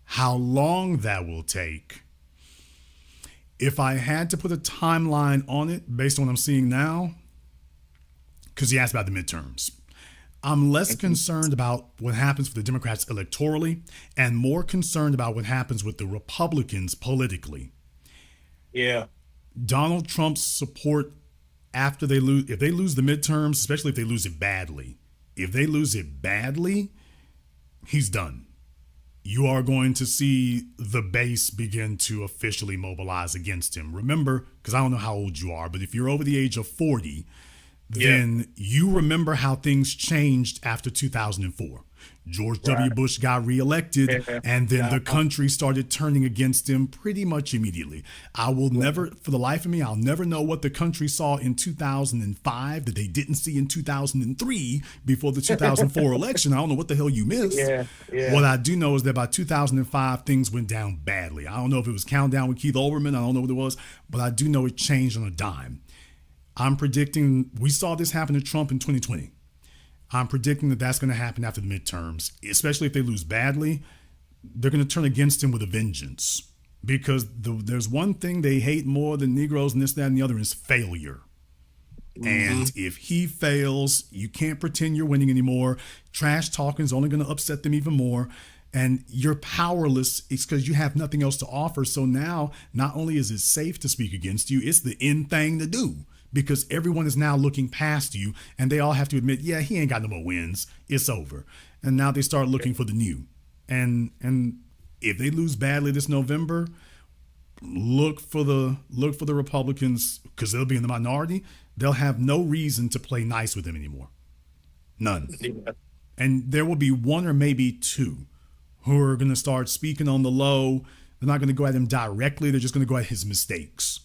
how long that will take. If I had to put a timeline on it based on what I'm seeing now, because he asked about the midterms, I'm less concerned about what happens for the Democrats electorally and more concerned about what happens with the Republicans politically. Yeah. Donald Trump's support after they lose, if they lose the midterms, especially if they lose it badly, he's done. You are going to see the base begin to officially mobilize against him. Remember, because I don't know how old you are, but if you're over the age of 40, then you remember how things changed after 2004. George W. Bush got reelected, and then the country started turning against him pretty much immediately. I will never, for the life of me, I'll never know what the country saw in 2005 that they didn't see in 2003 before the 2004 election. I don't know what the hell you missed. What I do know is that by 2005, things went down badly. I don't know if it was Countdown with Keith Olbermann. I don't know what it was, but I do know it changed on a dime. I'm predicting, we saw this happen to Trump in 2020. I'm predicting that that's going to happen after the midterms, especially if they lose badly. They're going to turn against him with a vengeance, because there's one thing they hate more than Negroes and this, that, and the other is failure. And if he fails, you can't pretend you're winning anymore. Trash talking is only going to upset them even more. And you're powerless. It's because you have nothing else to offer. So now, not only is it safe to speak against you, it's the in thing to do. Because everyone is now looking past you, and they all have to admit, yeah, he ain't got no more wins. It's over. And now they start looking for the new. And if they lose badly this November, look for the Republicans, because they'll be in the minority. They'll have no reason to play nice with him anymore. None. And there will be one or maybe two who are going to start speaking on the low. They're not going to go at him directly. They're just going to go at his mistakes.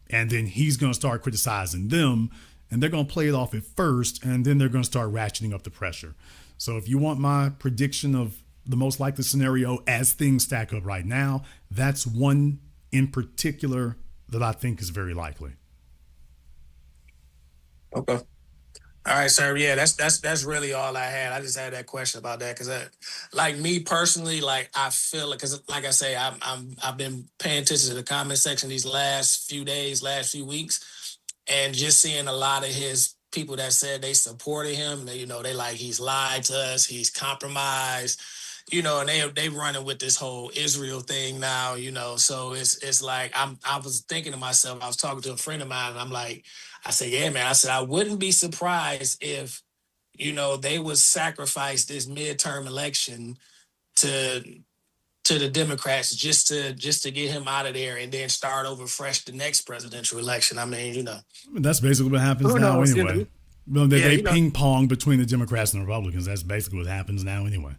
And then he's going to start criticizing them, and they're going to play it off at first, and then they're going to start ratcheting up the pressure. So if you want my prediction of the most likely scenario as things stack up right now, that's one in particular that I think is very likely. Okay. All right, sir. Yeah, that's really all I had. I just had that question about that because, like me personally, like I feel it because, like I say, I've been paying attention to the comment section these last few days, last few weeks, and just seeing a lot of his people that said they supported him. They like he's lied to us, he's compromised, and they running with this whole Israel thing now, So it's like I was thinking to myself, I was talking to a friend of mine, and I'm like. I said, yeah, man. I said, I wouldn't be surprised if, they would sacrifice this midterm election to the Democrats just to get him out of there and then start over fresh the next presidential election. I mean, That's basically what happens now anyway. They ping pong between the Democrats and the Republicans. That's basically what happens now anyway.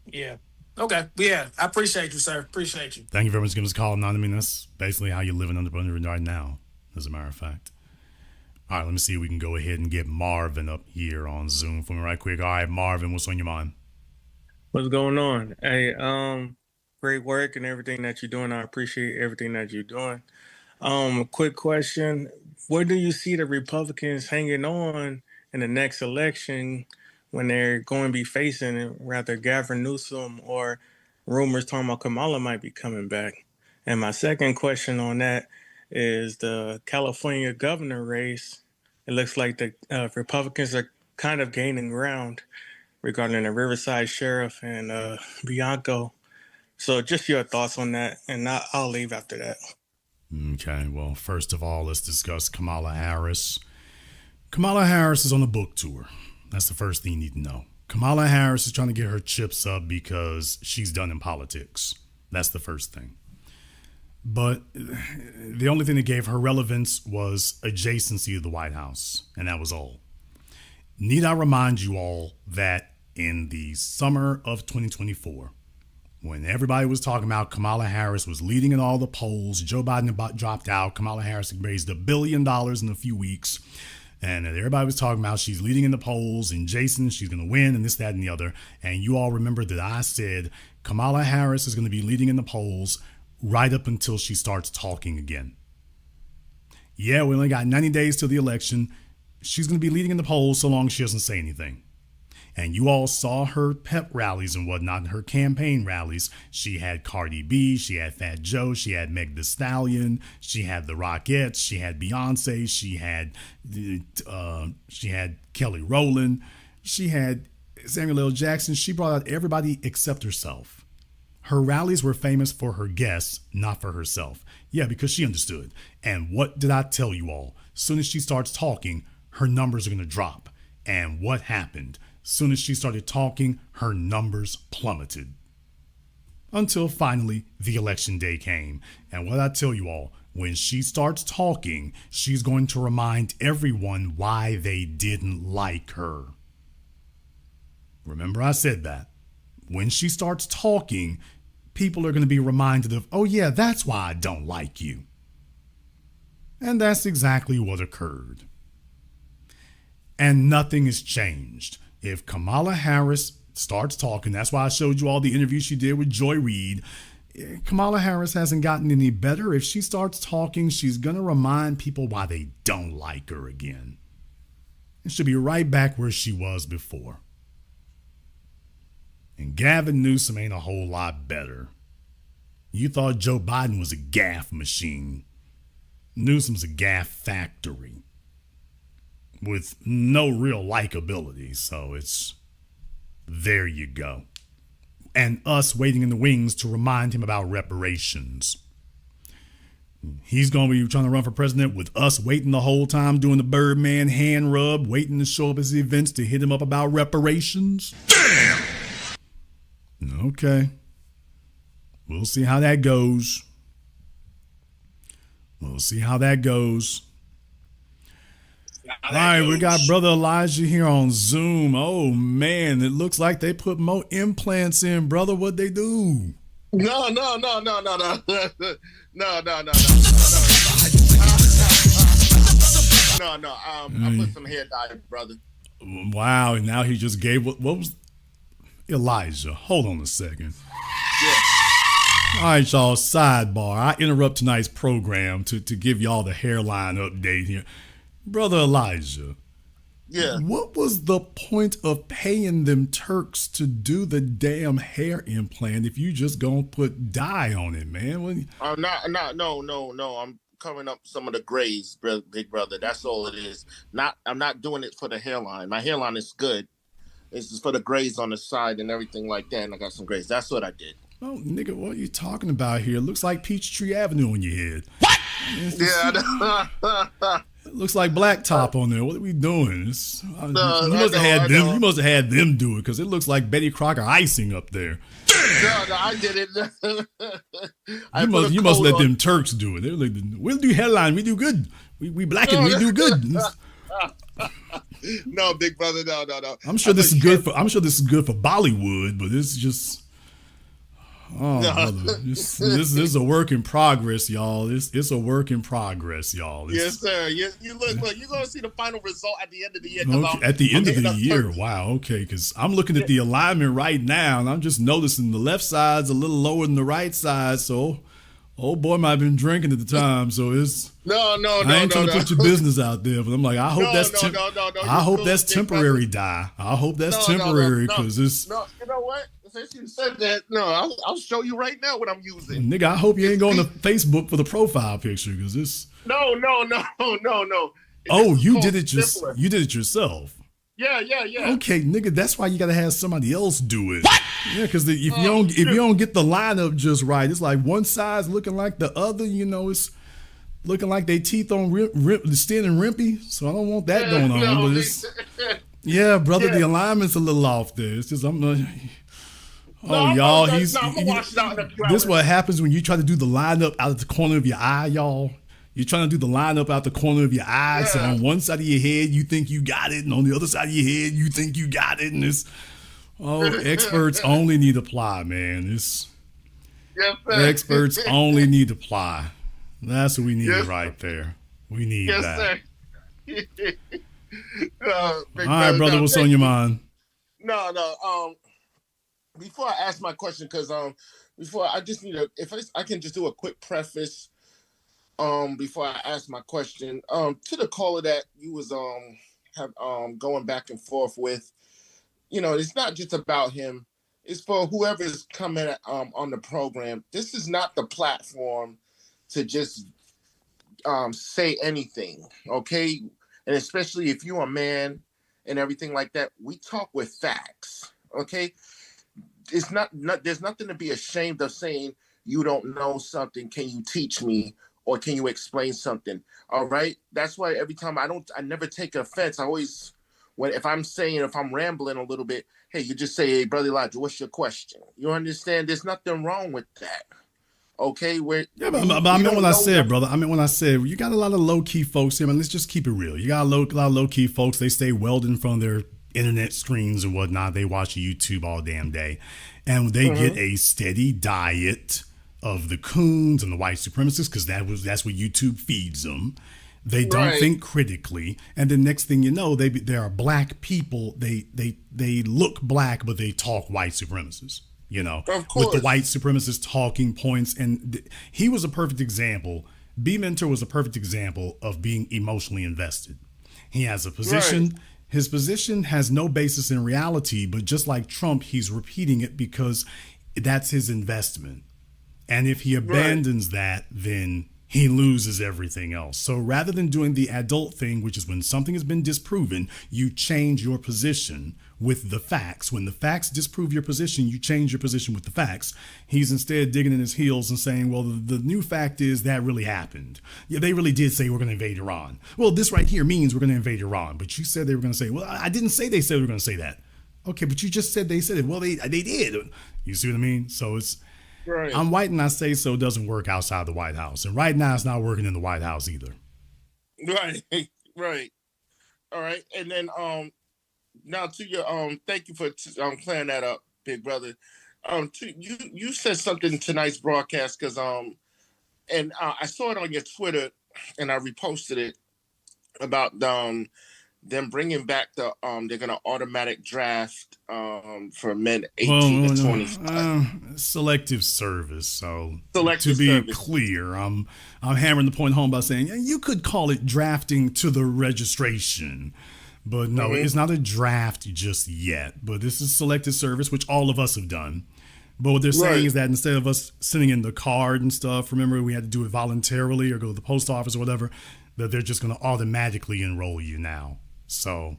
Yeah. Okay. Yeah. I appreciate you, sir. Appreciate you. Thank you very much for giving us a call. I mean, that's basically how you're living under right now, as a matter of fact. All right, let me see if we can go ahead and get Marvin up here on Zoom for me right quick. All right, Marvin, what's on your mind? What's going on? Hey, great work and everything that you're doing. I appreciate everything that you're doing. Quick question. Where do you see the Republicans hanging on in the next election when they're going to be facing rather Gavin Newsom or rumors talking about Kamala might be coming back? And my second question on that is the California governor race. It looks like the Republicans are kind of gaining ground regarding the Riverside sheriff and Bianco. So just your thoughts on that, and I'll leave after that. Okay, well, first of all, let's discuss Kamala Harris. Kamala Harris is on a book tour. That's the first thing you need to know. Kamala Harris is trying to get her chips up because she's done in politics. That's the first thing. But the only thing that gave her relevance was adjacency to the White House, and that was all. Need I remind you all that in the summer of 2024, when everybody was talking about Kamala Harris was leading in all the polls, Joe Biden dropped out, Kamala Harris had raised $1 billion in a few weeks, and everybody was talking about she's leading in the polls, and Jason, she's going to win, and this, that, and the other. And you all remember that I said Kamala Harris is going to be leading in the polls right up until she starts talking again. Yeah, we only got 90 days till the election. She's going to be leading in the polls so long as she doesn't say anything. And you all saw her pep rallies and whatnot, her campaign rallies. She had Cardi B, she had Fat Joe, she had Meg Thee Stallion, she had the Rockettes, she had Beyonce, she had Kelly Rowland, she had Samuel L. Jackson. She brought out everybody except herself. Her rallies were famous for her guests, not for herself. Yeah, because she understood. And what did I tell you all? As soon as she starts talking, her numbers are going to drop. And what happened? As soon as she started talking, her numbers plummeted. Until finally, the election day came. And what I tell you all, when she starts talking, she's going to remind everyone why they didn't like her. Remember I said that. When she starts talking, people are going to be reminded of, oh yeah, that's why I don't like you. And that's exactly what occurred. And nothing has changed. If Kamala Harris starts talking, that's why I showed you all the interviews she did with Joy Reid. Kamala Harris hasn't gotten any better. If she starts talking, she's going to remind people why they don't like her again. And she'll be right back where she was before. And Gavin Newsom ain't a whole lot better. You thought Joe Biden was a gaffe machine. Newsom's a gaffe factory with no real likability, so it's there you go. And us waiting in the wings to remind him about reparations. He's going to be trying to run for president with us waiting the whole time doing the Birdman hand rub, waiting to show up at his events to hit him up about reparations. Damn! Okay. We'll see how that goes. We'll see how that goes. All right, we got Brother Elijah here on Zoom. Oh, man, it looks like they put more implants in, brother. What'd they do? No. I put some hair dye, brother. Wow, and now he just gave what was Elijah? Hold on a second. Yeah. All right, y'all, sidebar. I interrupt tonight's program to give y'all the hairline update here. Brother Elijah. Yeah. What was the point of paying them Turks to do the damn hair implant if you just gonna put dye on it, man? No. I'm covering up some of the grays, big brother. That's all it is. I'm not doing it for the hairline. My hairline is good. It's just for the grays on the side and everything like that. And I got some grays. That's what I did. Oh, nigga, what are you talking about here? It looks like Peachtree Avenue on your head. What? It looks like blacktop on there. What are we doing? You must have had them do it because it looks like Betty Crocker icing up there. No, I did it. You must let them Turks do it. They're like, we'll do hairline. We do good. We black and we do good. No, big brother. No. I'm sure this is good for Bollywood, but it's just. Oh, no. Brother. This is a work in progress, y'all. It's a work in progress, y'all. Yes, sir. You look. You're gonna see the final result at the end of the year. Okay, at the end of the year, wow. Okay, because I'm looking at the alignment right now, and I'm just noticing the left side's a little lower than the right side. So, old boy might have been drinking at the time, so it's. No. I ain't trying to put your business out there, but I'm like, I hope that's temporary, dye. I hope that's temporary because it's. No, you know what? Since you said that, I'll show you right now what I'm using. Nigga, I hope you ain't going to Facebook for the profile picture because it's. No. Oh, you did it yourself. Yeah. Okay, nigga, that's why you gotta have somebody else do it. What? Yeah, because if you don't get the lineup just right, it's like one side's looking like the other. It's looking like they teeth on standing rimpy. So I don't want that going on. But it's, yeah, brother, the alignment's a little off there. It's just Oh, y'all, I'm gonna wash it out in a few this is hours. what happens when you try to do the lineup out of the corner of your eye, y'all. You're trying to do the lineup out the corner of your eye. So on one side of your head, you think you got it, and on the other side of your head, you think you got it. And it's experts only need apply, man. It's experts only need apply. That's what we need right there. We need that. Yes, sir. All right, brother, what's on your mind? No. Before I ask my question, because before I just need if I can just do a quick preface before I ask my question to the caller that you was going back and forth with. It's not just about him. It's for whoever is coming on the program. This is not the platform to just say anything, okay? And especially if you're a man and everything like that, we talk with facts, okay? It's not there's nothing to be ashamed of saying you don't know something. Can you teach me, or can you explain something? All right. That's why every time I never take offense. I always, if I'm rambling a little bit, hey, you just say, hey, brother Elijah, what's your question? You understand? There's nothing wrong with that. Okay. But I meant what I said, brother. I meant when I said you got a lot of low key folks here, man. Let's just keep it real. You got a lot of low key folks. They stay welded in front of their internet screens and whatnot. They watch YouTube all damn day, and they get a steady diet of the coons and the white supremacists, because that's what YouTube feeds them. They don't think critically, and the next thing you know, there are black people. They look black, but they talk white supremacists. With the white supremacist talking points, and he was a perfect example. B Mentor was a perfect example of being emotionally invested. He has a position. Right. His position has no basis in reality, but just like Trump, he's repeating it because that's his investment. And if he abandons that, then he loses everything else. So rather than doing the adult thing, which is when something has been disproven, you change your position with the facts. When the facts disprove your position, you change your position with the facts. He's instead digging in his heels and saying, well, the new fact is that really happened. Yeah, they really did say we're going to invade Iran. Well, this right here means we're going to invade Iran. But you said they were going to say, well, I didn't say they said we were going to say that. Okay, but you just said they said it. Well, they did. You see what I mean? So it's... Right. I'm white and I say so doesn't work outside the White House. And right now it's not working in the White House either. Right. All right. And then now to your thank you for clearing that up, big brother. You said something tonight's broadcast because and I saw it on your Twitter and I reposted it about them bringing back the they're gonna automatic draft for men 18 to 25. Selective service. So selective to be service. Clear, I'm hammering the point home by saying you could call it drafting to the registration, but no, it's not a draft just yet. But this is selective service, which all of us have done. But what they're saying is that instead of us sending in the card and stuff, remember we had to do it voluntarily or go to the post office or whatever, that they're just going to automatically enroll you now. So,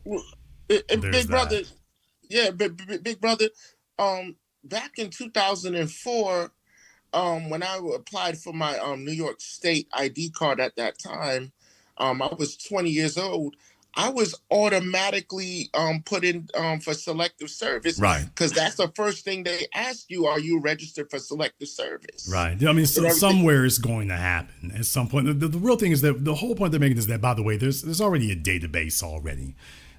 big brother, big brother. Back in 2004, when I applied for my New York State ID card at that time, I was 20 years old. I was automatically put in for selective service, right? Because that's the first thing they ask you: are you registered for selective service? Right. I mean, so somewhere it's going to happen at some point. The real thing is that the whole point they're making is that, by the way, there's already a database already.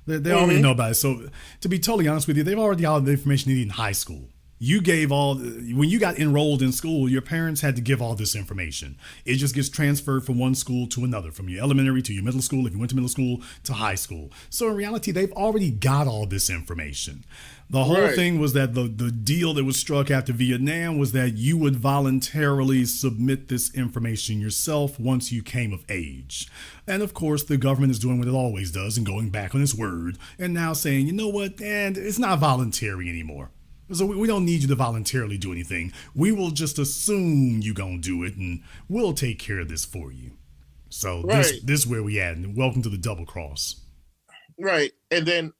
They already know about it. So to be totally honest with you, they've already got all the information they need in high school. You gave when you got enrolled in school, your parents had to give all this information. It just gets transferred from one school to another, from your elementary to your middle school, if you went to middle school, to high school. So in reality, they've already got all this information. The whole thing was that the deal that was struck after Vietnam was that you would voluntarily submit this information yourself once you came of age. And of course, the government is doing what it always does and going back on its word and now saying, you know what, and it's not voluntary anymore. So we don't need you to voluntarily do anything. We will just assume you're going to do it, and we'll take care of this for you. So this is where we at, and welcome to the double cross. Right. And then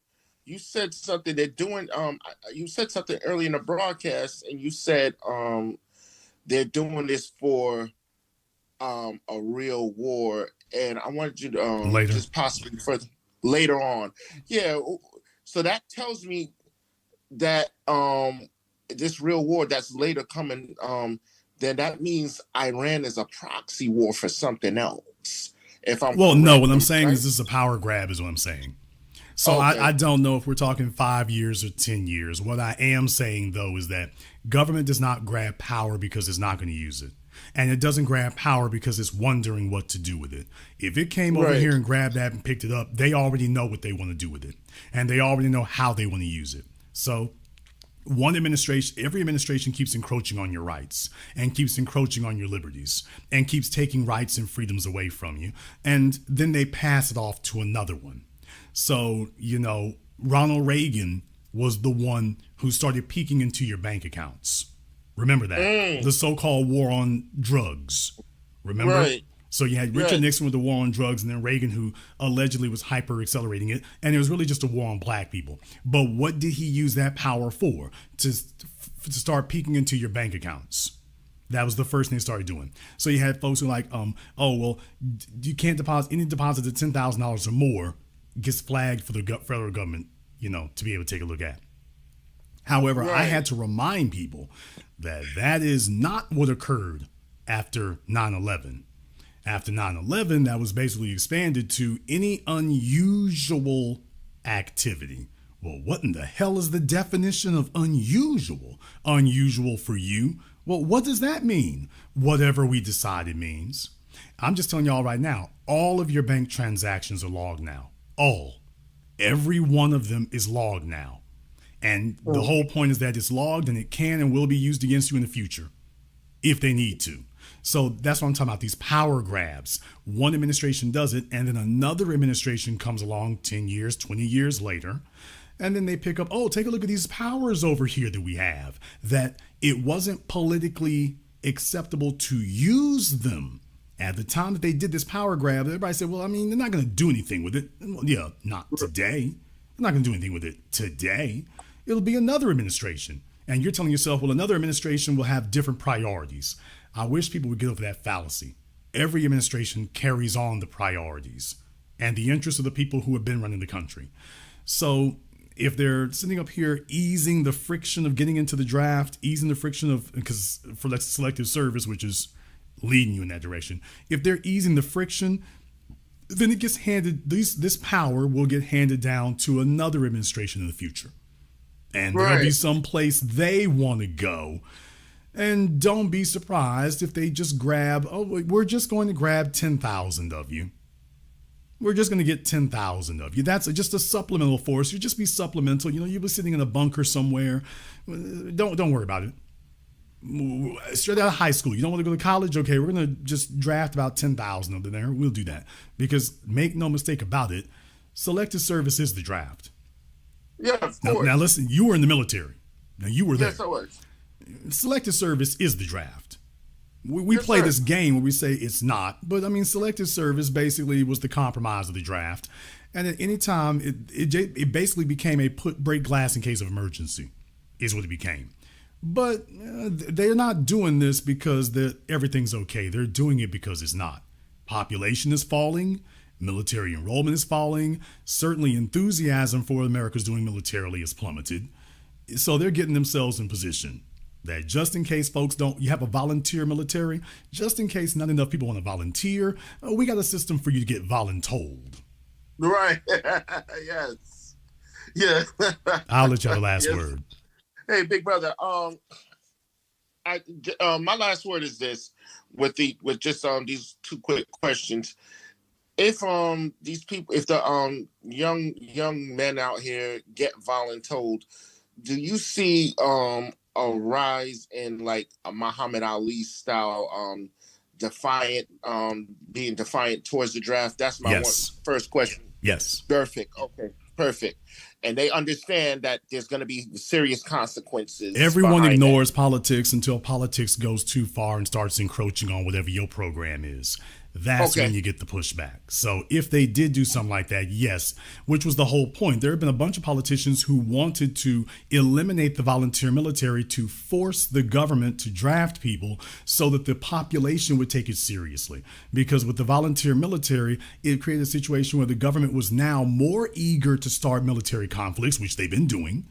you said something they're doing. You said something early in the broadcast, and you said they're doing this for a real war. And I wanted you to just possibly further later on. Yeah. So that tells me that this real war that's later coming, then that means Iran is a proxy war for something else. If I'm well, correct, no, what I'm saying right? is this is a power grab, is what I'm saying. So Okay. I don't know if we're talking 5 years or 10 years. What I am saying, though, is that government does not grab power because it's not going to use it. And it doesn't grab power because it's wondering what to do with it. If it came over Right. here and grabbed that and picked it up, they already know what they want to do with it. And they already know how they want to use it. So every administration keeps encroaching on your rights and keeps encroaching on your liberties and keeps taking rights and freedoms away from you. And then they pass it off to another one. So, Ronald Reagan was the one who started peeking into your bank accounts. Remember that. The so-called war on drugs. Remember? Right. So you had Richard Right. Nixon with the war on drugs, and then Reagan, who allegedly was hyper accelerating it. And it was really just a war on black people. But what did he use that power for? To start peeking into your bank accounts. That was the first thing they started doing. So you had folks who were like, you can't deposit any deposit of $10,000 or more gets flagged for the federal government, to be able to take a look at. However, I had to remind people that that is not what occurred after 9/11. After 9/11, that was basically expanded to any unusual activity. Well, what in the hell is the definition of unusual? Unusual for you? Well, what does that mean? Whatever we decide it means. I'm just telling y'all right now, all of your bank transactions are logged now. All. Every one of them is logged now. And the whole point is that it's logged and it can and will be used against you in the future if they need to. So that's what I'm talking about, these power grabs. One administration does it, and then another administration comes along 10 years, 20 years later, and then they pick up, take a look at these powers over here that we have, that it wasn't politically acceptable to use them. At the time that they did this power grab, everybody said, well, they're not going to do anything with it. Well, yeah, not today. They're not going to do anything with it today. It'll be another administration. And you're telling yourself, well, another administration will have different priorities. I wish people would get over that fallacy. Every administration carries on the priorities and the interests of the people who have been running the country. So if they're sitting up here easing the friction of getting into the draft, easing the friction of, because for that selective service, which is leading you in that direction, if they're easing the friction, then it gets handed, this power will get handed down to another administration in the future. And there'll be some place they want to go. And don't be surprised if they just grab, we're just going to grab 10,000 of you. We're just going to get 10,000 of you. That's just a supplemental force. You just be supplemental. You'll be sitting in a bunker somewhere. Don't worry about it. Straight out of high school, you don't want to go to college? Okay, we're going to just draft about 10,000 of them there. We'll do that. Because make no mistake about it, selective service is the draft. Yeah, of course. Now listen, you were in the military. Now you were there. Yes, I was. Selective service is the draft. We play this game where we say it's not, but selective service basically was the compromise of the draft. And at any time, it basically became a break glass in case of emergency, is what it became. But they're not doing this because everything's okay. They're doing it because it's not. Population is falling. Military enrollment is falling. Certainly enthusiasm for what America's doing militarily is plummeted. So they're getting themselves in position that just in case folks you have a volunteer military, just in case not enough people want to volunteer, we got a system for you to get voluntold. Right. Yes. Yeah. I'll let you have the last word. Hey, big brother. My last word is this: with just these two quick questions. If these people, if the young men out here get voluntold, do you see a rise in like a Muhammad Ali style being defiant towards the draft? That's my first question. Yes. Perfect. Okay. Perfect. And they understand that there's going to be serious consequences. Everyone ignores politics until politics goes too far and starts encroaching on whatever your program is. That's when you get the pushback. So if they did do something like that, yes, which was the whole point. There have been a bunch of politicians who wanted to eliminate the volunteer military to force the government to draft people so that the population would take it seriously. Because with the volunteer military, it created a situation where the government was now more eager to start military conflicts, which they've been doing,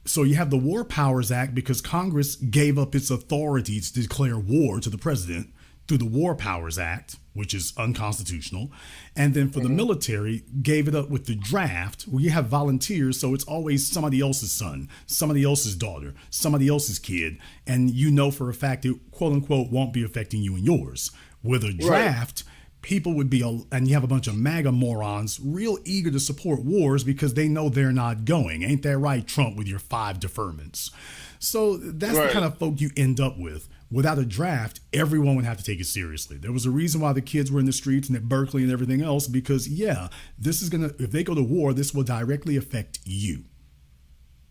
So you have the War Powers Act because Congress gave up its authority to declare war to the president through the War Powers Act, which is unconstitutional. And then for the military, gave it up with the draft, where you have volunteers, so it's always somebody else's son, somebody else's daughter, somebody else's kid, and you know for a fact it, quote unquote, won't be affecting you and yours. With a draft, people would be, and you have a bunch of MAGA morons real eager to support wars because they know they're not going. Ain't that right, Trump, with your 5 deferments? So that's the kind of folk you end up with. Without a draft, everyone would have to take it seriously. There was a reason why the kids were in the streets and at Berkeley and everything else, because this is going to, if they go to war, this will directly affect you.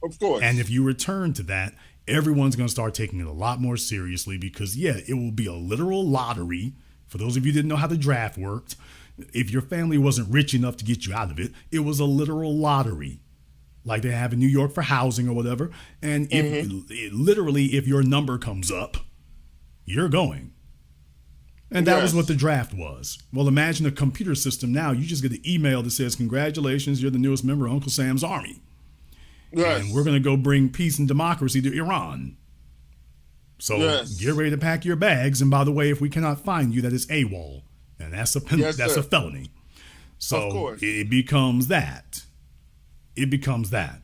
Of course. And if you return to that, everyone's going to start taking it a lot more seriously because, it will be a literal lottery. For those of you who didn't know how the draft worked, if your family wasn't rich enough to get you out of it, it was a literal lottery, like they have in New York for housing or whatever. And if your number comes up, you're going. And that was what the draft was. Well, imagine a computer system now. You just get an email that says, congratulations, you're the newest member of Uncle Sam's army. Yes. And we're going to go bring peace and democracy to Iran. So get ready to pack your bags. And by the way, if we cannot find you, that is AWOL. And that's a that's a felony. So it becomes that. It becomes that.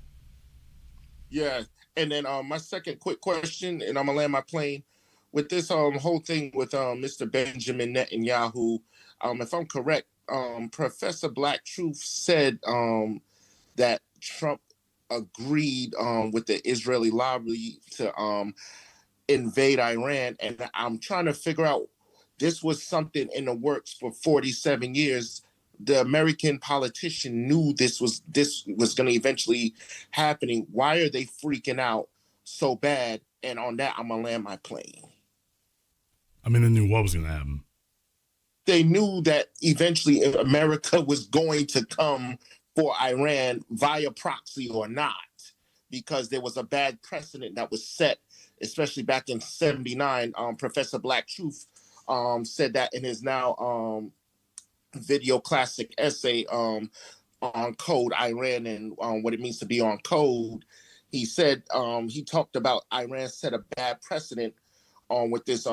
Yeah. And then my second quick question, and I'm going to land my plane. With this whole thing with Mr. Benjamin Netanyahu, if I'm correct, Professor Black Truth said that Trump agreed with the Israeli lobby to invade Iran, and I'm trying to figure out, this was something in the works for 47 years. The American politician knew this was going to eventually happening. Why are they freaking out so bad? And on that, I'm gonna land my plane. I mean, they knew what was going to happen. They knew that eventually America was going to come for Iran via proxy or not, because there was a bad precedent that was set, especially back in '79. Professor Black Truth said that in his now video classic essay on code Iran and what it means to be on code. He said he talked about Iran set a bad precedent with this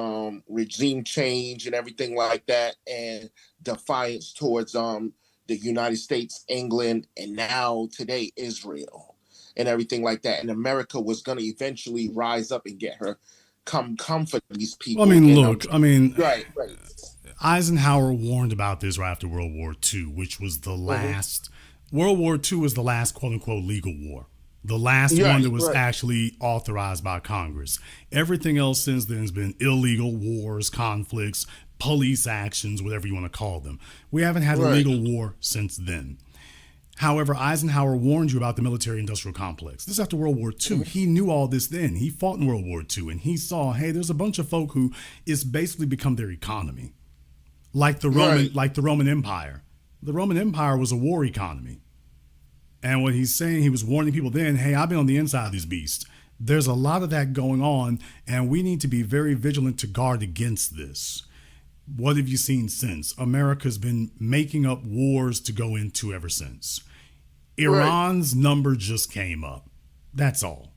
regime change and everything like that, and defiance towards the United States, England, and now today Israel and everything like that. And America was going to eventually rise up and get her come for these people. Well, I mean, and, right. Eisenhower warned about this right after World War II, which was the last. World War II was the last quote unquote legal war. The last one that was actually authorized by Congress. Everything else since then has been illegal wars, conflicts, police actions, whatever you want to call them. We haven't had a legal war since then. However, Eisenhower warned you about the military-industrial complex. This is after World War II. He knew all this then. He fought in World War II, and he saw, hey, there's a bunch of folk who it's basically become their economy, like the Roman Empire. The Roman Empire was a war economy. And what he's saying, he was warning people then, hey, I've been on the inside of these beasts. There's a lot of that going on, and we need to be very vigilant to guard against this. What have you seen since? America's been making up wars to go into ever since. Iran's number just came up. That's all.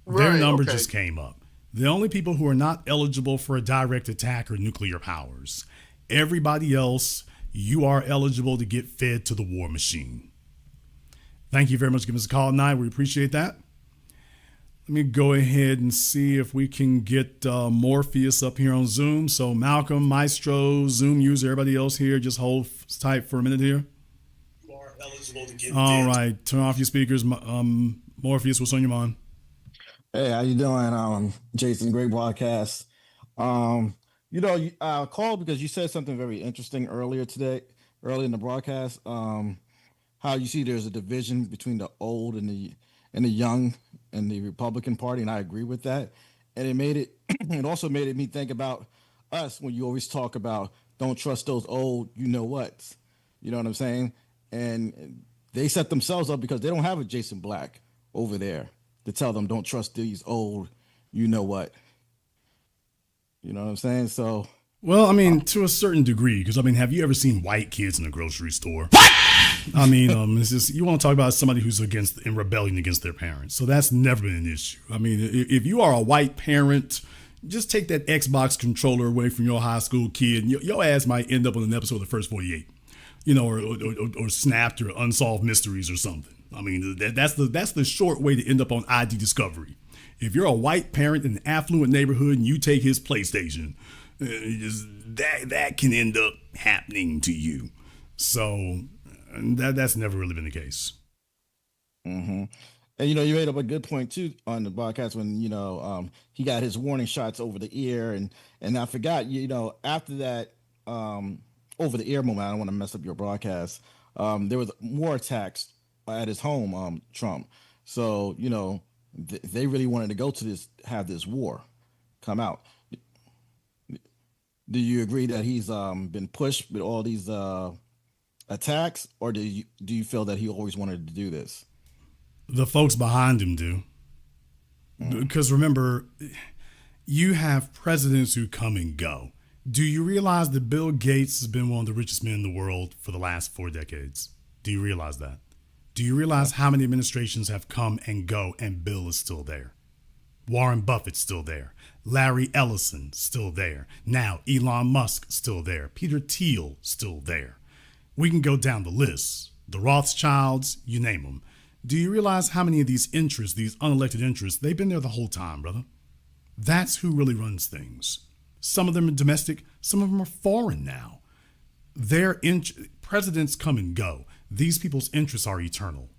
Their number just came up. The only people who are not eligible for a direct attack are nuclear powers. Everybody else, you are eligible to get fed to the war machine. Thank you very much for giving us a call tonight. We appreciate that. Let me go ahead and see if we can get Morpheus up here on Zoom. So Malcolm, Maestro, Zoom user, everybody else here, just hold tight for a minute here. You are eligible to get all right. Turn off your speakers. Morpheus, what's on your mind? Hey, how you doing? Jason, great broadcast. I called because you said something very interesting early in the broadcast. How you see there's a division between the old and the young in the Republican Party, and I agree with that. And it also made me think about us when you always talk about don't trust those old, you know what? You know what I'm saying? And they set themselves up because they don't have a Jason Black over there to tell them don't trust these old, you know what? You know what I'm saying? So, well, I mean, to a certain degree, because I mean, have you ever seen white kids in a grocery store? What? I mean, it's just, you want to talk about somebody who's in rebellion against their parents. So that's never been an issue. I mean, if you are a white parent, just take that Xbox controller away from your high school kid, and your ass might end up on an episode of the First 48, or Snapped or Unsolved Mysteries or something. I mean, that's the short way to end up on ID Discovery. If you're a white parent in an affluent neighborhood and you take his PlayStation, that can end up happening to you. So that's never really been the case. Mm-hmm. And you made up a good point too on the podcast when he got his warning shots over the ear, and I forgot after that over the ear moment. I don't want to mess up your broadcast. There was more attacks at his home, Trump. So they really wanted to go to have this war come out. Do you agree that he's been pushed with all these attacks, or do you feel that he always wanted to do this? The folks behind him do. Because remember, you have presidents who come and go. Do you realize that Bill Gates has been one of the richest men in the world for the last 4 decades? Do you realize that? Do you realize how many administrations have come and go and Bill is still there? Warren Buffett's still there. Larry Ellison still there. Now Elon Musk still there. Peter Thiel still there. We can go down the list. The Rothschilds, you name them. Do you realize how many of these interests, these unelected interests, they've been there the whole time, brother? That's who really runs things. Some of them are domestic. Some of them are foreign now. Presidents come and go. These people's interests are eternal.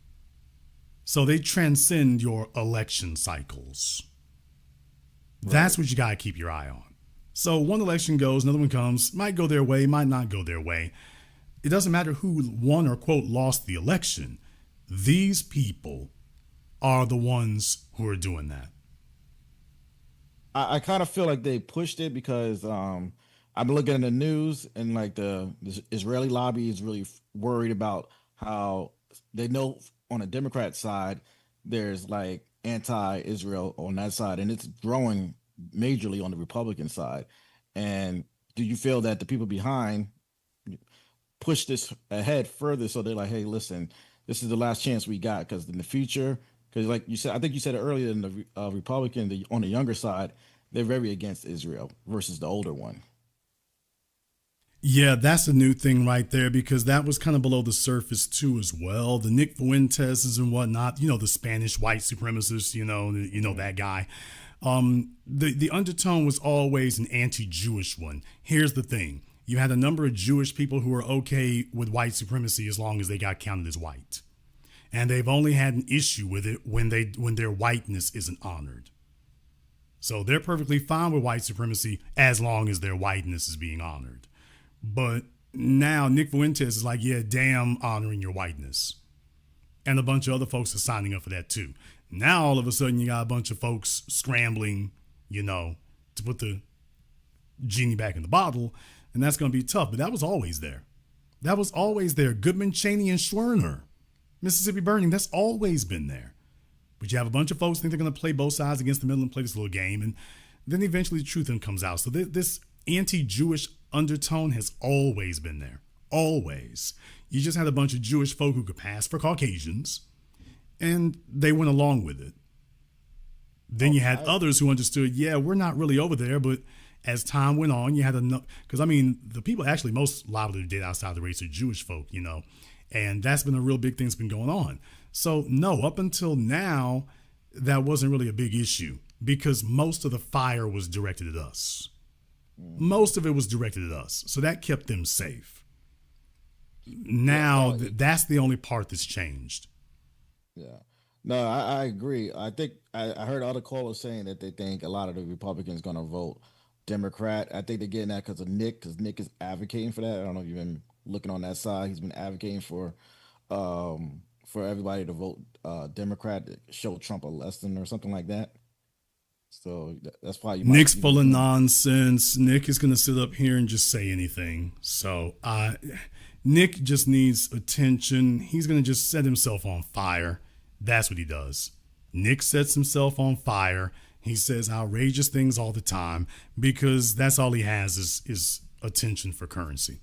So they transcend your election cycles. Right. That's what you got to keep your eye on. So one election goes, another one comes, might go their way, might not go their way. It doesn't matter who won or, quote, lost the election. These people are the ones who are doing that. I kind of feel like they pushed it because I've been looking at the news, and like the Israeli lobby is really worried about how they know on the Democrat side there's like anti-Israel on that side, and it's growing majorly on the Republican side. And do you feel that the people behind push this ahead further, so they're like, hey, listen, this is the last chance we got, because in the future, because like you said, I think you said it earlier, in the Republican, on the younger side, they're very against Israel versus the older one. Yeah, that's a new thing right there, because that was kind of below the surface too as well. The Nick Fuentes and whatnot, the Spanish white supremacists, that guy. The undertone was always an anti-Jewish one. Here's the thing. You had a number of Jewish people who were okay with white supremacy as long as they got counted as white. And they've only had an issue with it when their whiteness isn't honored. So they're perfectly fine with white supremacy as long as their whiteness is being honored. But now Nick Fuentes is like, yeah, damn, honoring your whiteness. And a bunch of other folks are signing up for that too. Now all of a sudden you got a bunch of folks scrambling, to put the genie back in the bottle. And that's going to be tough. But that was always there. That was always there. Goodman, Cheney, and Schwerner. Mississippi Burning, that's always been there. But you have a bunch of folks think they're going to play both sides against the middle and play this little game. And then eventually the truth comes out. So this anti-Jewish undertone has always been there. Always. You just had a bunch of Jewish folk who could pass for Caucasians, and they went along with it. Then you had others who understood, yeah, we're not really over there, but as time went on, you had enough, because the people actually most liable to date outside the race are Jewish folk, and that's been a real big thing that's been going on. So no, up until now, that wasn't really a big issue, because most of the fire was directed at us. Most of it was directed at us. So that kept them safe. Now, that's the only part that's changed. Yeah. No, I agree. I think I heard other callers saying that they think a lot of the Republicans going to vote Democrat. I think they're getting that because Nick is advocating for that. I don't know if you've been looking on that side. He's been advocating for everybody to vote Democrat, to show Trump a lesson or something like that. So that's why Nick's full of nonsense. Nick is going to sit up here and just say anything. So Nick just needs attention. He's going to just set himself on fire. That's what he does. Nick sets himself on fire. He says outrageous things all the time because that's all he has is attention for currency.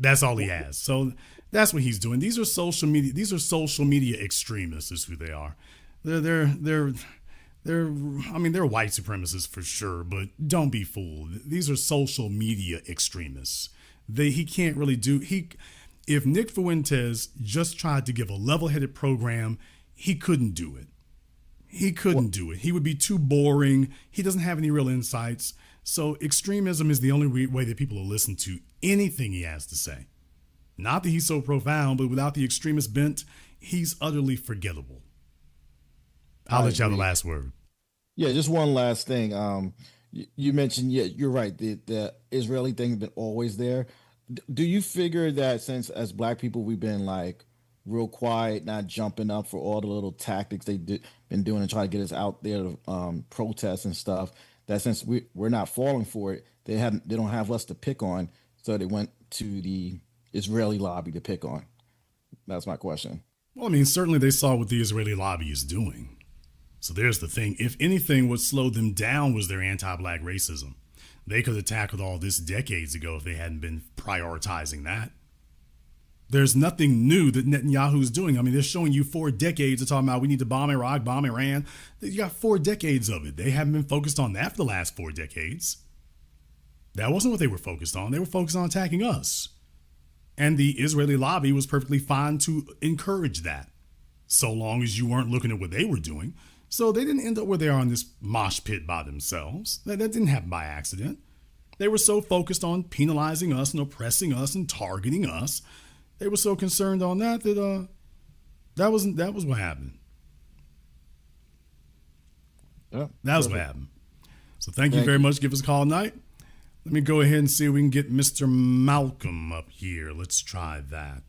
That's all he has. So that's what he's doing. These are social media. These are social media extremists. Is who they are. They're. I mean, they're white supremacists for sure, but don't be fooled. These are social media extremists. He can't really do. If Nick Fuentes just tried to give a level-headed program, he couldn't do it. He couldn't do it. He would be too boring. He doesn't have any real insights. So extremism is the only way that people will listen to anything he has to say. Not that he's so profound, but without the extremist bent, he's utterly forgettable. I'll let you have the last word. Yeah, just one last thing. You mentioned, yeah, you're right. The Israeli thing has been always there. Do you figure that since as Black people we've been like real quiet, not jumping up for all the little tactics they've been doing and try to get us out there to protest and stuff, that since we're not falling for it, they don't have us to pick on, so they went to the Israeli lobby to pick on? That's my question. Well, I mean, certainly they saw what the Israeli lobby is doing. So there's the thing. If anything, what slowed them down was their anti-Black racism. They could have tackled all this decades ago if they hadn't been prioritizing that. There's nothing new that Netanyahu's doing. I mean, they're showing you 4 decades of talking about we need to bomb Iraq, bomb Iran. You got 4 decades of it. They haven't been focused on that for the last 4 decades. That wasn't what they were focused on. They were focused on attacking us. And the Israeli lobby was perfectly fine to encourage that, so long as you weren't looking at what they were doing. So they didn't end up where they are in this mosh pit by themselves. That didn't happen by accident. They were so focused on penalizing us and oppressing us and targeting us. They were so concerned on that that was what happened. Yeah, that was what happened. So thank you very much. Give us a call tonight. Let me go ahead and see if we can get Mr. Malcolm up here. Let's try that.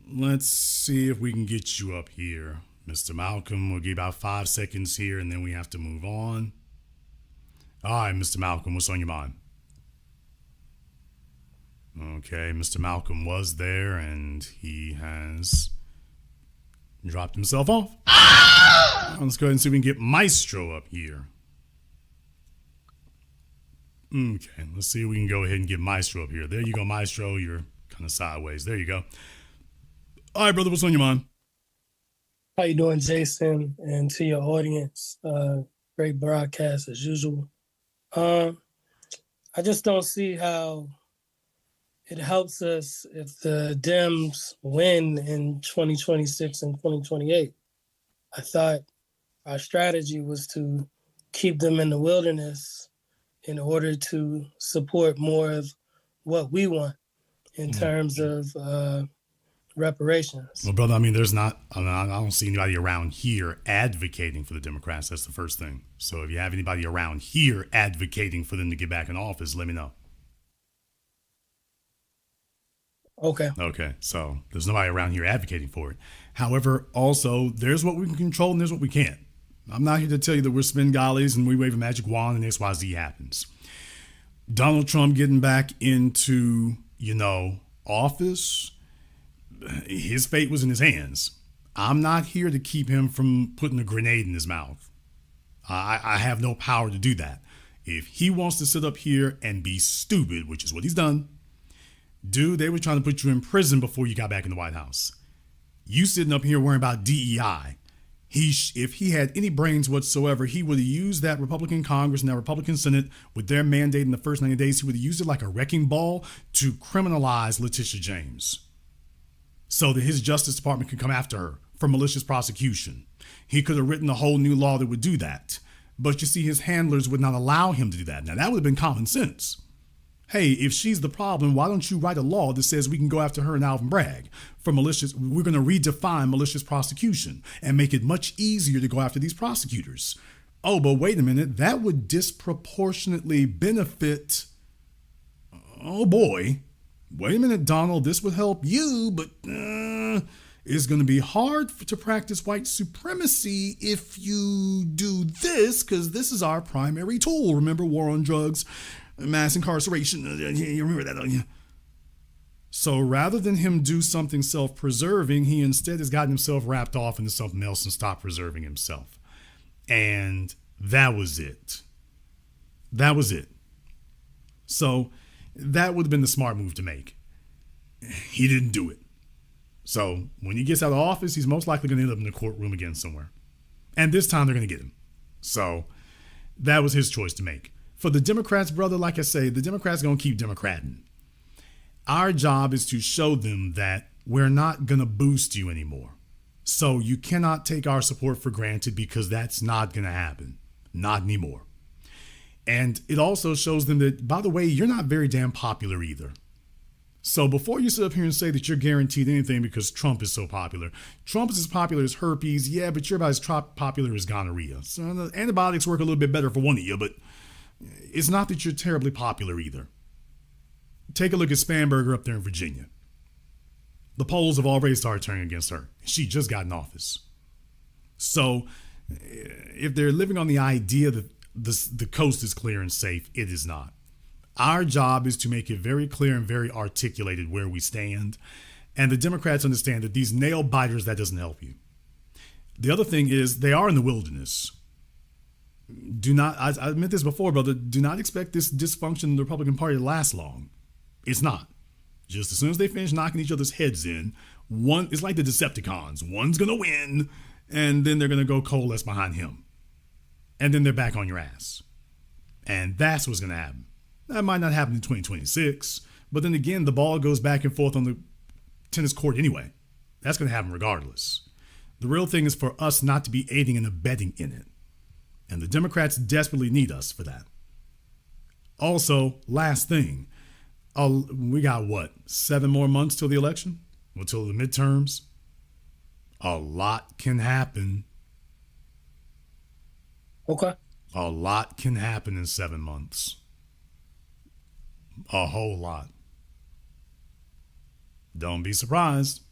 Let's see if we can get you up here, Mr. Malcolm. We'll give you about 5 seconds here, and then we have to move on. All right, Mr. Malcolm, what's on your mind? Okay, Mr. Malcolm was there, and he has dropped himself off. Let's go ahead and see if we can get Maestro up here. Okay, let's see if we can go ahead and get Maestro up here. There you go, Maestro. You're kind of sideways. There you go. All right, brother, what's on your mind? How you doing, Jason, and to your audience? Great broadcast as usual. I just don't see how it helps us if the Dems win in 2026 and 2028. I thought our strategy was to keep them in the wilderness in order to support more of what we want in terms of reparations. Well, brother, I mean, I don't see anybody around here advocating for the Democrats. That's the first thing. So if you have anybody around here advocating for them to get back in office, let me know. Okay. So there's nobody around here advocating for it. However, also, there's what we can control and there's what we can't. I'm not here to tell you that we're Svengalis and we wave a magic wand and XYZ happens. Donald Trump getting back into, office, his fate was in his hands. I'm not here to keep him from putting a grenade in his mouth. I have no power to do that. If he wants to sit up here and be stupid, which is what he's done, dude, they were trying to put you in prison before you got back in the White House. You sitting up here worrying about DEI. If he had any brains whatsoever, he would have used that Republican Congress and that Republican Senate with their mandate in the first 90 days. He would have used it like a wrecking ball to criminalize Letitia James so that his Justice Department could come after her for malicious prosecution. He could have written a whole new law that would do that. But you see, his handlers would not allow him to do that. Now, that would have been common sense. Hey, if she's the problem, why don't you write a law that says we can go after her and Alvin Bragg for malicious? We're going to redefine malicious prosecution and make it much easier to go after these prosecutors. Oh, but wait a minute. That would disproportionately benefit. Oh, boy. Wait a minute, Donald. This would help you, but it's going to be hard to practice white supremacy if you do this, because this is our primary tool. Remember, war on drugs, mass incarceration. You remember that, don't you? So rather than him do something self-preserving, he instead has gotten himself wrapped off into something else and stopped preserving himself. And that was it. That was it. So that would have been the smart move to make. He didn't do it. So when he gets out of office, he's most likely going to end up in the courtroom again somewhere. And this time they're going to get him. So that was his choice to make. For the Democrats, brother, like I say, the Democrats are going to keep Democrating. Our job is to show them that we're not going to boost you anymore. So you cannot take our support for granted, because that's not going to happen. Not anymore. And it also shows them that, by the way, you're not very damn popular either. So before you sit up here and say that you're guaranteed anything because Trump is so popular, Trump is as popular as herpes, yeah, but you're about as popular as gonorrhea. So the antibiotics work a little bit better for one of you, but it's not that you're terribly popular either. Take a look at Spanberger up there in Virginia. The polls have already started turning against her. She just got in office. So if they're living on the idea that the coast is clear and safe, it is not. Our job is to make it very clear and very articulated where we stand. And the Democrats understand that these nail biters, that doesn't help you. The other thing is they are in the wilderness. Do not, I admit this before, brother, do not expect this dysfunction in the Republican Party to last long. It's not. Just as soon as they finish knocking each other's heads in, one, it's like the Decepticons. One's going to win, and then they're going to go coalesce behind him. And then they're back on your ass. And that's what's going to happen. That might not happen in 2026, but then again, the ball goes back and forth on the tennis court anyway. That's going to happen regardless. The real thing is for us not to be aiding and abetting in it. And the Democrats desperately need us for that. Also, last thing, we got what, 7 more months till the election? Until the midterms? A lot can happen. Okay. A lot can happen in 7 months. A whole lot. Don't be surprised.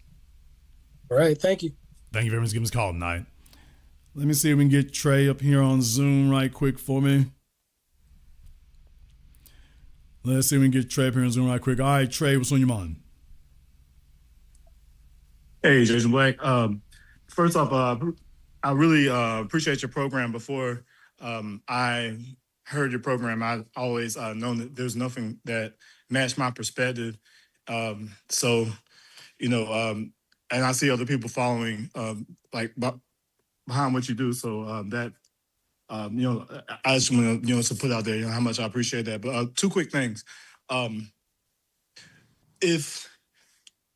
All right. Thank you. Thank you very much for giving us a call tonight. Let me see if we can get Trey up here on Zoom right quick for me. Let's see if we can get Trey up here on Zoom right quick. All right, Trey, what's on your mind? Hey, Jason Black. First off, I really appreciate your program. Before I heard your program, I always known that there's nothing that matched my perspective. So, and I see other people following behind what you do. So that, I just want to, to put out there, how much I appreciate that. But 2 quick things. If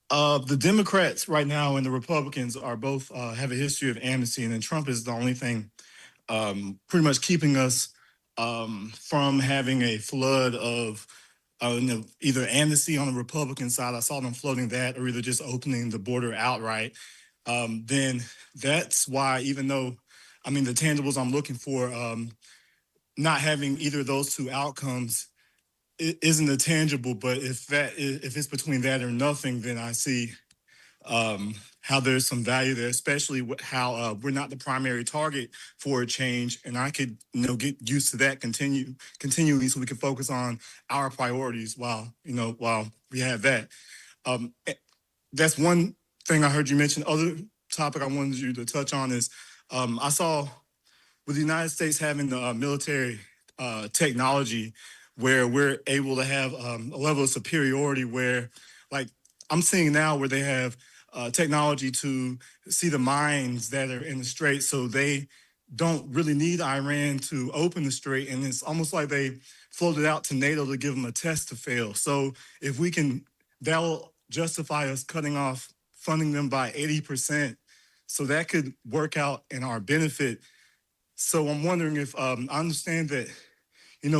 the Democrats right now and the Republicans are both have a history of amnesty, and then Trump is the only thing pretty much keeping us from having a flood of either amnesty on the Republican side, I saw them floating that, or either just opening the border outright, then that's why, even though, the tangibles I'm looking for, not having either of those 2 outcomes isn't a tangible, but if it's between that or nothing, then I see how there's some value there, especially how we're not the primary target for a change, and I could get used to that continually, so we can focus on our priorities while we have that. That's one thing I heard you mention. Other topic I wanted you to touch on is I saw with the United States having the military technology where we're able to have a level of superiority where, like, I'm seeing now where they have technology to see the mines that are in the strait, so they don't really need Iran to open the strait, and it's almost like they floated out to NATO to give them a test to fail. So if we can, that'll justify us cutting off funding them by 80%, so that could work out in our benefit. So I'm wondering if I understand that,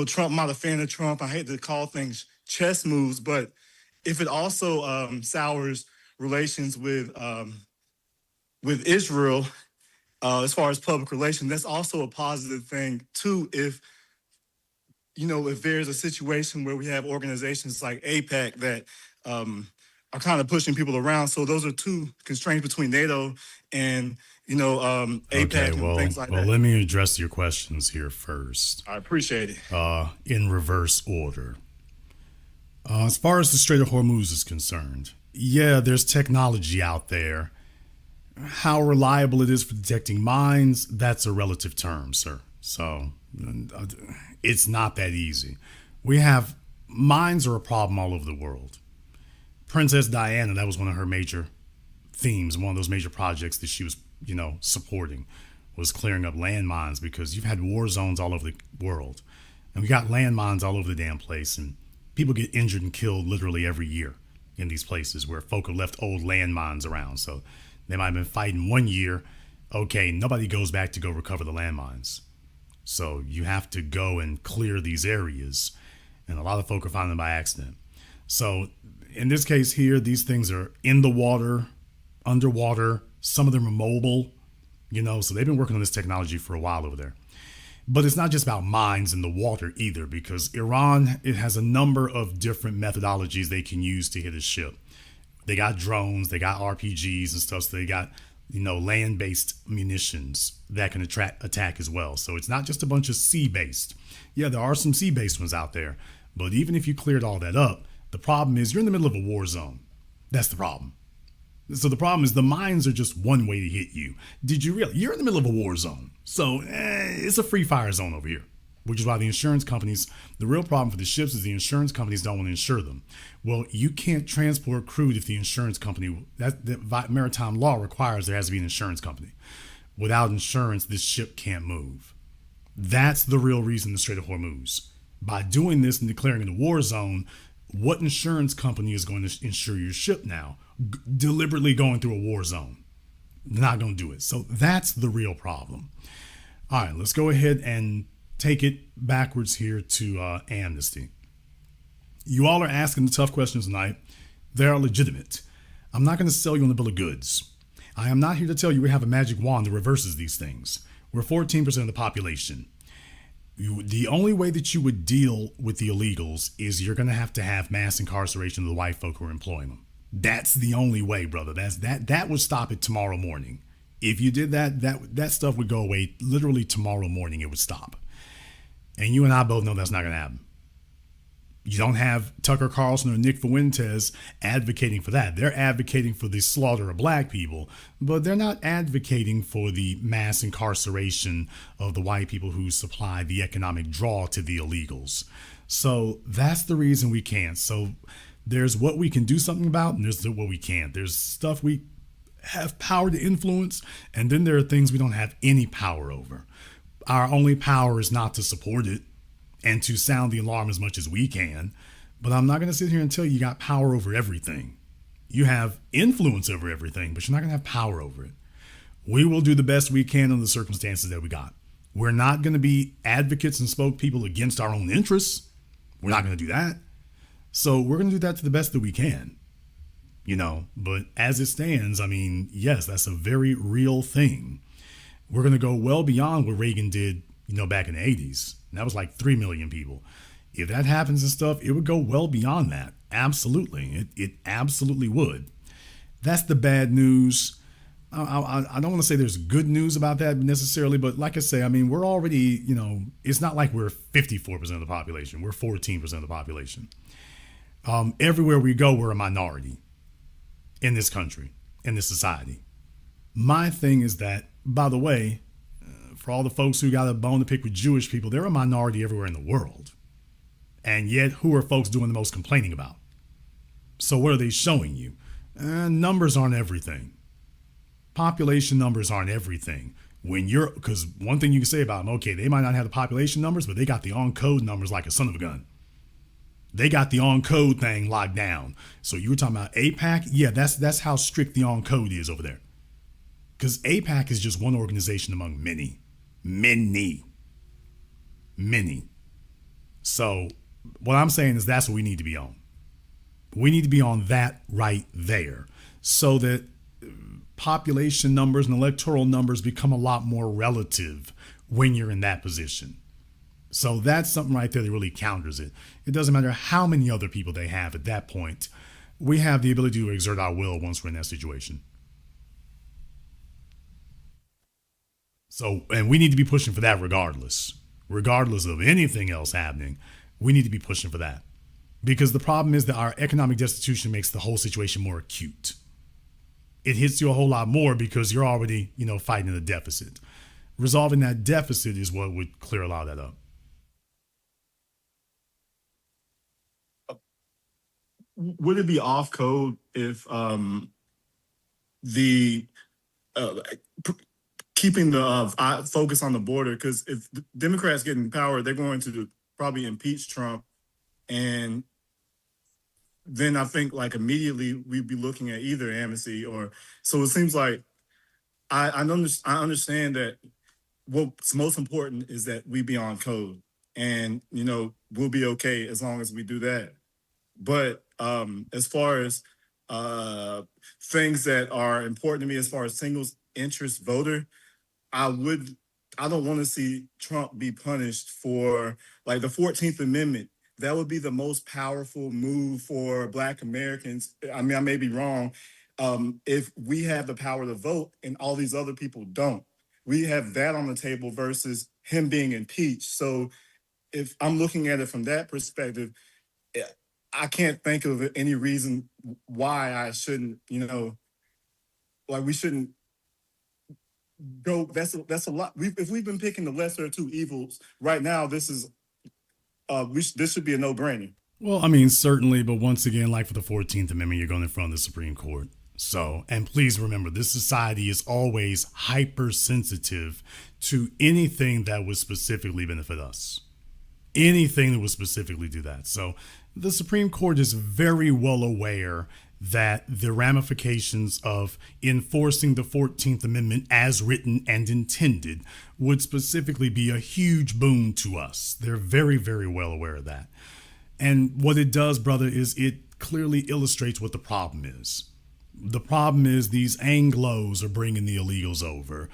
Trump, I'm not a fan of Trump. I hate to call things chess moves, but if it also sours relations with Israel, as far as public relations, that's also a positive thing too. If there's a situation where we have organizations like AIPAC that are kind of pushing people around, so those are 2 constraints between NATO and AIPAC and things like that. Well, let me address your questions here first. I appreciate it. In reverse order. As far as the Strait of Hormuz is concerned, yeah, there's technology out there. How reliable it is for detecting mines, that's a relative term, sir. So It's not that easy. We have mines are a problem all over the world. Princess Diana, that was one of her major themes, one of those major projects that she was, supporting, was clearing up landmines, because you've had war zones all over the world. And we got landmines all over the damn place, and people get injured and killed literally every year in these places where folk have left old landmines around. So they might have been fighting one year. Okay, nobody goes back to go recover the landmines. So you have to go and clear these areas. And a lot of folk are finding them by accident. So in this case here, these things are in the water, underwater. Some of them are mobile, so they've been working on this technology for a while over there. But it's not just about mines in the water either, because Iran, it has a number of different methodologies they can use to hit a ship. They got drones, they got RPGs and stuff, so they got, land-based munitions that can attack as well. So it's not just a bunch of sea-based. Yeah, there are some sea-based ones out there, but even if you cleared all that up, the problem is you're in the middle of a war zone. That's the problem. So the problem is the mines are just one way to hit you. Did you realize you're in the middle of a war zone? So it's a free fire zone over here, which is why the insurance companies, the real problem for the ships is the insurance companies don't want to insure them. Well, you can't transport crude if the insurance company, that maritime law requires there has to be an insurance company. Without insurance, this ship can't move. That's the real reason the Strait of Hormuz. By doing this and declaring it a war zone, what insurance company is going to insure your ship now? Deliberately going through a war zone. They're not going to do it. So that's the real problem. All right, let's go ahead and take it backwards here to amnesty. You all are asking the tough questions tonight. They are legitimate. I'm not going to sell you on the bill of goods. I am not here to tell you we have a magic wand that reverses these things. We're 14% of the population. The only way that you would deal with the illegals is you're going to have mass incarceration of the white folk who are employing them. That's the only way, brother. That would stop it tomorrow morning. If you did that stuff would go away literally tomorrow morning. It would stop. And you and I both know that's not going to happen. You don't have Tucker Carlson or Nick Fuentes advocating for that. They're advocating for the slaughter of black people, but they're not advocating for the mass incarceration of the white people who supply the economic draw to the illegals. So that's the reason we can't. So there's what we can do something about, and there's what we can't. There's stuff we have power to influence, and then there are things we don't have any power over. Our only power is not to support it and to sound the alarm as much as we can. But I'm not going to sit here and tell you got power over everything. You have influence over everything, but you're not going to have power over it. We will do the best we can under the circumstances that we got. We're not going to be advocates and spoke people against our own interests. We're not going to do that. So we're going to do that to the best that we can, but as it stands, yes, that's a very real thing. We're going to go well beyond what Reagan did, back in the 80s. And that was like 3 million people. If that happens and stuff, it would go well beyond that. Absolutely. It absolutely would. That's the bad news. I don't want to say there's good news about that necessarily, but like I say, we're already, it's not like we're 54% of the population. We're 14% of the population. Everywhere we go, we're a minority in this country, in this society. My thing is that, by the way, for all the folks who got a bone to pick with Jewish people, they're a minority everywhere in the world. And yet, who are folks doing the most complaining about? So what are they showing you? Numbers aren't everything. Population numbers aren't everything. Because one thing you can say about them, okay, they might not have the population numbers, but they got the on-code numbers like a son of a gun. They got the on-code thing locked down. So you were talking about AIPAC? Yeah, that's how strict the on-code is over there. Because AIPAC is just one organization among many. Many. So what I'm saying is that's what we need to be on. We need to be on that right there so that population numbers and electoral numbers become a lot more relative when you're in that position. So that's something right there that really counters it. It doesn't matter how many other people they have at that point. We have the ability to exert our will once we're in that situation. So, and we need to be pushing for that regardless of anything else happening. We need to be pushing for that, because the problem is that our economic destitution makes the whole situation more acute. It hits you a whole lot more because you're already, fighting in a deficit. Resolving that deficit is what would clear a lot of that up. Would it be off code if the keeping the focus on the border? Because if the Democrats get in power, they're going to probably impeach Trump, and then I think like immediately we'd be looking at either amnesty or. So it seems like I understand that what's most important is that we be on code, and we'll be okay as long as we do that. But as far as things that are important to me, as far as single interest voter, I don't want to see Trump be punished for like the 14th Amendment. That would be the most powerful move for Black Americans. I mean, I may be wrong. If we have the power to vote and all these other people don't, we have that on the table versus him being impeached. So if I'm looking at it from that perspective, I can't think of any reason why I shouldn't, like we shouldn't go. That's a lot. If we've been picking the lesser of two evils right now, this is this should be a no-brainer. Well, I mean, certainly, but once again, like for the 14th Amendment, you're going in front of the Supreme Court. So, and please remember, this society is always hypersensitive to anything that would specifically benefit us. Anything that would specifically do that. So the Supreme Court is very well aware that the ramifications of enforcing the 14th Amendment as written and intended would specifically be a huge boon to us. They're very, very well aware of that. And what it does, brother, is it clearly illustrates what the problem is. The problem is these Anglos are bringing the illegals over,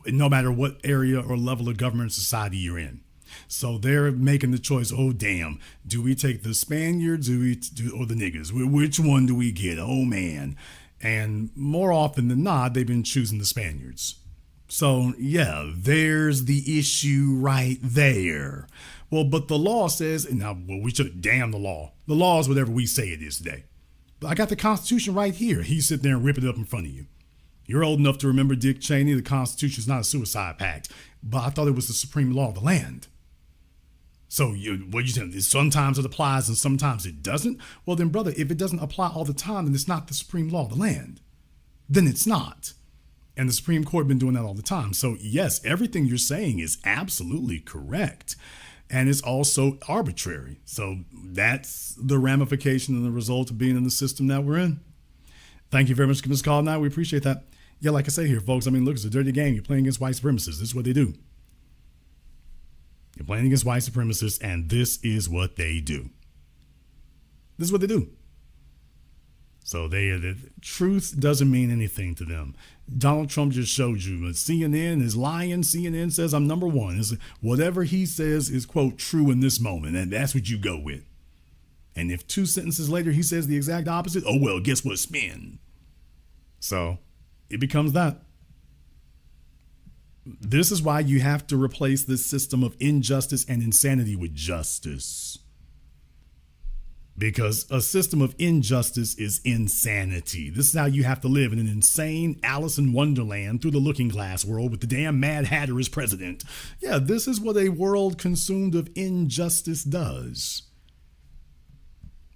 no matter what area or level of government society you're in. So they're making the choice, oh, damn, do we take the Spaniards or the niggas? Which one do we get? Oh, man. And more often than not, they've been choosing the Spaniards. So, yeah, there's the issue right there. Well, but the law says, we should damn the law. The law is whatever we say it is today. But I got the Constitution right here. He's sitting there and ripping it up in front of you. You're old enough to remember Dick Cheney. The Constitution is not a suicide pact, but I thought it was the supreme law of the land. So what you saying? Sometimes it applies and sometimes it doesn't. Well, then, brother, if it doesn't apply all the time, then it's not the supreme law of the land. Then it's not. And the Supreme Court been doing that all the time. So yes, everything you're saying is absolutely correct. And it's also arbitrary. So that's the ramification and the result of being in the system that we're in. Thank you very much for giving us a call now. We appreciate that. Yeah, like I say here, folks, I mean, look, it's a dirty game. You're playing against white supremacists. This is what they do. You're playing against white supremacists, and this is what they do. This is what they do. So the truth doesn't mean anything to them. Donald Trump just showed you that CNN is lying. CNN says I'm number one. Whatever he says is, quote, true in this moment, and that's what you go with. And if 2 sentences later he says the exact opposite, oh, well, guess what? Spin. So it becomes that. This is why you have to replace this system of injustice and insanity with justice. Because a system of injustice is insanity. This is how you have to live in an insane Alice in Wonderland through the looking glass world with the damn Mad Hatter as president. Yeah, this is what a world consumed of injustice does.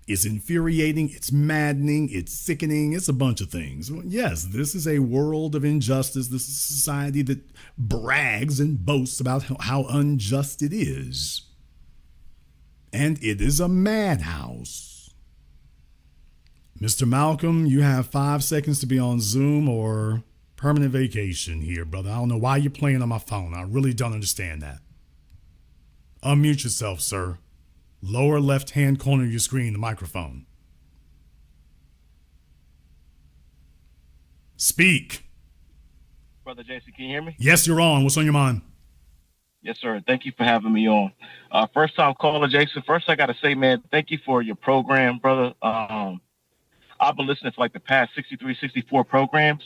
It's infuriating, it's maddening, it's sickening, it's a bunch of things. Yes, this is a world of injustice. This is a society that brags and boasts about how unjust it is. And it is a madhouse. Mr. Malcolm, you have 5 seconds to be on Zoom or permanent vacation here, brother. I don't know why you're playing on my phone. I really don't understand that. Unmute yourself, sir. Lower left-hand corner of your screen, the microphone. Speak. Brother Jason, can you hear me? Yes, you're on. What's on your mind? Yes, sir. Thank you for having me on. First time caller, Jason. First, I got to say, man, thank you for your program, brother. I've been listening for like the past 63, 64 programs.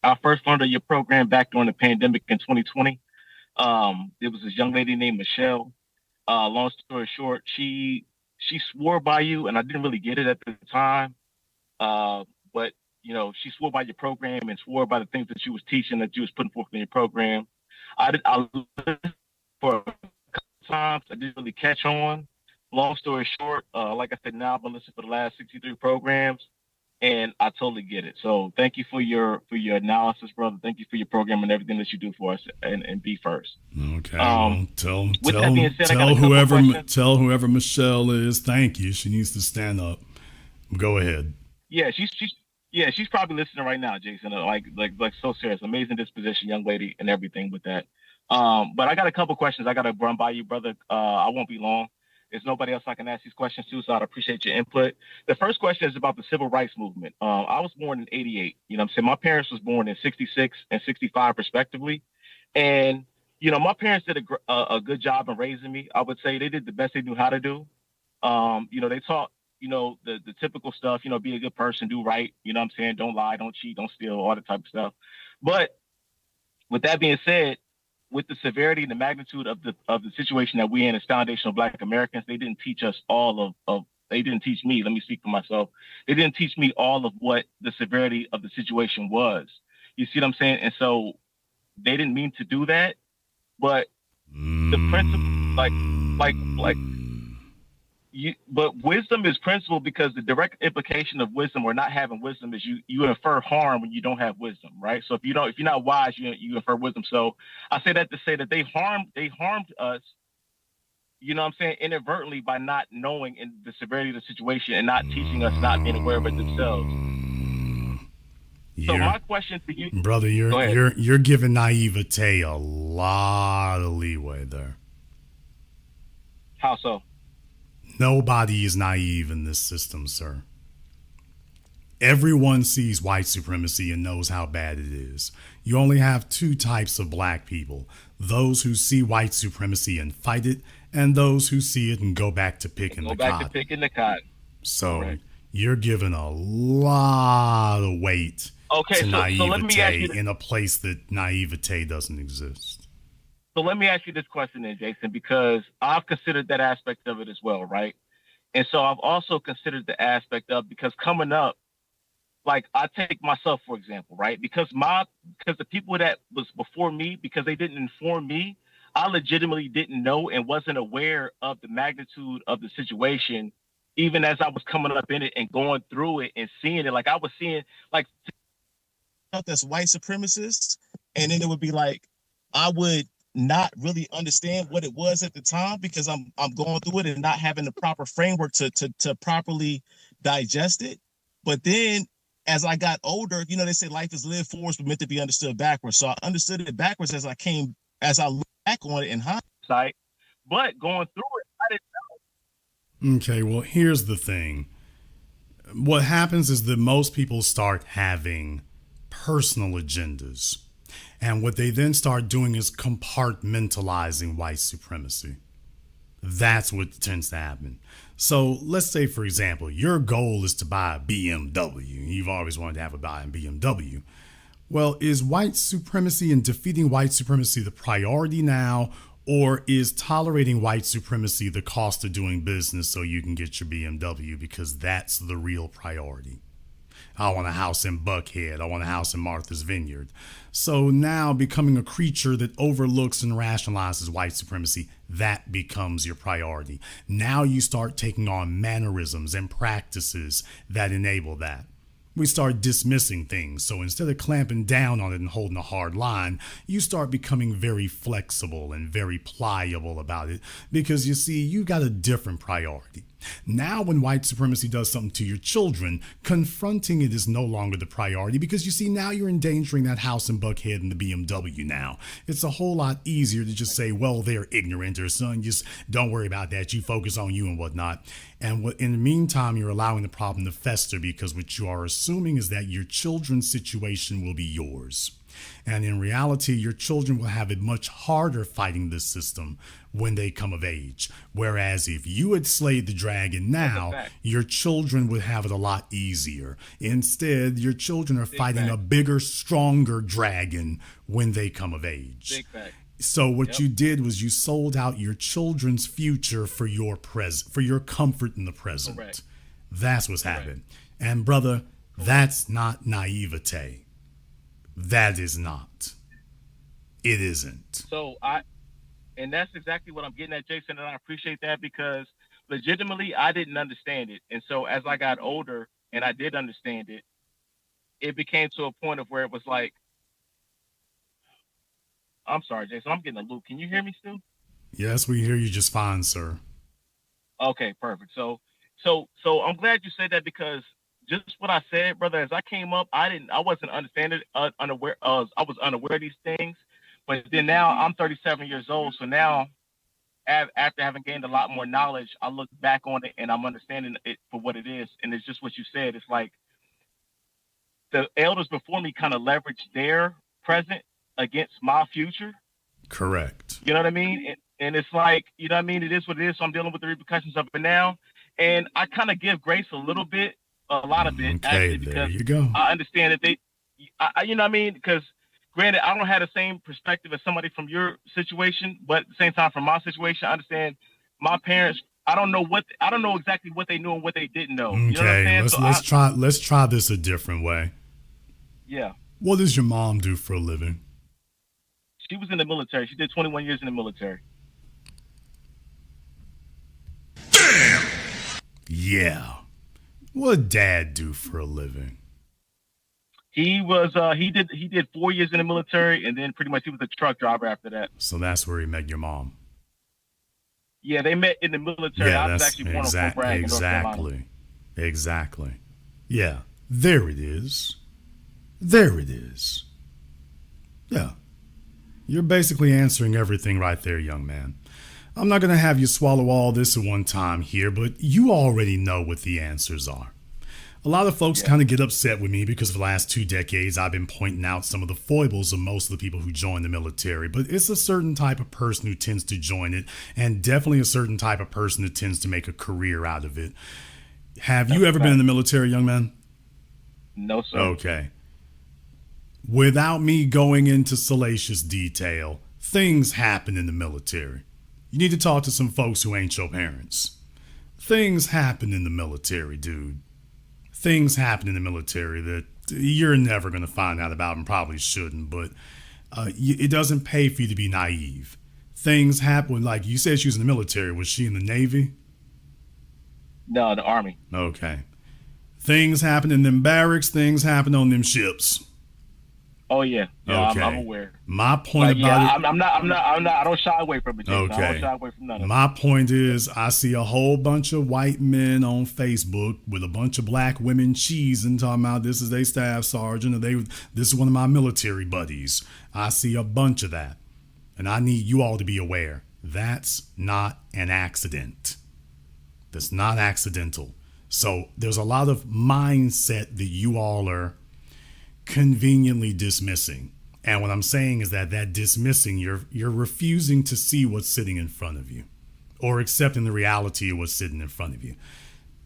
I first learned of your program back during the pandemic in 2020. There was this young lady named Michelle. Long story short, she swore by you, and I didn't really get it at the time. But, you know, she swore by your program and swore by the things that you was teaching, that you was putting forth in your program. I listened for a couple times. I didn't really catch on. Long story short, like I said, now I've been listening for the last 63 programs, and I totally get it. So thank you for your analysis, brother. Thank you for your program and everything that you do for us, and be first. Okay. Well, tell whoever Michelle is, thank you. She needs to stand up. Go ahead. Yeah, she's probably listening right now, Jason. Like so serious, amazing disposition, young lady, and everything with that. But I got a couple questions I got to run by you, brother. I won't be long. There's nobody else I can ask these questions to, so I'd appreciate your input. The first question is about the civil rights movement. I was born in 88. You know what I'm saying? My parents was born in 66 and 65 respectively. And, you know, my parents did a good job in raising me. I would say they did the best they knew how to do. You know, they taught, you know, the typical stuff, you know, be a good person, do right. You know what I'm saying? Don't lie, don't cheat, don't steal, all that type of stuff. But with that being said, with the severity and the magnitude of the situation that we're in as foundational Black Americans, they didn't teach us all they didn't teach me, let me speak for myself. They didn't teach me all of what the severity of the situation was. You see what I'm saying? And so they didn't mean to do that, but the principle, but wisdom is principle, because the direct implication of wisdom or not having wisdom is you infer harm when you don't have wisdom, right? So if you're not wise, you infer wisdom. So I say that to say that they harmed us, you know what I'm saying, inadvertently, by not knowing in the severity of the situation and not teaching us, not being aware of it themselves. So my question to you, brother, you're giving naivete a lot of leeway there. How so? Nobody is naive in this system, sir. Everyone sees white supremacy and knows how bad it is. You only have two types of Black people: those who see white supremacy and fight it, and those who see it and go back to picking the cotton. So you're giving a lot of weight to naivete in a place that naivete doesn't exist. So let me ask you this question then, Jason, because I've considered that aspect of it as well, right? And so I've also considered the aspect of, because coming up, like I take myself, for example, right? Because the people that was before me, because they didn't inform me, I legitimately didn't know and wasn't aware of the magnitude of the situation, even as I was coming up in it and going through it and seeing it. Like I was seeing, like, that's white supremacists, and then it would be like, I would not really understand what it was at the time because I'm going through it and not having the proper framework to properly digest it. But then as I got older, you know, they say life is lived forwards but meant to be understood backwards. So I understood it backwards as I look back on it in hindsight. But going through it, I didn't know. Okay, well, here's the thing. What happens is that most people start having personal agendas. And what they then start doing is compartmentalizing white supremacy. That's what tends to happen. So let's say, for example, your goal is to buy a BMW. You've always wanted to have a BMW. Well, is white supremacy and defeating white supremacy the priority now, or is tolerating white supremacy the cost of doing business so you can get your BMW? Because that's the real priority. I want a house in Buckhead. I want a house in Martha's Vineyard. So now becoming a creature that overlooks and rationalizes white supremacy, that becomes your priority. Now you start taking on mannerisms and practices that enable that. We start dismissing things. So instead of clamping down on it and holding a hard line, you start becoming very flexible and very pliable about it, because you see, you got a different priority. Now, when white supremacy does something to your children, confronting it is no longer the priority, because you see, now you're endangering that house in Buckhead and the BMW now. It's a whole lot easier to just say, well, they're ignorant, or son, just don't worry about that. You focus on you and whatnot. And in the meantime, you're allowing the problem to fester, because what you are assuming is that your children's situation will be yours. And in reality, your children will have it much harder fighting this system when they come of age. Whereas if you had slayed the dragon now, your children would have it a lot easier. Instead, your children are fighting a bigger, stronger dragon when they come of age. So what you did was you sold out your children's future for your for your comfort in the present. Correct. That's what's happened. And brother, that's not naivete. That is not. It isn't. So and that's exactly what I'm getting at, Jason, and I appreciate that because legitimately I didn't understand it. And so as I got older and I did understand it, it became to a point of where it was like, I'm sorry, Jason, I'm getting a loop. Can you hear me still? Yes, we hear you just fine, sir. Okay, perfect. So I'm glad you said that because just what I said, brother, as I came up, I wasn't understanding, unaware. I was unaware of these things, but then now I'm 37 years old. So now, after having gained a lot more knowledge, I look back on it and I'm understanding it for what it is. And it's just what you said. It's like the elders before me kind of leveraged their present against my future. Correct. You know what I mean? And it's like, you know what I mean? It is what it is. So I'm dealing with the repercussions of it now. And I kind of give grace a lot of it, Okay, actually, there because you go. I understand that you know what I mean? Because granted, I don't have the same perspective as somebody from your situation, but at the same time, from my situation, I understand my parents. I don't know exactly what they knew and what they didn't know. You know what I'm saying? Let's try this a different way. Yeah. What does your mom do for a living? She was in the military. She did 21 years in the military. Yeah. What did Dad do for a living? He did 4 years in the military, and then pretty much he was a truck driver after that. So that's where he met your mom. Yeah, they met in the military. Yeah, I was that's actually born on Fort Bragg, North Carolina. Exactly. Yeah, there it is. There it is. Yeah. You're basically answering everything right there, young man. I'm not going to have you swallow all this at one time here, but you already know what the answers are. A lot of folks kind of get upset with me because for the last 2 decades, I've been pointing out some of the foibles of most of the people who join the military, but it's a certain type of person who tends to join it, and definitely a certain type of person that tends to make a career out of it. Have you ever been in the military, young man? No, sir. Okay. Without me going into salacious detail, things happen in the military. You need to talk to some folks who ain't your parents. Things happen in the military, dude. Things happen in the military that you're never going to find out about and probably shouldn't, but it doesn't pay for you to be naive. Things happen, like you said she was in the military. Was she in the Navy? No, the Army. Okay. Things happen in them barracks. Things happen on them ships. Oh yeah, okay. I'm aware. My point about it. I'm not. I don't shy away from it. Jason. Okay. I don't shy away from none of it. My point is, I see a whole bunch of white men on Facebook with a bunch of black women cheesing, talking about this is a staff sergeant, or this is one of my military buddies. I see a bunch of that, and I need you all to be aware. That's not an accident. That's not accidental. So there's a lot of mindset that you all are conveniently dismissing. And what I'm saying is that dismissing, you're refusing to see what's sitting in front of you or accepting the reality of what's sitting in front of you.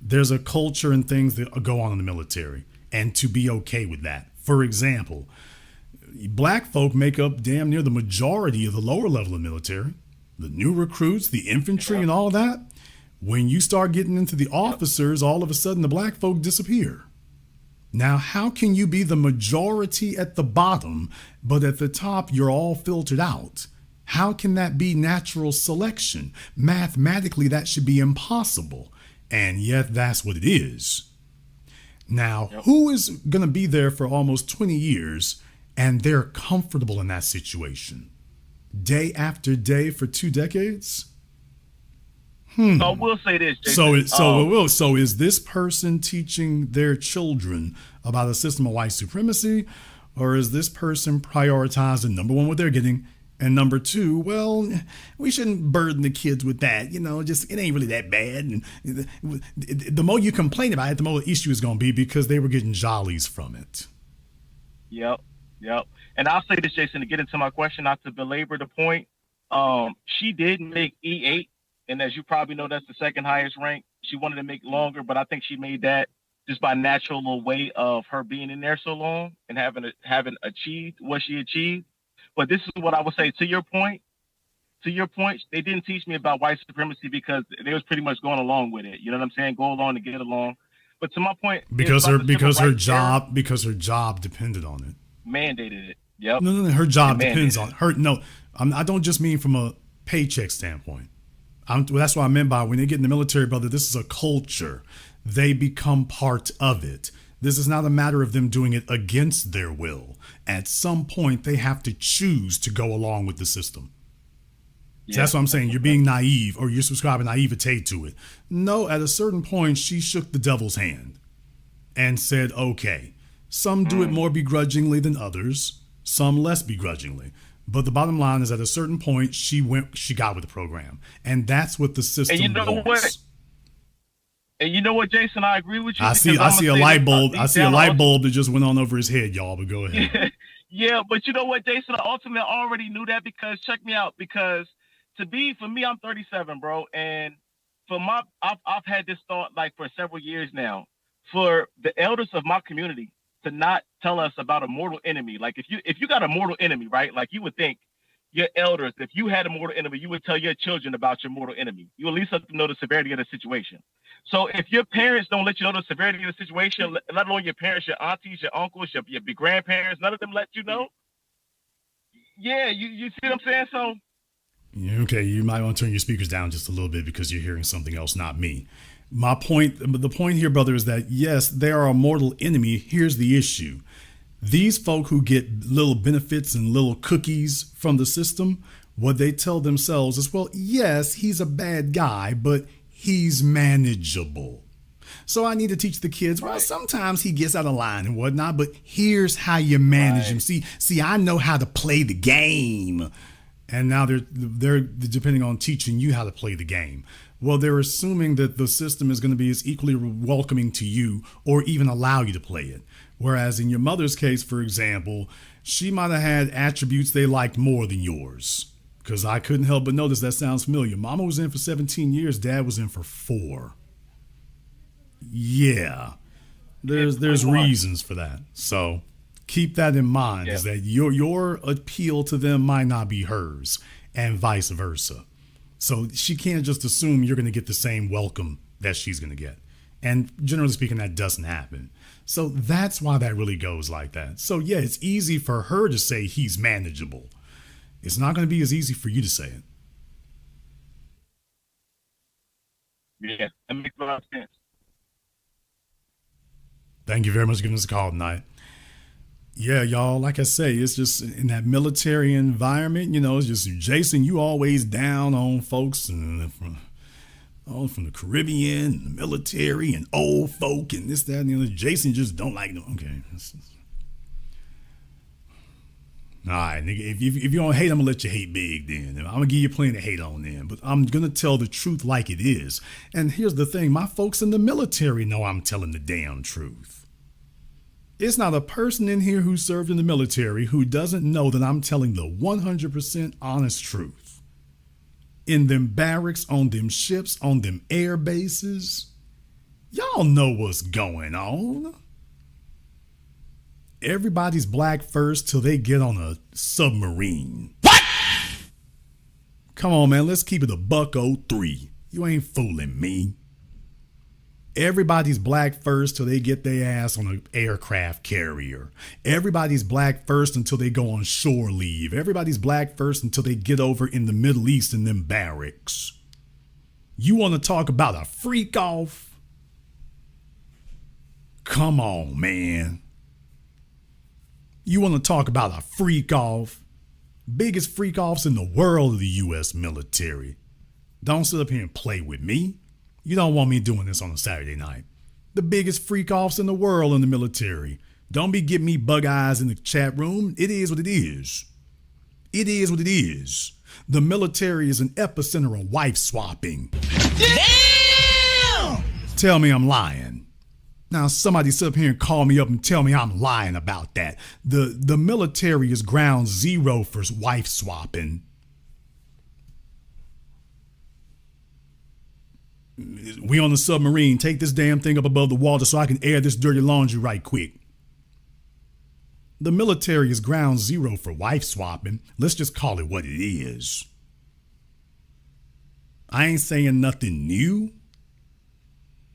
There's a culture and things that go on in the military, and to be okay with that. For example, black folk make up damn near the majority of the lower level of military, the new recruits, the infantry, and all that. When you start getting into the officers, all of a sudden the black folk disappear. Now, how can you be the majority at the bottom, but at the top you're all filtered out? How can that be natural selection? Mathematically, that should be impossible. And yet that's what it is. Now, who is going to be there for almost 20 years and they're comfortable in that situation? Day after day for 2 decades? So I will say this, Jason. So is this person teaching their children about a system of white supremacy, or is this person prioritizing, number one, what they're getting, and number two, well, we shouldn't burden the kids with that, just it ain't really that bad. And the more you complain about it, the more the issue is going to be because they were getting jollies from it. Yep. And I'll say this, Jason, to get into my question, not to belabor the point. She did make E8. And as you probably know, that's the second highest rank. She wanted to make longer, but I think she made that just by natural way of her being in there so long and having achieved what she achieved. But this is what I would say to your point. They didn't teach me about white supremacy because they was pretty much going along with it. You know what I'm saying? Go along to get along. But to my point, because her job depended on it. Mandated it. Yep. No. Her job Demanded. depends on her. No, I don't just mean from a paycheck standpoint. That's what I meant by when they get in the military, brother. This is a culture. They become part of it. This is not a matter of them doing it against their will. At some point, they have to choose to go along with the system. Yeah. So that's what I'm saying. You're being naive, or you're subscribing naivete to it. No, at a certain point, she shook the devil's hand and said, okay. Some do it more begrudgingly than others, some less begrudgingly. But the bottom line is, at a certain point, she got with the program. And that's what the system And you know wants. what? And you know what, Jason? I agree with you. I see a light bulb. I see a light bulb that just went on over his head, y'all. But go ahead. Yeah, but you know what, Jason? I ultimately already knew that, because check me out. Because for me, I'm 37, bro, and I've had this thought like for several years now. For the elders of my community to not tell us about a mortal enemy, like if you got a mortal enemy, right? Like you would think your elders, if you had a mortal enemy, you would tell your children about your mortal enemy. You at least have to know the severity of the situation. So if your parents don't let you know the severity of the situation, let alone your parents, your aunties, your uncles, your grandparents, none of them let you know. Yeah, you see what I'm saying? So. Okay, you might want to turn your speakers down just a little bit because you're hearing something else, not me. The point here, brother, is that yes, they are a mortal enemy. Here's the issue. These folk who get little benefits and little cookies from the system, what they tell themselves is, well, yes, he's a bad guy, but he's manageable. So I need to teach the kids, well, sometimes he gets out of line and whatnot, but here's how you manage him. See, I know how to play the game. And now they're depending on teaching you how to play the game. Well, they're assuming that the system is going to be as equally welcoming to you or even allow you to play it. Whereas in your mother's case, for example, she might have had attributes they liked more than yours. Because I couldn't help but notice that sounds familiar. Mama was in for 17 years. Dad was in for 4. Yeah. There's reasons for that. So keep that in mind, is that your appeal to them might not be hers and vice versa. So she can't just assume you're going to get the same welcome that she's going to get. And generally speaking, that doesn't happen. So that's why that really goes like that. So yeah, it's easy for her to say he's manageable. It's not going to be as easy for you to say it. Yeah, that makes a lot of sense. Thank you very much for giving us a call tonight. Yeah, y'all, like I say, it's just in that military environment, it's just, Jason, you always down on folks from the Caribbean, the military, and old folk, and this, that, and the other. Jason just don't like them. Okay. All right, nigga, if you don't hate, I'm going to let you hate big then. I'm going to give you plenty to hate on then, but I'm going to tell the truth like it is. And here's the thing, my folks in the military know I'm telling the damn truth. It's not a person in here who served in the military who doesn't know that I'm telling the 100% honest truth. In them barracks, on them ships, on them air bases, y'all know what's going on. Everybody's black first till they get on a submarine. What? Come on, man, let's keep it a $103. You ain't fooling me. Everybody's black first till they get their ass on an aircraft carrier. Everybody's black first until they go on shore leave. Everybody's black first until they get over in the Middle East in them barracks. You want to talk about a freak off? Come on, man. You want to talk about a freak off? Biggest freak offs in the world of the U.S. military. Don't sit up here and play with me. You don't want me doing this on a Saturday night. The biggest freak offs in the world in the military. Don't be giving me bug eyes in the chat room. It is what it is. It is what it is. The military is an epicenter of wife swapping. Damn! Tell me I'm lying. Now somebody sit up here and call me up and tell me I'm lying about that. The military is ground zero for wife swapping. We on the submarine. Take this damn thing up above the water so I can air this dirty laundry right quick. The military is ground zero for wife swapping. Let's just call it what it is. I ain't saying nothing new.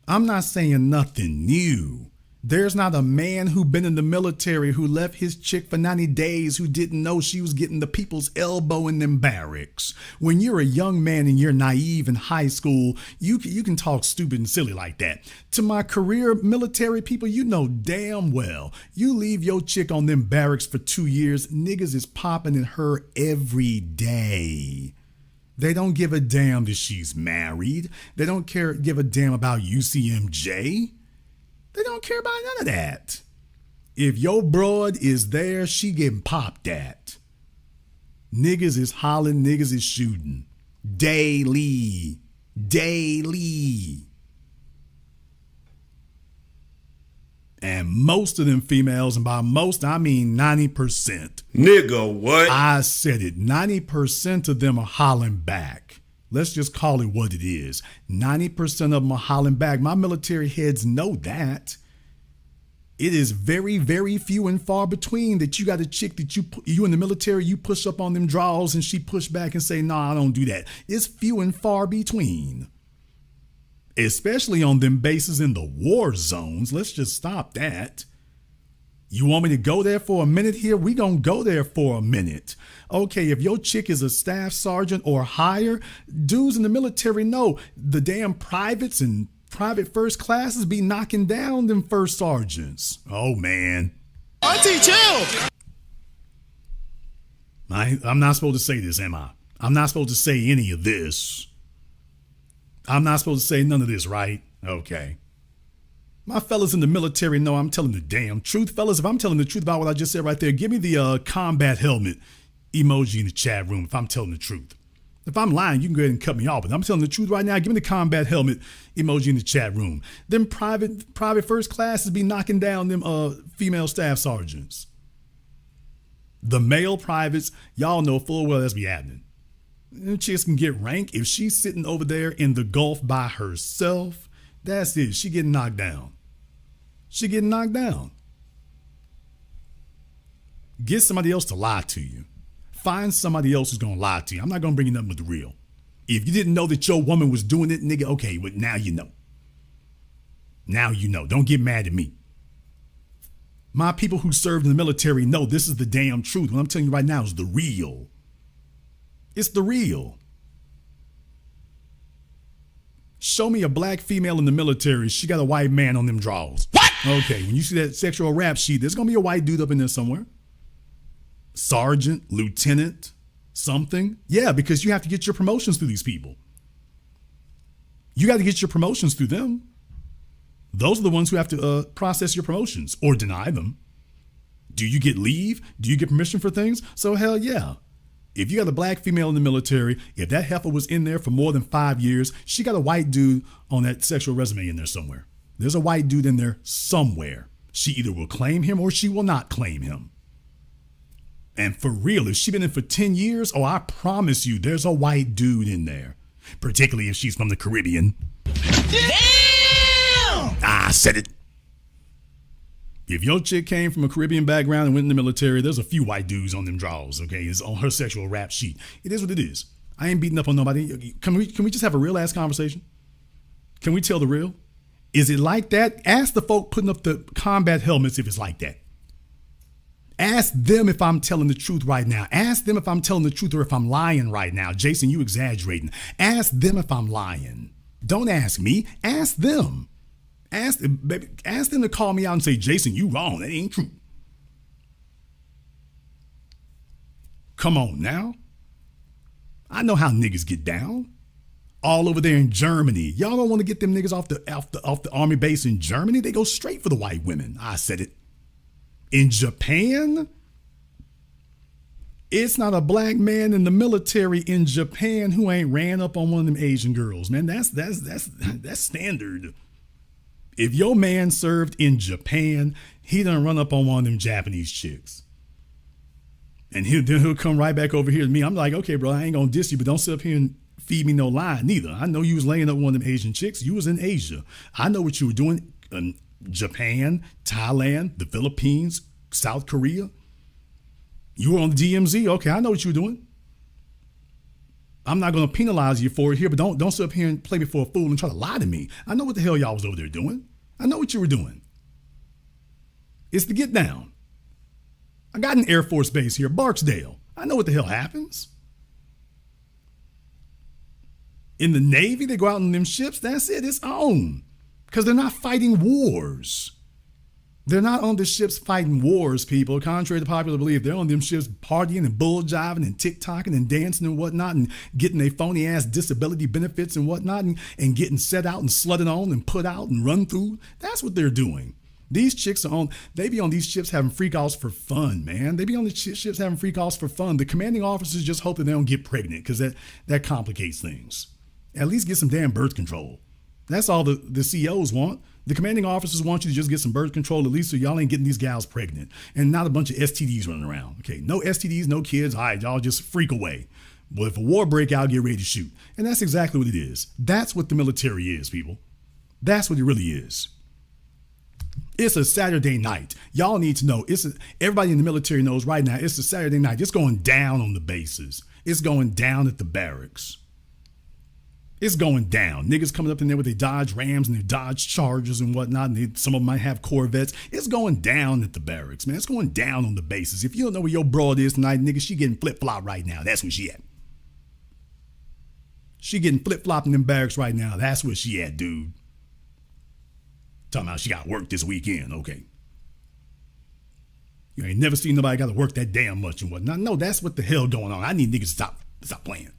I'm not saying nothing new. There's not a man who been in the military who left his chick for 90 days who didn't know she was getting the people's elbow in them barracks. When you're a young man and you're naive in high school, you can talk stupid and silly like that. To my career military people, you know damn well, you leave your chick on them barracks for 2 years, niggas is popping in her every day. They don't give a damn that she's married. They don't give a damn about UCMJ. They don't care about none of that. If your broad is there, she getting popped at. Niggas is hollering, niggas is shooting. Daily. And most of them females, and by most, I mean 90%. Nigga, what? I said it. 90% of them are hollering back. Let's just call it what it is. 90% of them are hollering back. My military heads know that. It is very, very few and far between that you got a chick that you in the military, you push up on them draws and she push back and say, nah, I don't do that. It's few and far between. Especially on them bases in the war zones. Let's just stop that. You want me to go there for a minute here? We gonna go there for a minute. Okay, if your chick is a staff sergeant or higher, dudes in the military know the damn privates and private first classes be knocking down them first sergeants. Oh, man. Auntie, chill. I'm not supposed to say this, am I? I'm not supposed to say any of this. I'm not supposed to say none of this, right? Okay. My fellas in the military know I'm telling the damn truth. Fellas, if I'm telling the truth about what I just said right there, give me the combat helmet emoji in the chat room if I'm telling the truth. If I'm lying, you can go ahead and cut me off. But I'm telling the truth right now. Give me the combat helmet emoji in the chat room. Them private first classes be knocking down them female staff sergeants. The male privates, y'all know full well that's be happening. Them chicks can get rank if she's sitting over there in the Gulf by herself. That's it. She getting knocked down. She getting knocked down. Get somebody else to lie to you. Find somebody else who's going to lie to you. I'm not going to bring you nothing but the real. If you didn't know that your woman was doing it, nigga, okay, but now you know. Now you know. Don't get mad at me. My people who served in the military know this is the damn truth. What I'm telling you right now is the real. It's the real. Show me a black female in the military. She got a white man on them draws. What? Okay, when you see that sexual rap sheet, there's going to be a white dude up in there somewhere. Sergeant, lieutenant, something. Yeah, because you have to get your promotions through these people. You got to get your promotions through them. Those are the ones who have to process your promotions or deny them. Do you get leave? Do you get permission for things? So hell yeah. If you got a black female in the military, if that heifer was in there for more than 5 years, she got a white dude on that sexual resume in there somewhere. There's a white dude in there somewhere. She either will claim him or she will not claim him. And for real, if she's been in for 10 years, oh, I promise you, there's a white dude in there. Particularly if she's from the Caribbean. Damn! I said it. If your chick came from a Caribbean background and went in the military, there's a few white dudes on them draws, okay? It's on her sexual rap sheet. It is what it is. I ain't beating up on nobody. Can we just have a real ass conversation? Can we tell the real? Is it like that? Ask the folk putting up the combat helmets if it's like that. Ask them if I'm telling the truth right now. Ask them if I'm telling the truth or if I'm lying right now. Jason, you exaggerating. Ask them if I'm lying. Don't ask me. Ask them. Ask them to call me out and say, Jason, you wrong. That ain't true. Come on now. I know how niggas get down. All over there in Germany. Y'all don't want to get them niggas off the army base in Germany. They go straight for the white women. I said it. In Japan, it's not a black man in the military in Japan who ain't ran up on one of them Asian girls, man. That's standard. If your man served in Japan, he done run up on one of them Japanese chicks. And he'll come right back over here to me. I'm like, okay, bro, I ain't gonna diss you, but don't sit up here and feed me no lie neither. I know you was laying up one of them Asian chicks. You was in Asia. I know what you were doing. Japan, Thailand, the Philippines, South Korea. You were on the DMZ. Okay, I know what you were doing. I'm not going to penalize you for it here, but don't sit up here and play me for a fool and try to lie to me. I know what the hell y'all was over there doing. I know what you were doing. It's the get down. I got an Air Force base here, Barksdale. I know what the hell happens. In the Navy, they go out on them ships. That's it. It's on. Because they're not fighting wars. They're not on the ships fighting wars, people. Contrary to popular belief, they're on them ships partying and bull jiving and TikToking and dancing and whatnot and getting their phony ass disability benefits and whatnot and getting set out and slutted on and put out and run through. That's what they're doing. These chicks they be on these ships having freak offs for fun, man. They be on the ships having freak offs for fun. The commanding officers just hope that they don't get pregnant because that complicates things. At least get some damn birth control. That's all the CEOs want. The commanding officers want you to just get some birth control at least so y'all ain't getting these gals pregnant and not a bunch of STDs running around. Okay, no STDs, no kids. All right, y'all just freak away. But if a war break out, get ready to shoot. And that's exactly what it is. That's what the military is, people. That's what it really is. It's a Saturday night. Y'all need to know. Everybody in the military knows right now it's a Saturday night. It's going down on the bases. It's going down at the barracks. It's going down. Niggas coming up in there with their Dodge Rams and their Dodge Chargers and whatnot. And some of them might have Corvettes. It's going down at the barracks, man. It's going down on the bases. If you don't know where your broad is tonight, nigga, she getting flip-flop right now. That's where she at. She getting flip-flop in them barracks right now. That's where she at, dude. Talking about she got work this weekend. Okay. You ain't never seen nobody got to work that damn much and whatnot. No, that's what the hell going on. I need niggas to stop playing.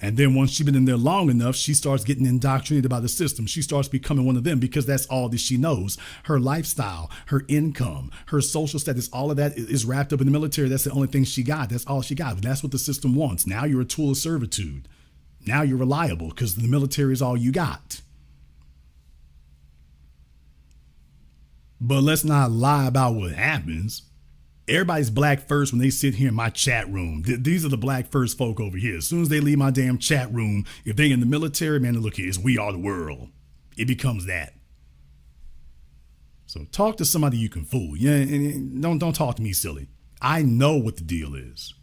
And then once she's been in there long enough, she starts getting indoctrinated by the system. She starts becoming one of them because that's all that she knows. Her lifestyle, her income, her social status, all of that is wrapped up in the military. That's the only thing she got. That's all she got. That's what the system wants. Now you're a tool of servitude. Now you're reliable because the military is all you got. But let's not lie about what happens. Everybody's black first when they sit here in my chat room. These are the black first folk over here. As soon as they leave my damn chat room, if they in the military, man, look here, it's we are the world. It becomes that. So talk to somebody you can fool. Yeah, and don't talk to me silly. I know what the deal is.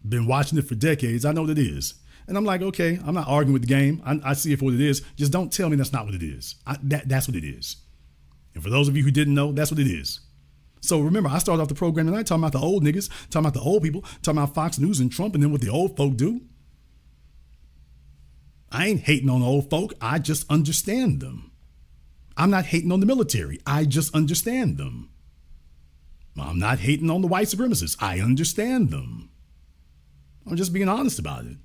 Been watching it for decades. I know what it is. And I'm like, okay, I'm not arguing with the game. I see it for what it is. Just don't tell me that's not what it is. That's what it is. And for those of you who didn't know, that's what it is. So remember, I started off the program tonight talking about the old niggas, talking about the old people, talking about Fox News and Trump and then what the old folk do. I ain't hating on the old folk. I just understand them. I'm not hating on the military. I just understand them. I'm not hating on the white supremacists. I understand them. I'm just being honest about it.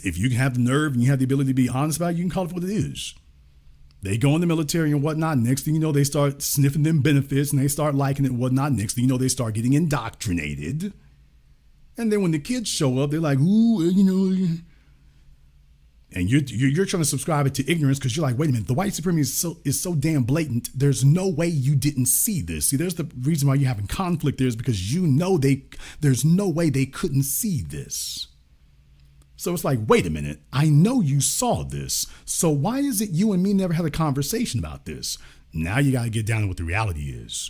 If you have the nerve and you have the ability to be honest about it, you can call it what it is. They go in the military and whatnot. Next thing you know, they start sniffing them benefits and they start liking it and whatnot. Next thing you know, they start getting indoctrinated. And then when the kids show up, they're like, ooh, you know. And you're trying to subscribe it to ignorance because you're like, wait a minute, the white supremacy is so damn blatant. There's no way you didn't see this. See, there's the reason why you're having conflict there is because you know there's no way they couldn't see this. So it's like, wait a minute, I know you saw this. So why is it you and me never had a conversation about this? Now you got to get down to what the reality is.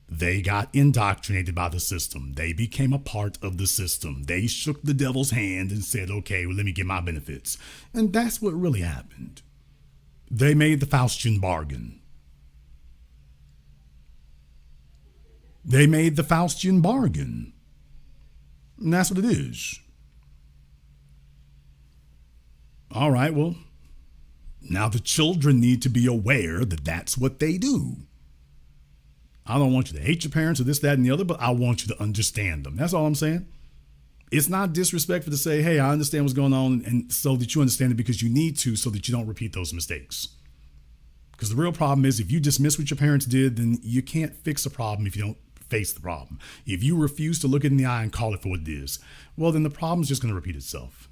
They got indoctrinated by the system. They became a part of the system. They shook the devil's hand and said, okay, well, let me get my benefits. And that's what really happened. They made the Faustian bargain. They made the Faustian bargain. And that's what it is. All right, well, now the children need to be aware that that's what they do. I don't want you to hate your parents or this, that, and the other, but I want you to understand them. That's all I'm saying. It's not disrespectful to say, hey, I understand what's going on, and so that you understand it because you need to so that you don't repeat those mistakes. Because the real problem is if you dismiss what your parents did, then you can't fix a problem if you don't face the problem. If you refuse to look it in the eye and call it for what it is, well, then the problem's just going to repeat itself.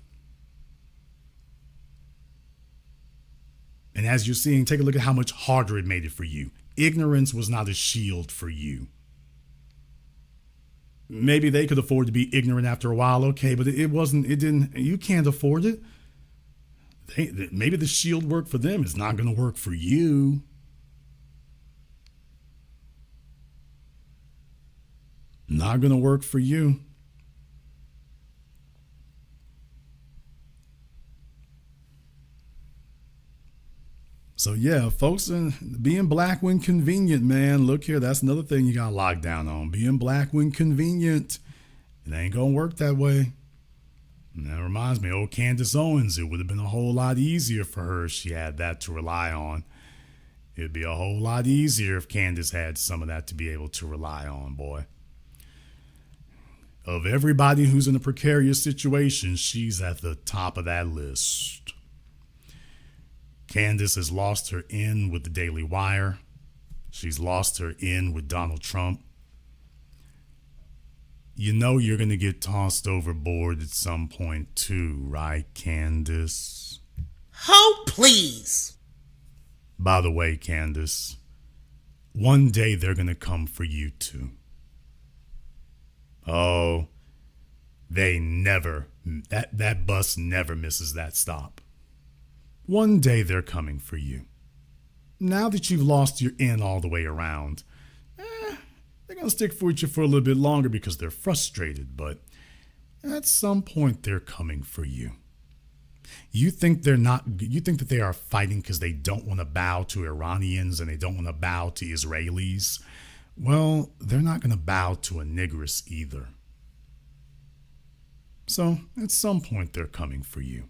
And as you're seeing, take a look at how much harder it made it for you. Ignorance was not a shield for you. Maybe they could afford to be ignorant after a while, okay, but you can't afford it. Maybe the shield worked for them. It's not going to work for you. Not going to work for you. So yeah, folks, being black when convenient, man. Look here, that's another thing you got locked down on. Being black when convenient. It ain't gonna work that way. And that reminds me, old Candace Owens, it would have been a whole lot easier for her if she had that to rely on. It'd be a whole lot easier if Candace had some of that to be able to rely on, boy. Of everybody who's in a precarious situation, she's at the top of that list. Candace has lost her in with the Daily Wire. She's lost her in with Donald Trump. You know you're going to get tossed overboard at some point too, right, Candace? Oh, please. By the way, Candace, one day they're going to come for you too. Oh, they never, that bus never misses that stop. One day they're coming for you. Now that you've lost your in all the way around, they're going to stick with you for a little bit longer because they're frustrated, but at some point they're coming for you. You think that they are fighting because they don't want to bow to Iranians and they don't want to bow to Israelis? Well, they're not going to bow to a negress either. So at some point they're coming for you.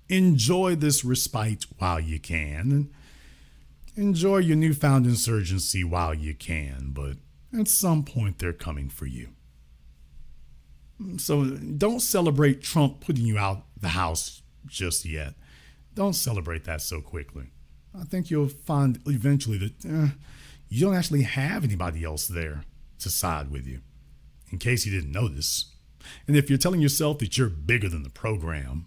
Enjoy this respite while you can. Enjoy your newfound insurgency while you can, but at some point they're coming for you. So don't celebrate Trump putting you out the house just yet. Don't celebrate that so quickly. I think you'll find eventually that you don't actually have anybody else there to side with you, in case you didn't notice. And if you're telling yourself that you're bigger than the program,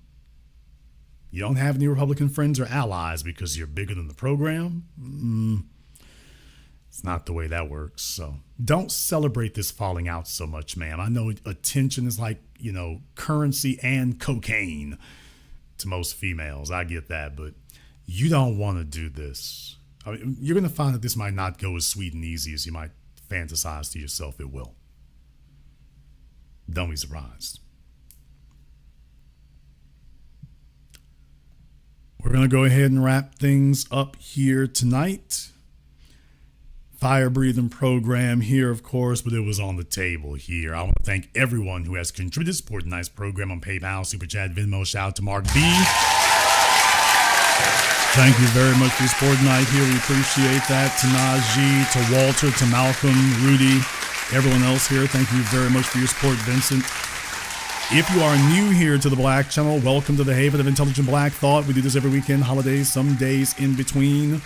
you don't have any Republican friends or allies because you're bigger than the program? It's not the way that works. So don't celebrate this falling out so much, ma'am. I know attention is like, currency and cocaine to most females. I get that, but you don't want to do this. I mean, you're going to find that this might not go as sweet and easy as you might fantasize to yourself it will. Don't be surprised. We're going to go ahead and wrap things up here tonight. Fire breathing program here, of course, but it was on the table here. I want to thank everyone who has contributed to support tonight's program on PayPal, Super Chat, Venmo. Shout out to Mark B. Thank you very much for your support tonight here. We appreciate that. To Najee, to Walter, to Malcolm, Rudy, everyone else here. Thank you very much for your support, Vincent. If you are new here to the Black Channel, welcome to the Haven of Intelligent Black Thought. We do this every weekend, holidays, some days in between.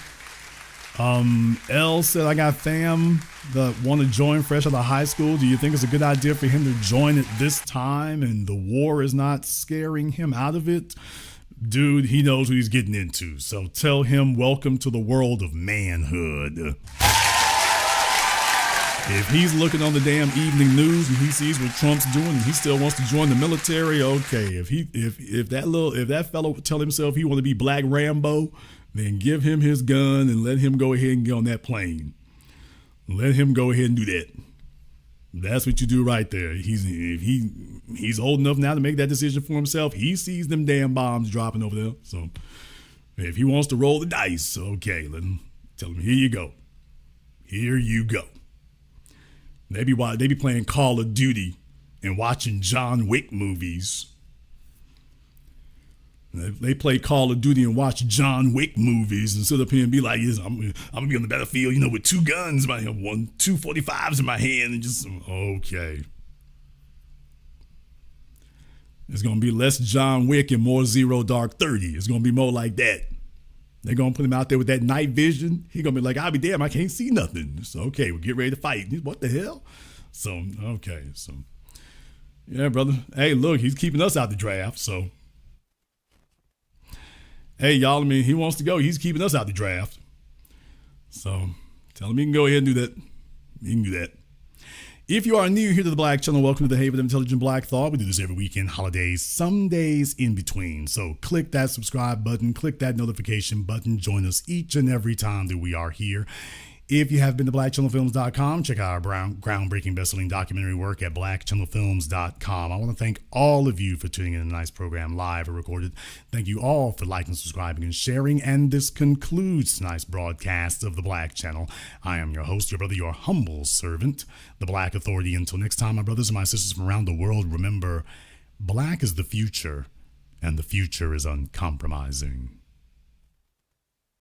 L said, I got fam that want to join fresh out of high school. Do you think it's a good idea for him to join at this time and the war is not scaring him out of it? Dude, he knows what he's getting into. So tell him welcome to the world of manhood. If he's looking on the damn evening news and he sees what Trump's doing and he still wants to join the military, okay. If that fellow would tell himself he want to be Black Rambo, then give him his gun and let him go ahead and get on that plane. Let him go ahead and do that. That's what you do right there. He's old enough now to make that decision for himself. He sees them damn bombs dropping over there. So if he wants to roll the dice, okay, let him tell him, here you go. Here you go. They be playing Call of Duty and watching John Wick movies. They play Call of Duty and watch John Wick movies and sit up here and be like, yes, I'm gonna be on the battlefield, with two guns, two 45s in my hand, and just okay. It's gonna be less John Wick and more Zero Dark 30. It's gonna be more like that. They're gonna put him out there with that night vision. He's gonna be like, I'll be damn, I can't see nothing. So okay, we'll get ready to fight. What the hell? So okay, so yeah, brother. Hey, look, he's keeping us out the draft, so. Hey, y'all, he wants to go. He's keeping us out the draft. So tell him he can go ahead and do that. He can do that. If you are new here to the Black Channel, welcome to the Haven of Intelligent Black Thought. We do this every weekend, holidays, some days in between. So click that subscribe button, click that notification button. Join us each and every time that we are here. If you have been to blackchannelfilms.com, check out our groundbreaking best-selling documentary work at blackchannelfilms.com. I want to thank all of you for tuning in to a nice program, live or recorded. Thank you all for liking, subscribing, and sharing. And this concludes tonight's broadcast of the Black Channel. I am your host, your brother, your humble servant, the Black Authority. Until next time, my brothers and my sisters from around the world, remember, black is the future, and the future is uncompromising.